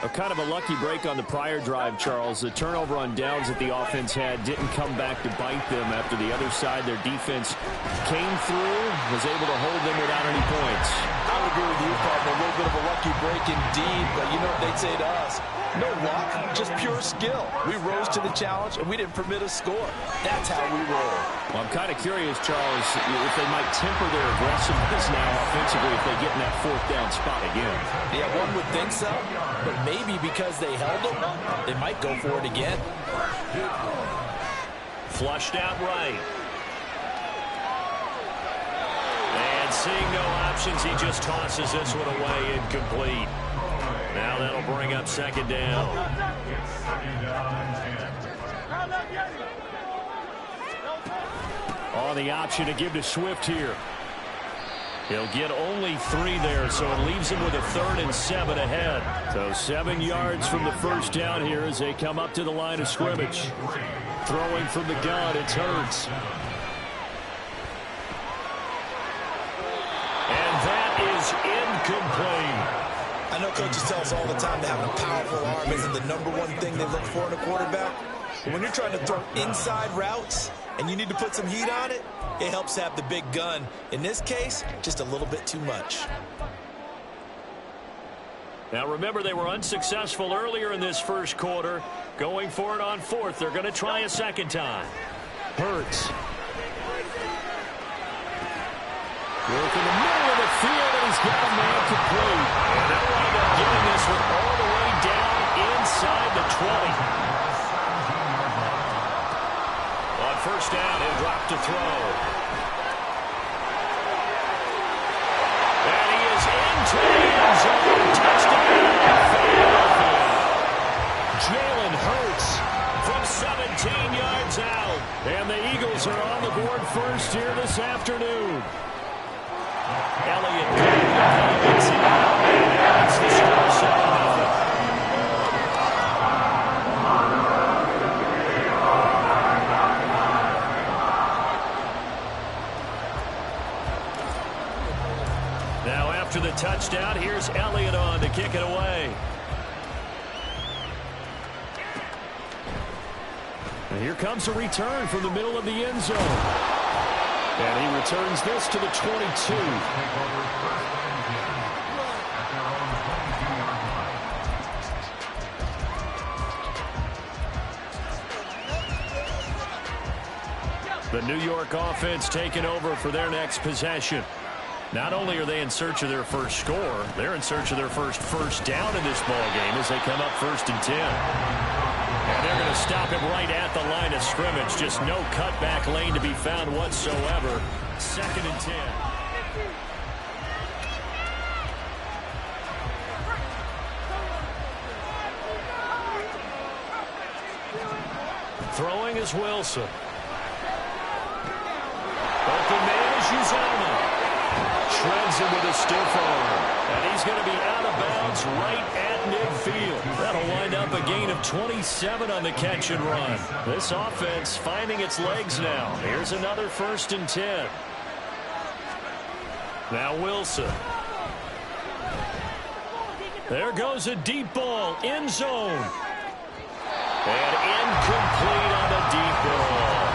Kind of a lucky break on the prior drive, Charles. The turnover on downs that the offense had didn't come back to bite them after the other side. Their defense came through, was able to hold them without any points. I would agree with you, partner. A little bit of a lucky break indeed, but you know what they'd say to us? No luck, just pure skill. We rose to the challenge, and we didn't permit a score. That's how we roll. Well, I'm kind of curious, Charles, if they might temper their aggressiveness now offensively if they get in that fourth down spot again. Yeah, one would think so, but maybe because they held them, they might go for it again. Flushed out right. And seeing no options, he just tosses this one away, incomplete. Now that'll bring up second down. On the option to give to Swift here. He'll get only 3 there, so it leaves him with a 3rd and 7 ahead. So 7 yards from the first down here as they come up to the line of scrimmage. Throwing from the gun, it's Hurts. And that is incomplete. I know coaches tell us all the time that having a powerful arm isn't the #1 thing they look for in a quarterback. But when you're trying to throw inside routes and you need to put some heat on it, it helps have the big gun. In this case, just a little bit too much. Now remember, they were unsuccessful earlier in this first quarter. Going for it on 4th. They're going to try a second time. Hurts. Work in the middle of the field, and he's got a man complete. And they'll wind up getting this one all the way down inside the 20. On first down, he'll drop to throw. And he is into the end zone. Touchdown, Philadelphia. Jalen Hurts from 17 yards out. And the Eagles are on the board first here this afternoon. Elliott gets it out, and that's the score, 7-0. Now after the touchdown, here's Elliott on to kick it away. And here comes a return from the middle of the end zone. And he returns this to the 22. The New York offense taking over for their next possession. Not only are they in search of their first score, they're in search of their first down in this ball game as they come up 1st and 10. And they're going to stop him right at the line of scrimmage. Just no cutback lane to be found whatsoever. 2nd and 10. Throwing is Wilson. Open man is Uzomah. Shreds him with a stiff arm. And he's going to be out of bounds right at midfield. That'll wind up a gain of 27 on the catch and run. This offense finding its legs now. Here's another 1st and 10. Now Wilson. There goes a deep ball. End zone. And incomplete on the deep ball.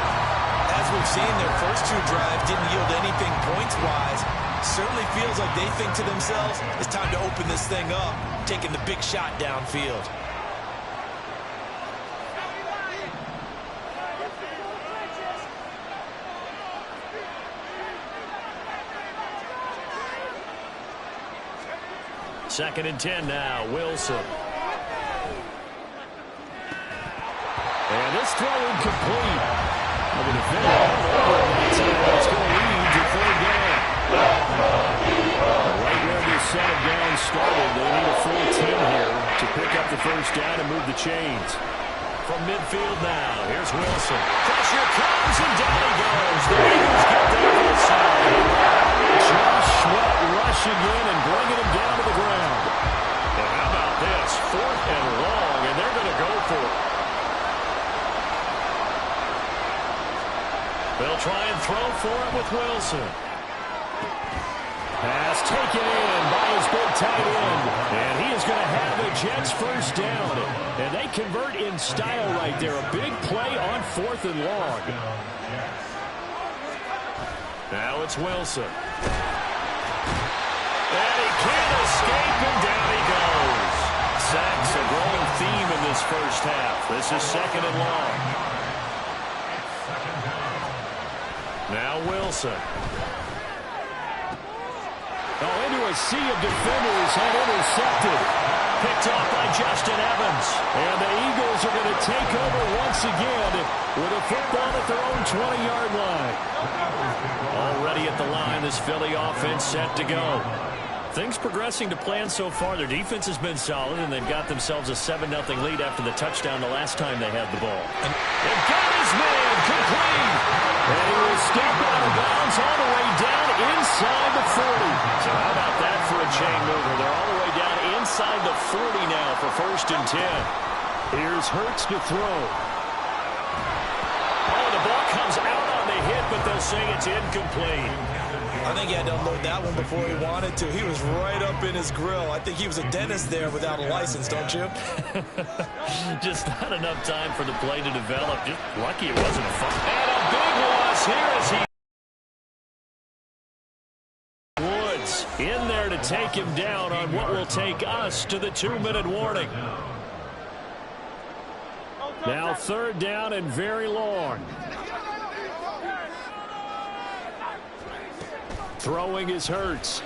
As we've seen, their first 2 drives didn't yield anything points-wise. Certainly feels like they think to themselves, it's time to open this thing up, taking the big shot downfield. Second and 10 now, Wilson. And this throw incomplete. The defender it's going to lead to 3rd down. Right where the set of downs started, they need a full 10 here to pick up the first down and move the chains. From midfield now, here's Wilson. Pressure comes, and down he goes. The Eagles get there for the side. Josh Sweat rushing in and bringing him down to the ground. And how about this? 4th and long, and they're going to go for it. They'll try and throw for it with Wilson. Pass taken in by his big tight end. And he is going to have the Jets first down. And they convert in style right there. A big play on 4th and long. Now it's Wilson. And he can't escape, and down he goes. Sacks a growing theme in this first half. This is 2nd and long. Now Wilson. Oh, into a sea of defenders and intercepted. Picked off by Justin Evans. And the Eagles are going to take over once again with a football at their own 20-yard line. Already at the line, this Philly offense set to go. Things progressing to plan so far. Their defense has been solid, and they've got themselves a 7-0 lead after the touchdown the last time they had the ball. And got his man complete. And he will step out of bounds all the way down inside the 40. So how about that for a chain mover? They're all the way down inside the 40 now for 1st and 10. Here's Hurts to throw. Oh, the ball comes out on the hit, but they'll say it's incomplete. I think he had to unload that one before he wanted to. He was right up in his grill. I think he was a dentist there without a license, don't you? Just not enough time for the play to develop. Just lucky it wasn't a fumble. And a big loss here as he... Woods in there to take him down on what will take us to the 2-minute warning. Now 3rd down and very long. Throwing is Hurts.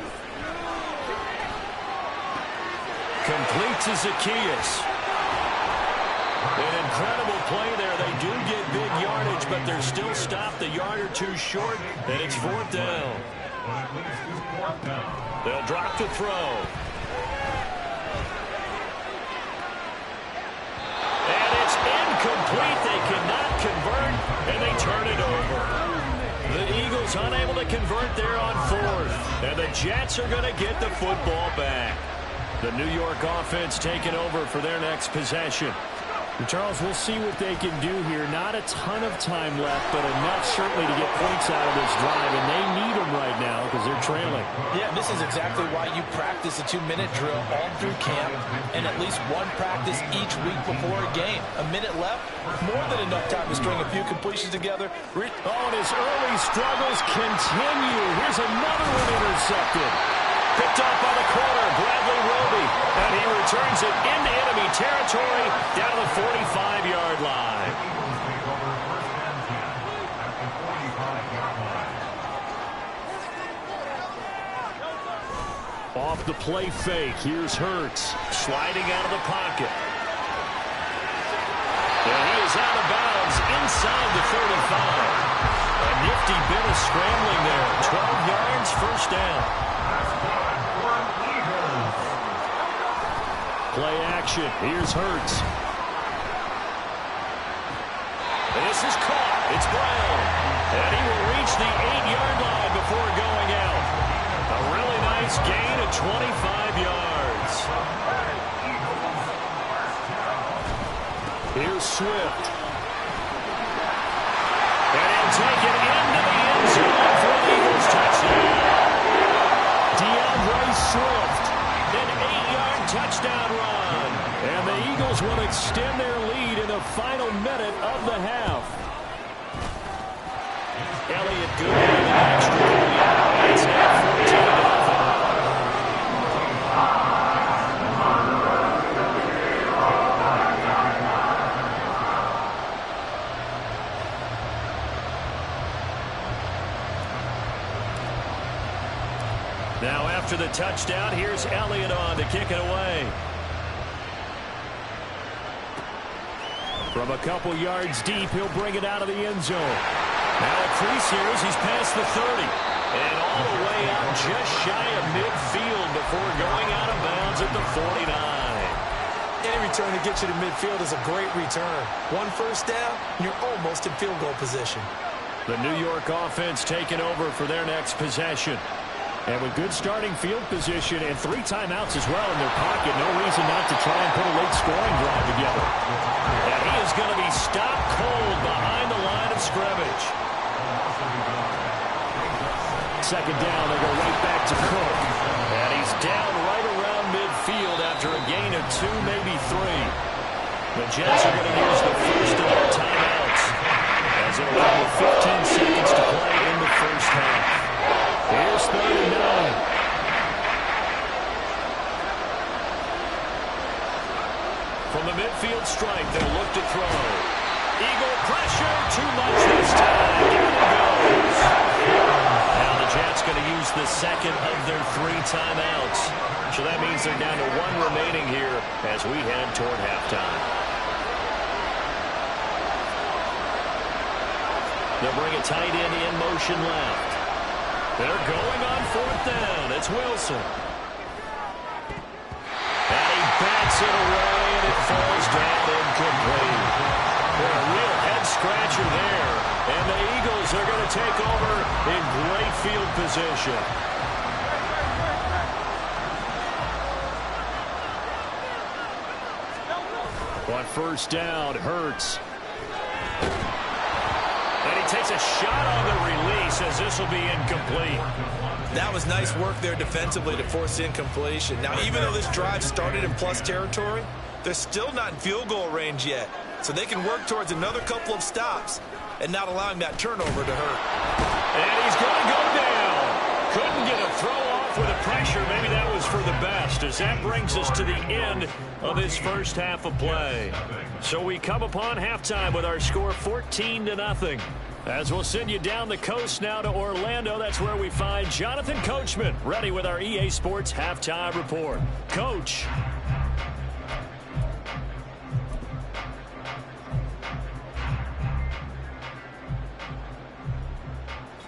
Complete to Zacchaeus. An incredible play there. They do get big yardage, but they're still stopped a yard or two short, and it's 4th down. They'll drop to throw. And it's incomplete. They cannot convert, and they turn it over. The Eagles unable to convert there on 4th. And the Jets are going to get the football back. The New York offense taking over for their next possession. And Charles, we'll see what they can do here. Not a ton of time left, but enough certainly to get points out of this drive. And they need them right now because they're trailing. Yeah, this is exactly why you practice a 2-minute drill all through camp and at least one practice each week before a game. A minute left, more than enough time to string a few completions together. Oh, and his early struggles continue. Here's another one intercepted. Picked off by the corner, Bradley Roby. And he returns it into enemy territory down to the 45-yard line. Off the play fake, here's Hurts. Sliding out of the pocket. And he is out of bounds inside the 35. A nifty bit of scrambling there. 12 yards, 1st down. Play action. Here's Hurts. This is caught. It's Brown. And he will reach the 8-yard line before going out. A really nice gain of 25 yards. Here's Swift. And he'll take it into the end zone for the Eagles touchdown. DeAndre Swift. An 8-yard touchdown run. And the Eagles will extend their lead in the final minute of the half. Elliott good with an extra point. It's now 14-0. Now after the touchdown, here's Elliott on to kick it away. From a couple yards deep, he'll bring it out of the end zone. Now a crease here as he's past the 30. And all the way out just shy of midfield before going out of bounds at the 49. Any return to get you to midfield is a great return. 1 first down, you're almost in field goal position. The New York offense taking over for their next possession. And with good starting field position and 3 timeouts as well in their pocket, no reason not to try and put a late scoring drive together. And he is going to be stopped cold behind the line of scrimmage. second down, they go right back to Cook. And he's down right around midfield after a gain of 2, maybe 3. The Jets are going to use the first of their timeouts as they're left with 15 seconds to play in the first half. Here's 3rd and 9. From the midfield stripe, they'll look to throw. Eagle pressure, too much this time. Down it goes. Now the Jets going to use the second of their 3 timeouts. So that means they're down to 1 remaining here as we head toward halftime. They'll bring a tight end in motion left. They're going on 4th down. It's Wilson. And he bats it away, and it falls down incomplete. A real head-scratcher there. And the Eagles are going to take over in great field position. On 1st down, Hurts. And he takes a shot on the release as this will be incomplete. That was nice work there defensively to force incompletion. Now, even though this drive started in plus territory, they're still not in field goal range yet. So they can work towards another couple of stops and not allowing that turnover to hurt. And he's going to go down. Couldn't get a throw off with the pressure. Maybe that was for the best, as that brings us to the end of this first half of play. So we come upon halftime with our score 14-0. As we'll send you down the coast now to Orlando, that's where we find Jonathan Coachman, ready with our EA Sports Halftime Report. Coach.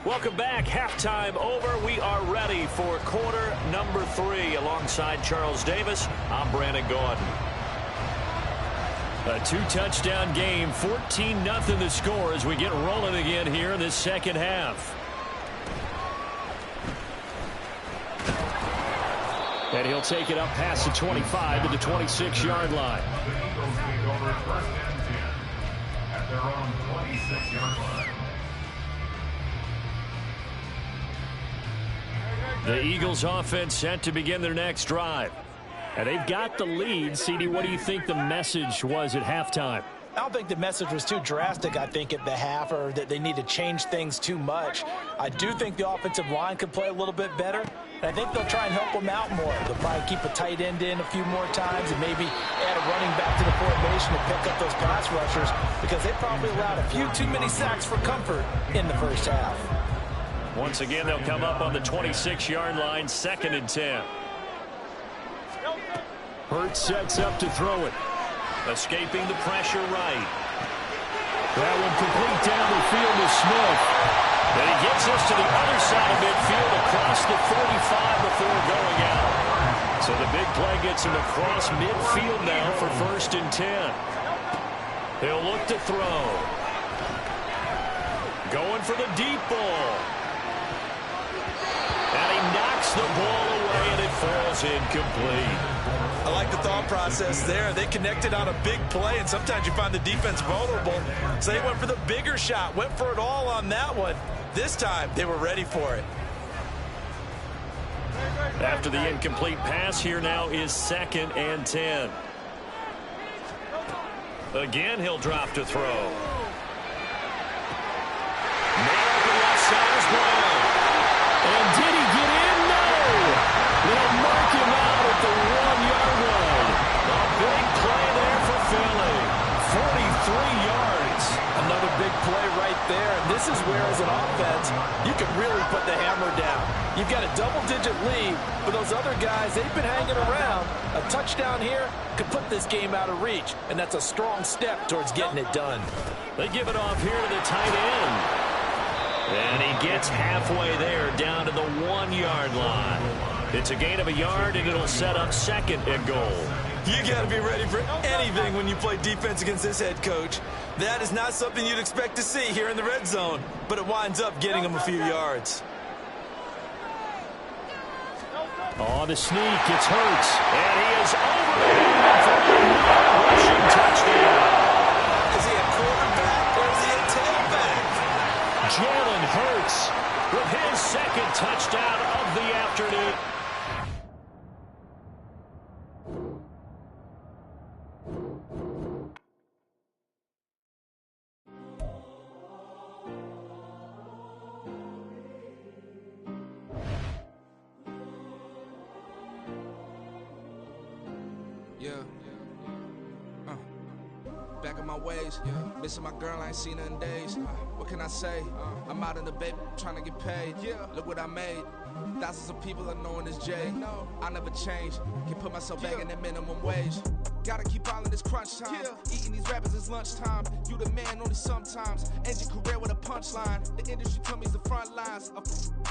Welcome back. Halftime over. We are ready for quarter number 3. Alongside Charles Davis, I'm Brandon Gordon. A 2-touchdown game, 14-0 the score as we get rolling again here in this second half. And he'll take it up past the 25 to the 26-yard line. The Eagles take over 1st and 10 at their own 26-yard line. The Eagles offense set to begin their next drive. And they've got the lead. CD, what do you think the message was at halftime? I don't think the message was too drastic, I think, at the half, or that they need to change things too much. I do think the offensive line could play a little bit better, and I think they'll try and help them out more. They'll probably keep a tight end in a few more times and maybe add a running back to the formation to pick up those pass rushers, because they probably allowed a few too many sacks for comfort in the first half. Once again, they'll come up on the 26-yard line, 2nd and 10. Hurts sets up to throw it. Escaping the pressure right. That one complete down the field to Smith. And he gets us to the other side of midfield across the 45 before going out. So the big play gets him across midfield now for 1st and 10. He'll look to throw. Going for the deep ball. And he knocks the ball away, and it falls incomplete. I like the thought process there. They connected on a big play, and sometimes you find the defense vulnerable. So they went for the bigger shot, went for it all on that one. This time, they were ready for it. After the incomplete pass, here now is 2nd and 10. Again, he'll drop to throw. Now the left side is Brown. And did he get in? No! They'll mark him out at the 1-yard line. A big play there for Philly. 43 yards. Another big play right there. And this is where, as an offense, you can really put the hammer down. You've got a double-digit lead, but those other guys, they've been hanging around. A touchdown here could put this game out of reach, and that's a strong step towards getting it done. They give it off here to the tight end. And he gets halfway there, down to the 1-yard line. It's a gain of a yard, and it'll set up 2nd and goal. You got to be ready for anything when you play defense against this head coach. That is not something you'd expect to see here in the red zone, but it winds up getting him a few yards. On the sneak, it's Hurts, and he is over for another rushing touchdown. Is he a quarterback or is he a tailback? Jalen Hurts with his 2nd touchdown of the afternoon. Back in my ways, missing my girl, I ain't seen her in days. What can I say? I'm out in the baby, trying to get paid. Look what I made. Thousands of people are knowing this Jay. I never change. Can put myself back in that minimum wage. Gotta keep all in this crunch time. Eating these rappers is lunchtime. You the man only sometimes. End your career with a punchline. The industry tell me's the front lines.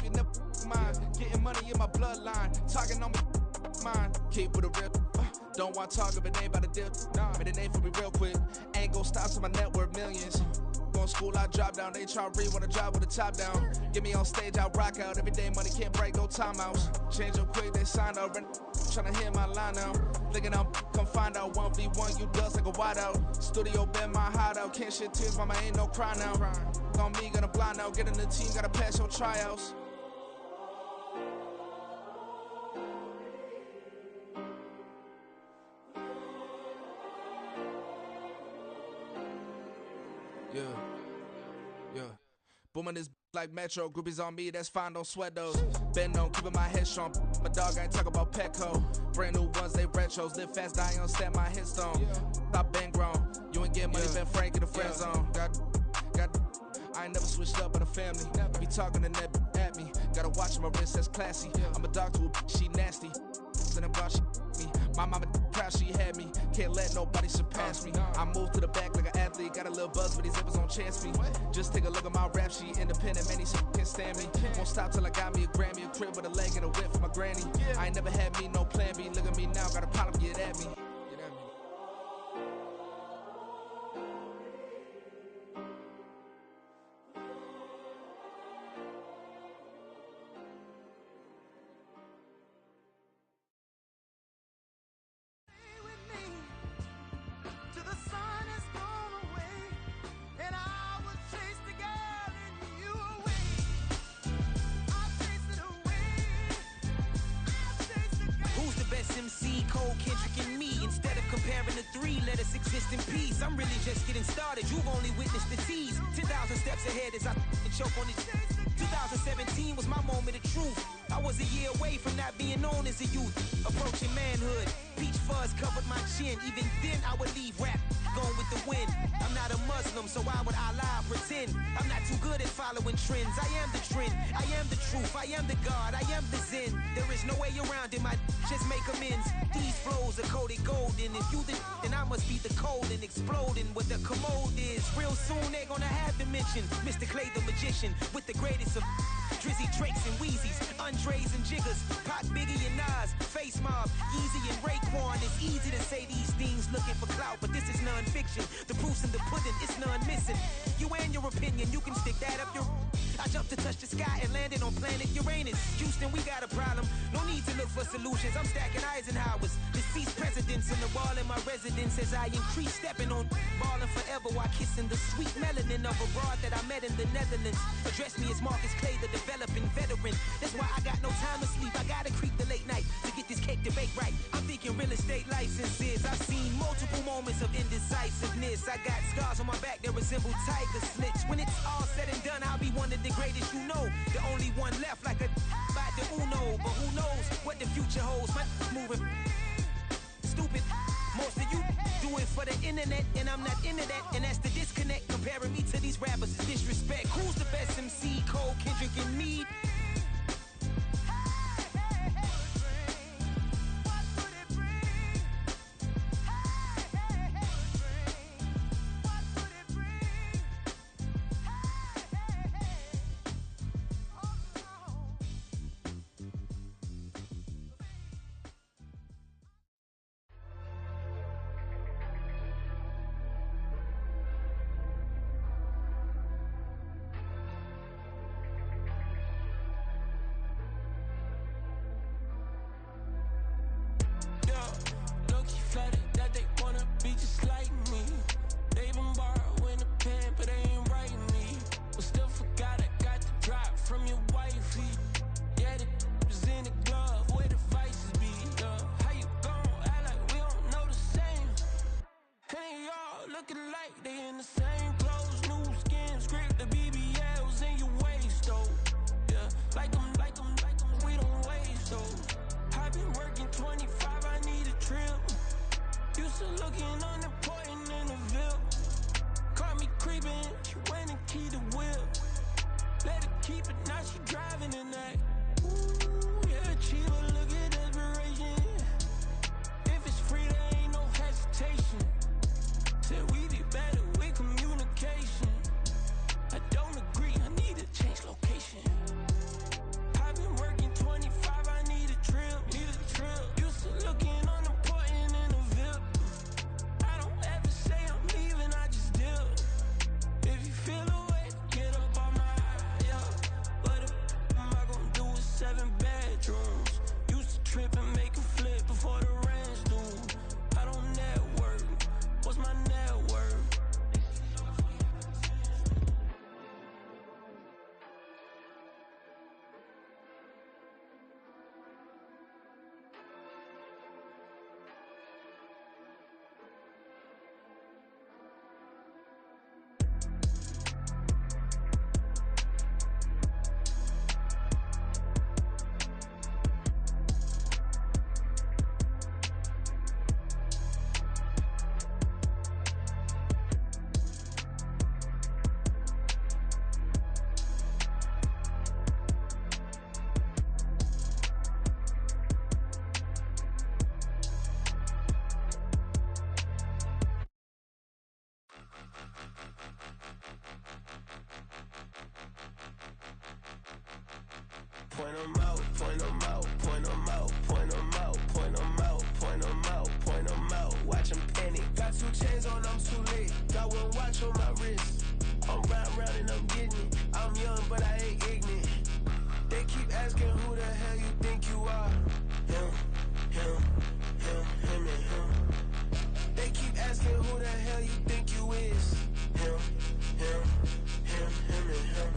You never mind. Getting money in my bloodline. Talking on me, mine. Keep with a rip. Don't want to talk if it ain't about a dip. Made a name for me real quick. Ain't gon' stop till my net worth millions. Going to school, I drop down. They try to read when I drop with the top down. Get me on stage, I rock out. Every day money can't break, go timeouts. Change up quick, they sign up. Tryna hear my line now. Thinking I'm come find out 1v1, you dust like a wideout. Studio been my hideout. Can't shed tears, mama, ain't no cry now. On me, gonna blind out. Get in the team, gotta pass your tryouts. Booming this like Metro, groupies on me, that's fine, don't sweat those. Bend on, keeping my head strong. My dog ain't talking about Petco. Brand new ones, they retros. Live fast, die on, stand my headstone. Stop been grown. You ain't getting money, been Frank in the friend zone. I ain't never switched up in a family. Be talking to net at me. Gotta watch my wrist, that's classy. I'm a dog to a she nasty. And I'm glad she me. My mama proud she had me. Can't let nobody surpass me. I moved to the back like an athlete. Got a little buzz, but these zippers don't chance me. Just take a look at my rap sheet. Independent, man, these can't stand me. Won't stop till I got me a Grammy, a crib with a leg and a whip for my granny. I ain't never had me no plan B. Look at me now, got a problem, get at me. MC, Cole, Kendrick, and me. Instead of comparing the three, let us exist in peace. I'm really just getting started. You've only witnessed the tease. 10,000 steps ahead as I choke on it. 2017 was my moment of truth. I was a year away from not being known as a youth. Approaching manhood. Peach fuzz covered my chin. Even then, I would leave rap going with the wind. I'm not a Muslim, so why would I lie or pretend? I'm not too good at following trends. I am the trend. I am the truth. I am the God. I am the Zen. There is no way around it. My just make amends. These flows are coated golden. If you the then I must be the cold and exploding what the commode is. Real soon they're gonna have to mention Mr. Clay the magician with the greatest of Drizzy, Drakes, and Wheezies, Andres and Jiggers, Pac, Biggie, and Nas, Face Mob, Yeezy, and Raekwon. It's easy to say these things looking for clout, but this is non-fiction. The proof's in the pudding, it's none missing. You and your opinion, you can stick that up your... I jumped to touch the sky and landed on planet Uranus. Houston, we got a problem. No need to look for solutions. I'm stacking Eisenhower's. Deceased presidents in the wall in my residence as I increase stepping on balling forever while kissing the sweet melanin of a broad that I met in the Netherlands. Address me as Marcus Clay, the developing veteran. That's why I got no time to sleep. I gotta creep the late night to get this cake debate right. I'm thinking real estate licenses. I've seen multiple moments of indecisiveness. I got scars on my back that resemble tiger slits. When it's all said and done, I'll be one of the greatest you know. The only one left like a by the Uno. But who knows what the future holds? My moving stupid. Most of you do it for the internet, and I'm not into that. And that's the disconnect. Comparing me to these rappers is disrespect. Who's the best MC? Cole, Kendrick, and me? to looking unimportant in the Ville. Caught me creeping, she went and keyed the wheel. Let her keep it, now she driving in that. Ooh, yeah, achiever, look at desperation. If it's free, there ain't no hesitation. Said we be better with communication. I don't agree, I need to change location. I've been working 25, I need a drill, Used to looking unimportant in the Ville. I don't ever say I'm leaving, I just deal. If you feel away, get up on my yeah. What am I gonna do with 7 bedrooms? Used to trip and make a flip before the rent's due. I don't network, what's my net worth? Point 'em out, point 'em out, point 'em out, point 'em out, point 'em out, point 'em out, point 'em out. Watch 'em panic. Got 2 chains on, I'm too late. Got 1 watch on my wrist. I'm round and I'm getting it. I'm young, but I ain't ignorant. They keep asking who the hell you think you are. Him, and him. They keep asking who the hell you think you is. Him, and him.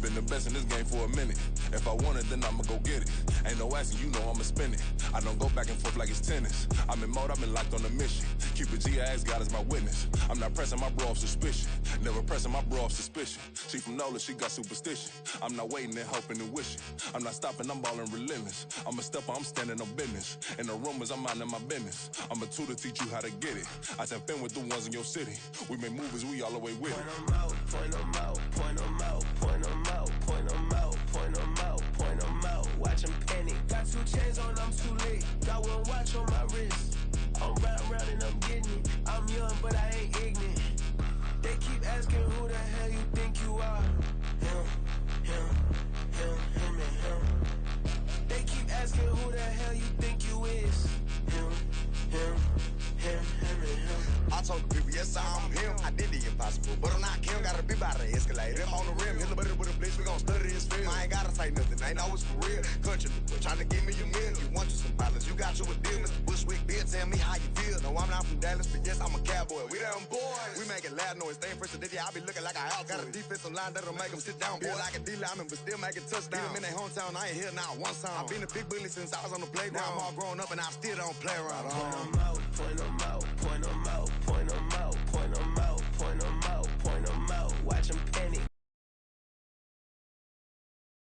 Been the best in this game for a minute. If I want it, then I'ma go get it. Ain't no asking, you know I'ma spend it. I don't go back and forth like it's tennis. I'm in mode, I've been locked on a mission. Keep it G, I ask God as my witness. I'm not pressing my bro off suspicion. Never pressing my bro off suspicion. She from NOLA, she got superstition. I'm not waiting and hoping and wishing. I'm not stopping, I'm balling relentless. I'm a stepper, I'm standing on business. In the rumors, I'm minding my business. I'm a tutor, teach you how to get it. I tap in with the ones in your city. We make movies, we all the way with it. Point 'em out, point 'em out, point 'em out, point 'em out, point 'em out, point 'em out, point 'em out. Watch 'em panic. Got 2 chains on, I'm too late. Got 1 watch on my wrist. I'm round and I'm getting it. I'm young, but I ain't ignorant. They keep asking who the hell you think you are. Him, and him. They keep asking who the hell you think you is. Him, and him. I told the people, yes, I'm him. I did the impossible, but I'm not Kim. Gotta be by the escalator. If on the rim, hit the butter with a blitz, we gon' study his film. I ain't gotta say nothing, ain't always for real. Country people trying to give me a meal. You want you some problems, you got you a deal. Mr. Bushwick, Bill, tell me how you feel. No, I'm not from Dallas, but yes, I'm a cowboy. We them boys. We making loud noise, staying fresh today. I be looking like I out. Got a defensive line that'll make them sit down. Feel like a D-lineman, but still making touchdowns. Beat them in their hometown, I ain't here now one time. I've been a big bully since I was on the playground. Now I'm all grown up and I still don't play around. Point 'em out, point 'em out, point 'em out, point 'em out, point 'em out, point 'em out, point 'em out. Watch 'em panic.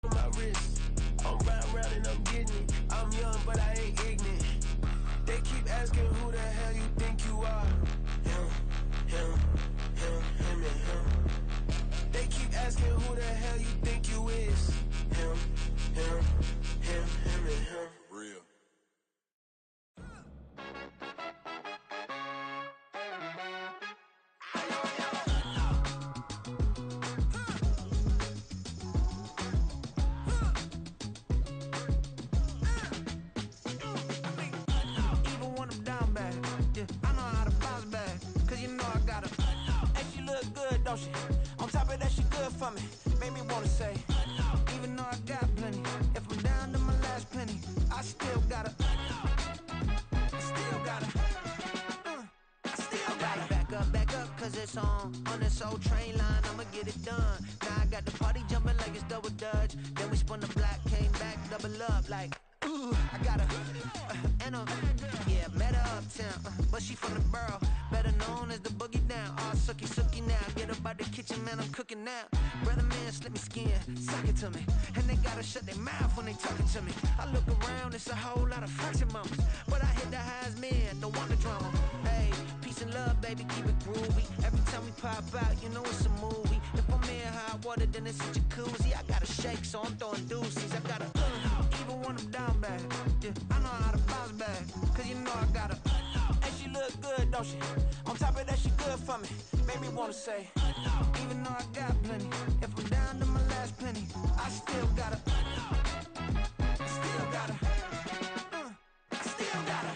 My wrist, I'm round and I'm getting it. I'm young, but I ain't ignorant. They keep asking who the hell you think you are. Him, and him. They keep asking who the hell you think you is. Him, and him. Real. Even when I'm down bad, yeah, I know how to bounce back. Cause you know I got her. And she look good, don't she? On top of that, she good for me. Made me wanna say, even though I got plenty, if I'm down to my last penny, I still got her. I still got her. I still got her. Back up, cause it's on this old train line, I'ma get it done. Now I got the party jumping like it's double dutch. Then we spun the block, came back, double up like, ooh. Ooh, I got a, and a, yeah, met her uptown, but she from the borough, better known as the boogie down. All sucky now, get up out the kitchen, man, I'm cooking now. Brother man, slip me skin, suck it to me, and they gotta shut their mouth when they talking to me. I look around, it's a whole lot of fraction mamas, but I hit the highs, man, don't want the drama. Hey, peace and love, baby, keep it groovy. Every time we pop out, you know it's a movie. If I'm in hot water, then it's a jacuzzi. I gotta shake, so I'm throwing deuces. I gotta, even when I'm down bad, yeah, I know how to bounce back, cause you know I gotta. And she look good, don't she? On top of that, she good for me. Made me wanna say, even though I got plenty, if I'm down to my last penny, I still gotta, I still gotta, I still gotta.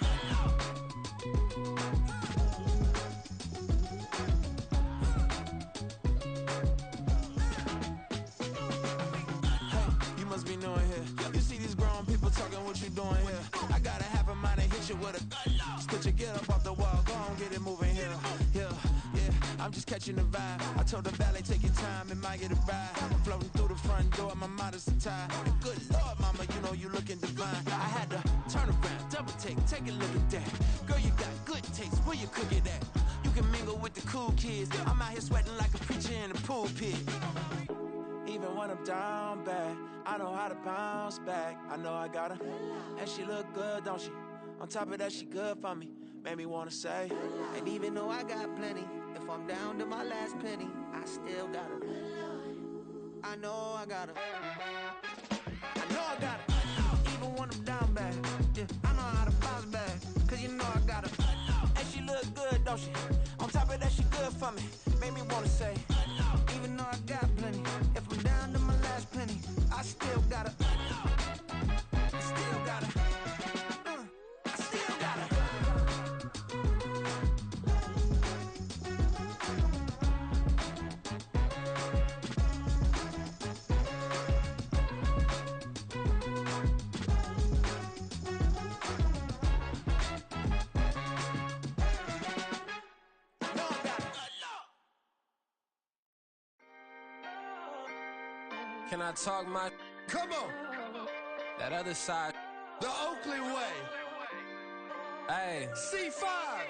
Hey, you must be new in here. You see these grown people talking, what you doing here? I gotta have a mind to hit you with a split your get up off the wall, go on, get it moving here. Yeah, I'm just catching the vibe. I told the valet, take your time, it might get a ride. I'm floating through the front door, my modest attire. And good Lord, mama, you know you looking divine. I had to turn around, double take a look at that. Girl, you got good taste, where you cook it at? You can mingle with the cool kids. I'm out here sweating like a preacher in a pool pit. Even when I'm down bad, I know how to bounce back. I know I got her, and she look good, don't she? On top of that, she good for me. Made me wanna say, and even though I got plenty, if I'm down to my last penny, I still got her. I know I got her. I know I got her. Even when I'm down bad, yeah, I know how to bounce back, cause you know I got her. And she look good, don't she? On top of that, she good for me. Made me wanna say, even though I got plenty, if I'm down to my last penny, I still got her. I still got her. I still got her. Can I talk my? Come on. That other side. The Oakland way. Hey. C5.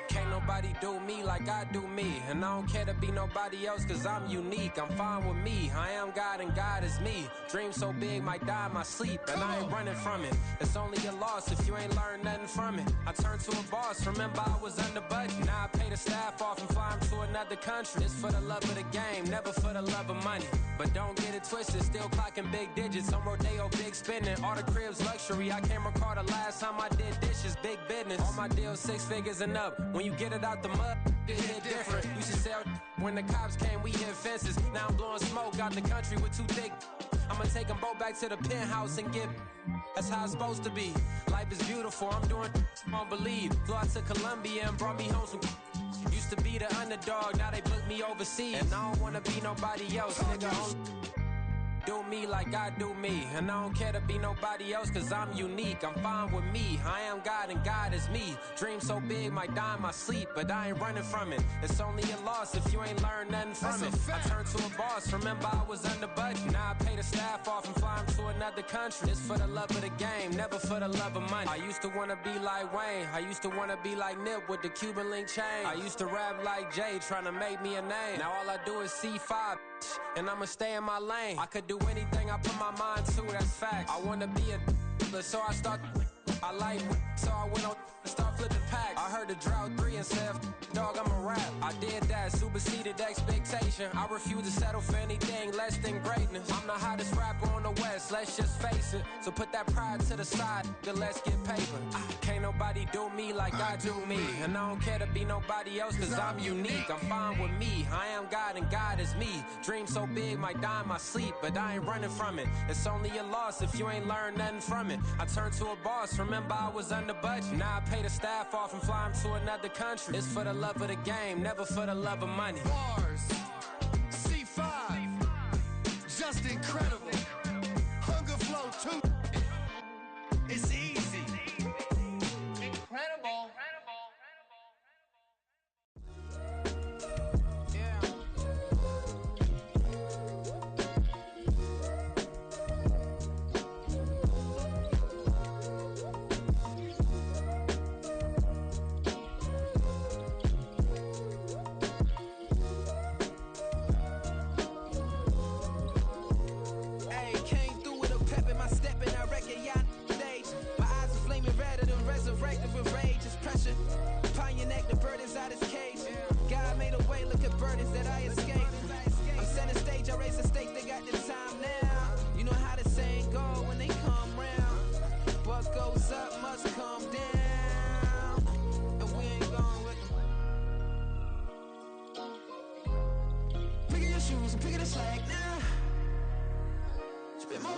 Can't nobody do me like I do me. And I don't care to be nobody else cause I'm unique. I'm fine with me. I am God and God is me. Dream so big might die in my sleep. And I ain't running from it. It's only a loss if you ain't learned nothing from it. I turned to a boss. Remember I was under budget. Now I pay the staff off and fly them to another country. It's for the love of the game, never for the love of money. But don't get it twisted, still clocking big digits. On Rodeo, big spending. All the cribs luxury. I can't recall the last time I did dishes, big business. All my deals 6 figures and up. When you get it out the mud, it hit different. Used to sell when the cops came, we hit fences. Now I'm blowing smoke out the country with 2 thick. I'ma take them both back to the penthouse and get. That's how it's supposed to be. Life is beautiful, I'm doing won't believe. Flew out to Colombia and brought me home some. Used to be the underdog, now they book me overseas. And I don't wanna be nobody else, nigga. Do me like I do me. And I don't care to be nobody else cause I'm unique. I'm fine with me. I am God and God is me. Dream so big might die in my sleep, but I ain't running from it. It's only a loss if you ain't learned nothing from it. I turned to a boss. Remember I was under budget. Now I pay the staff off and fly them to another country. It's for the love of the game, never for the love of money. I used to wanna be like Wayne. I used to wanna be like Nip with the Cuban link chain. I used to rap like Jay, trying to make me a name. Now all I do is C5, and I'ma stay in my lane. I could do anything I put my mind to, that's fact. I wanna be a so I start. I like so I went on and start flipping packs. I heard the drought 3 and said, dog, I'm a rap. I did that, superseded expectation. I refuse to settle for anything less than greatness. I'm the hottest rapper on the West, let's just face it. So put that pride to the side, then let's get paper. Can't nobody do me like I do me. And I don't care to be nobody else cause I'm unique. I'm fine with me, I am God and God is me. Dream so big might die in my sleep, but I ain't running from it. It's only a loss if you ain't learned nothing from it. I turned to a boss, remember I was under budget. Now I pay the staff off and fly them to another country. It's for the love of the game, never for the love of money. Bars. C5. Just incredible. Hunger Flow 2. It's easy. Incredible.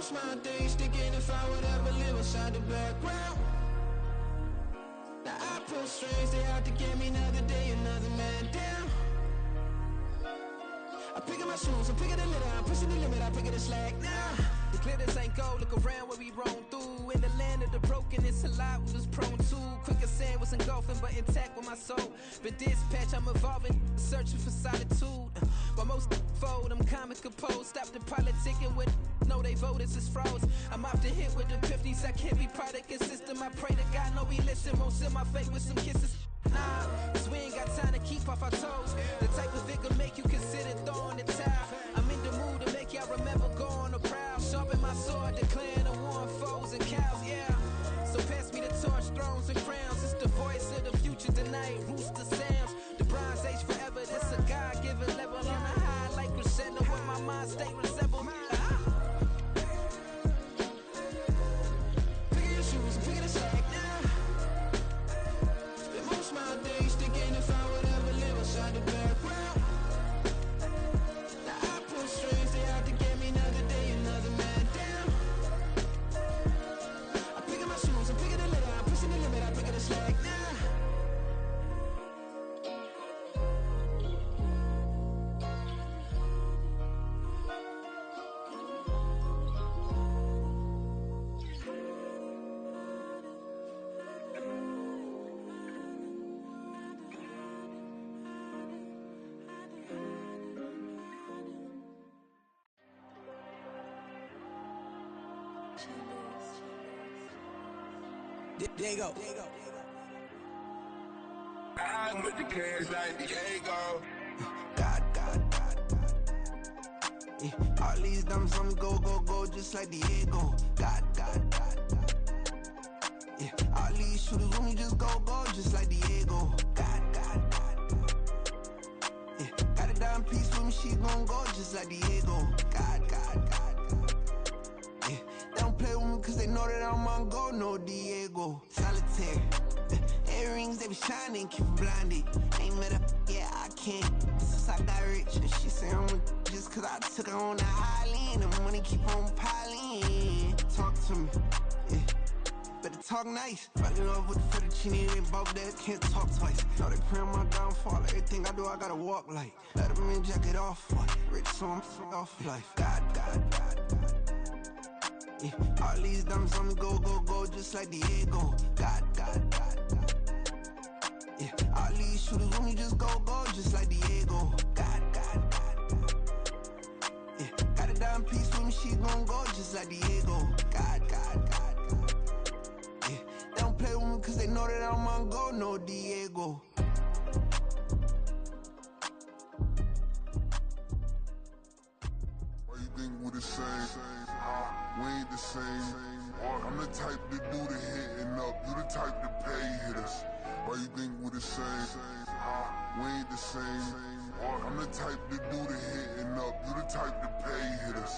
most my days thinking if I would ever live inside the background. Now I pull strings, they out to get me another day, another man down. I'm picking my shoes, I'm picking the litter, I'm pushing the limit, I'm picking the slack now. The glitters ain't gold, look around where we roam through. In the land of the broken, it's a lot we was prone to. Quick as sand was engulfing, but intact with my soul. Been dispatched, I'm evolving, searching for solitude. While most fold, I'm comic composed. Stop the politicking with no, they voters is froze. I'm off the hit with the 50s, I can't be product and system. I pray to God, no, he listen, won't seal my fate with some kisses. Nah, cause we ain't got time to keep off our toes. The type of figure make you consider throwing the towel. I'm in the mood to make y'all remember going to proud. Sharpen my sword, declaring the war on foes and cows, yeah. So pass me the torch, thrones and crowns. It's the voice of the future tonight, rooster sounds. The bronze age forever, this a God-given level. On a high like crescendo with my mind state resemble. Picking your shoes, I'm picking the slack now. Spend most my days thinking if I would ever live inside the background. Now I pull strings, they out to get me another day, another man down. I'm picking my shoes, I'm picking the litter, I'm pushing the limit, I'm picking the slack now. There you go. I'm with the cash like Diego. God. Yeah, all these diamonds on me go, just like Diego. God. Yeah, all these shooters with me just go, just like Diego. God. Yeah, got a dime piece with me, she gon' go just like Diego. God. Yeah, they don't play with me cause they know that I'm on go, no Diego. Solitaire. Earrings, they be shining, keep blinded. Ain't met up, yeah, I can't. Since I got rich, and she say I'm a, just cause I took her on the island. The money keep on piling. Talk to me, yeah. Better talk nice. Fucking up with the fettuccine, they both dead, can't talk twice. Know they pray on my downfall, everything I do, I gotta walk like. Let them in, jacket off, rich, so I'm off life. God. Yeah, all these diamonds on me go, just like Diego. God. Yeah, all these shooters with me just go, just like Diego. God. Yeah, got a dime piece with me, she gon' go just like Diego. God. Yeah, they don't play with me cause they know that I'm on go, no Diego. Why you think we the same? We ain't the same. I'm the type to do the hitting up, you the type to pay hitters. Why you think we the same? We ain't the same. I'm the type to do the hitting up, you the type to pay hitters.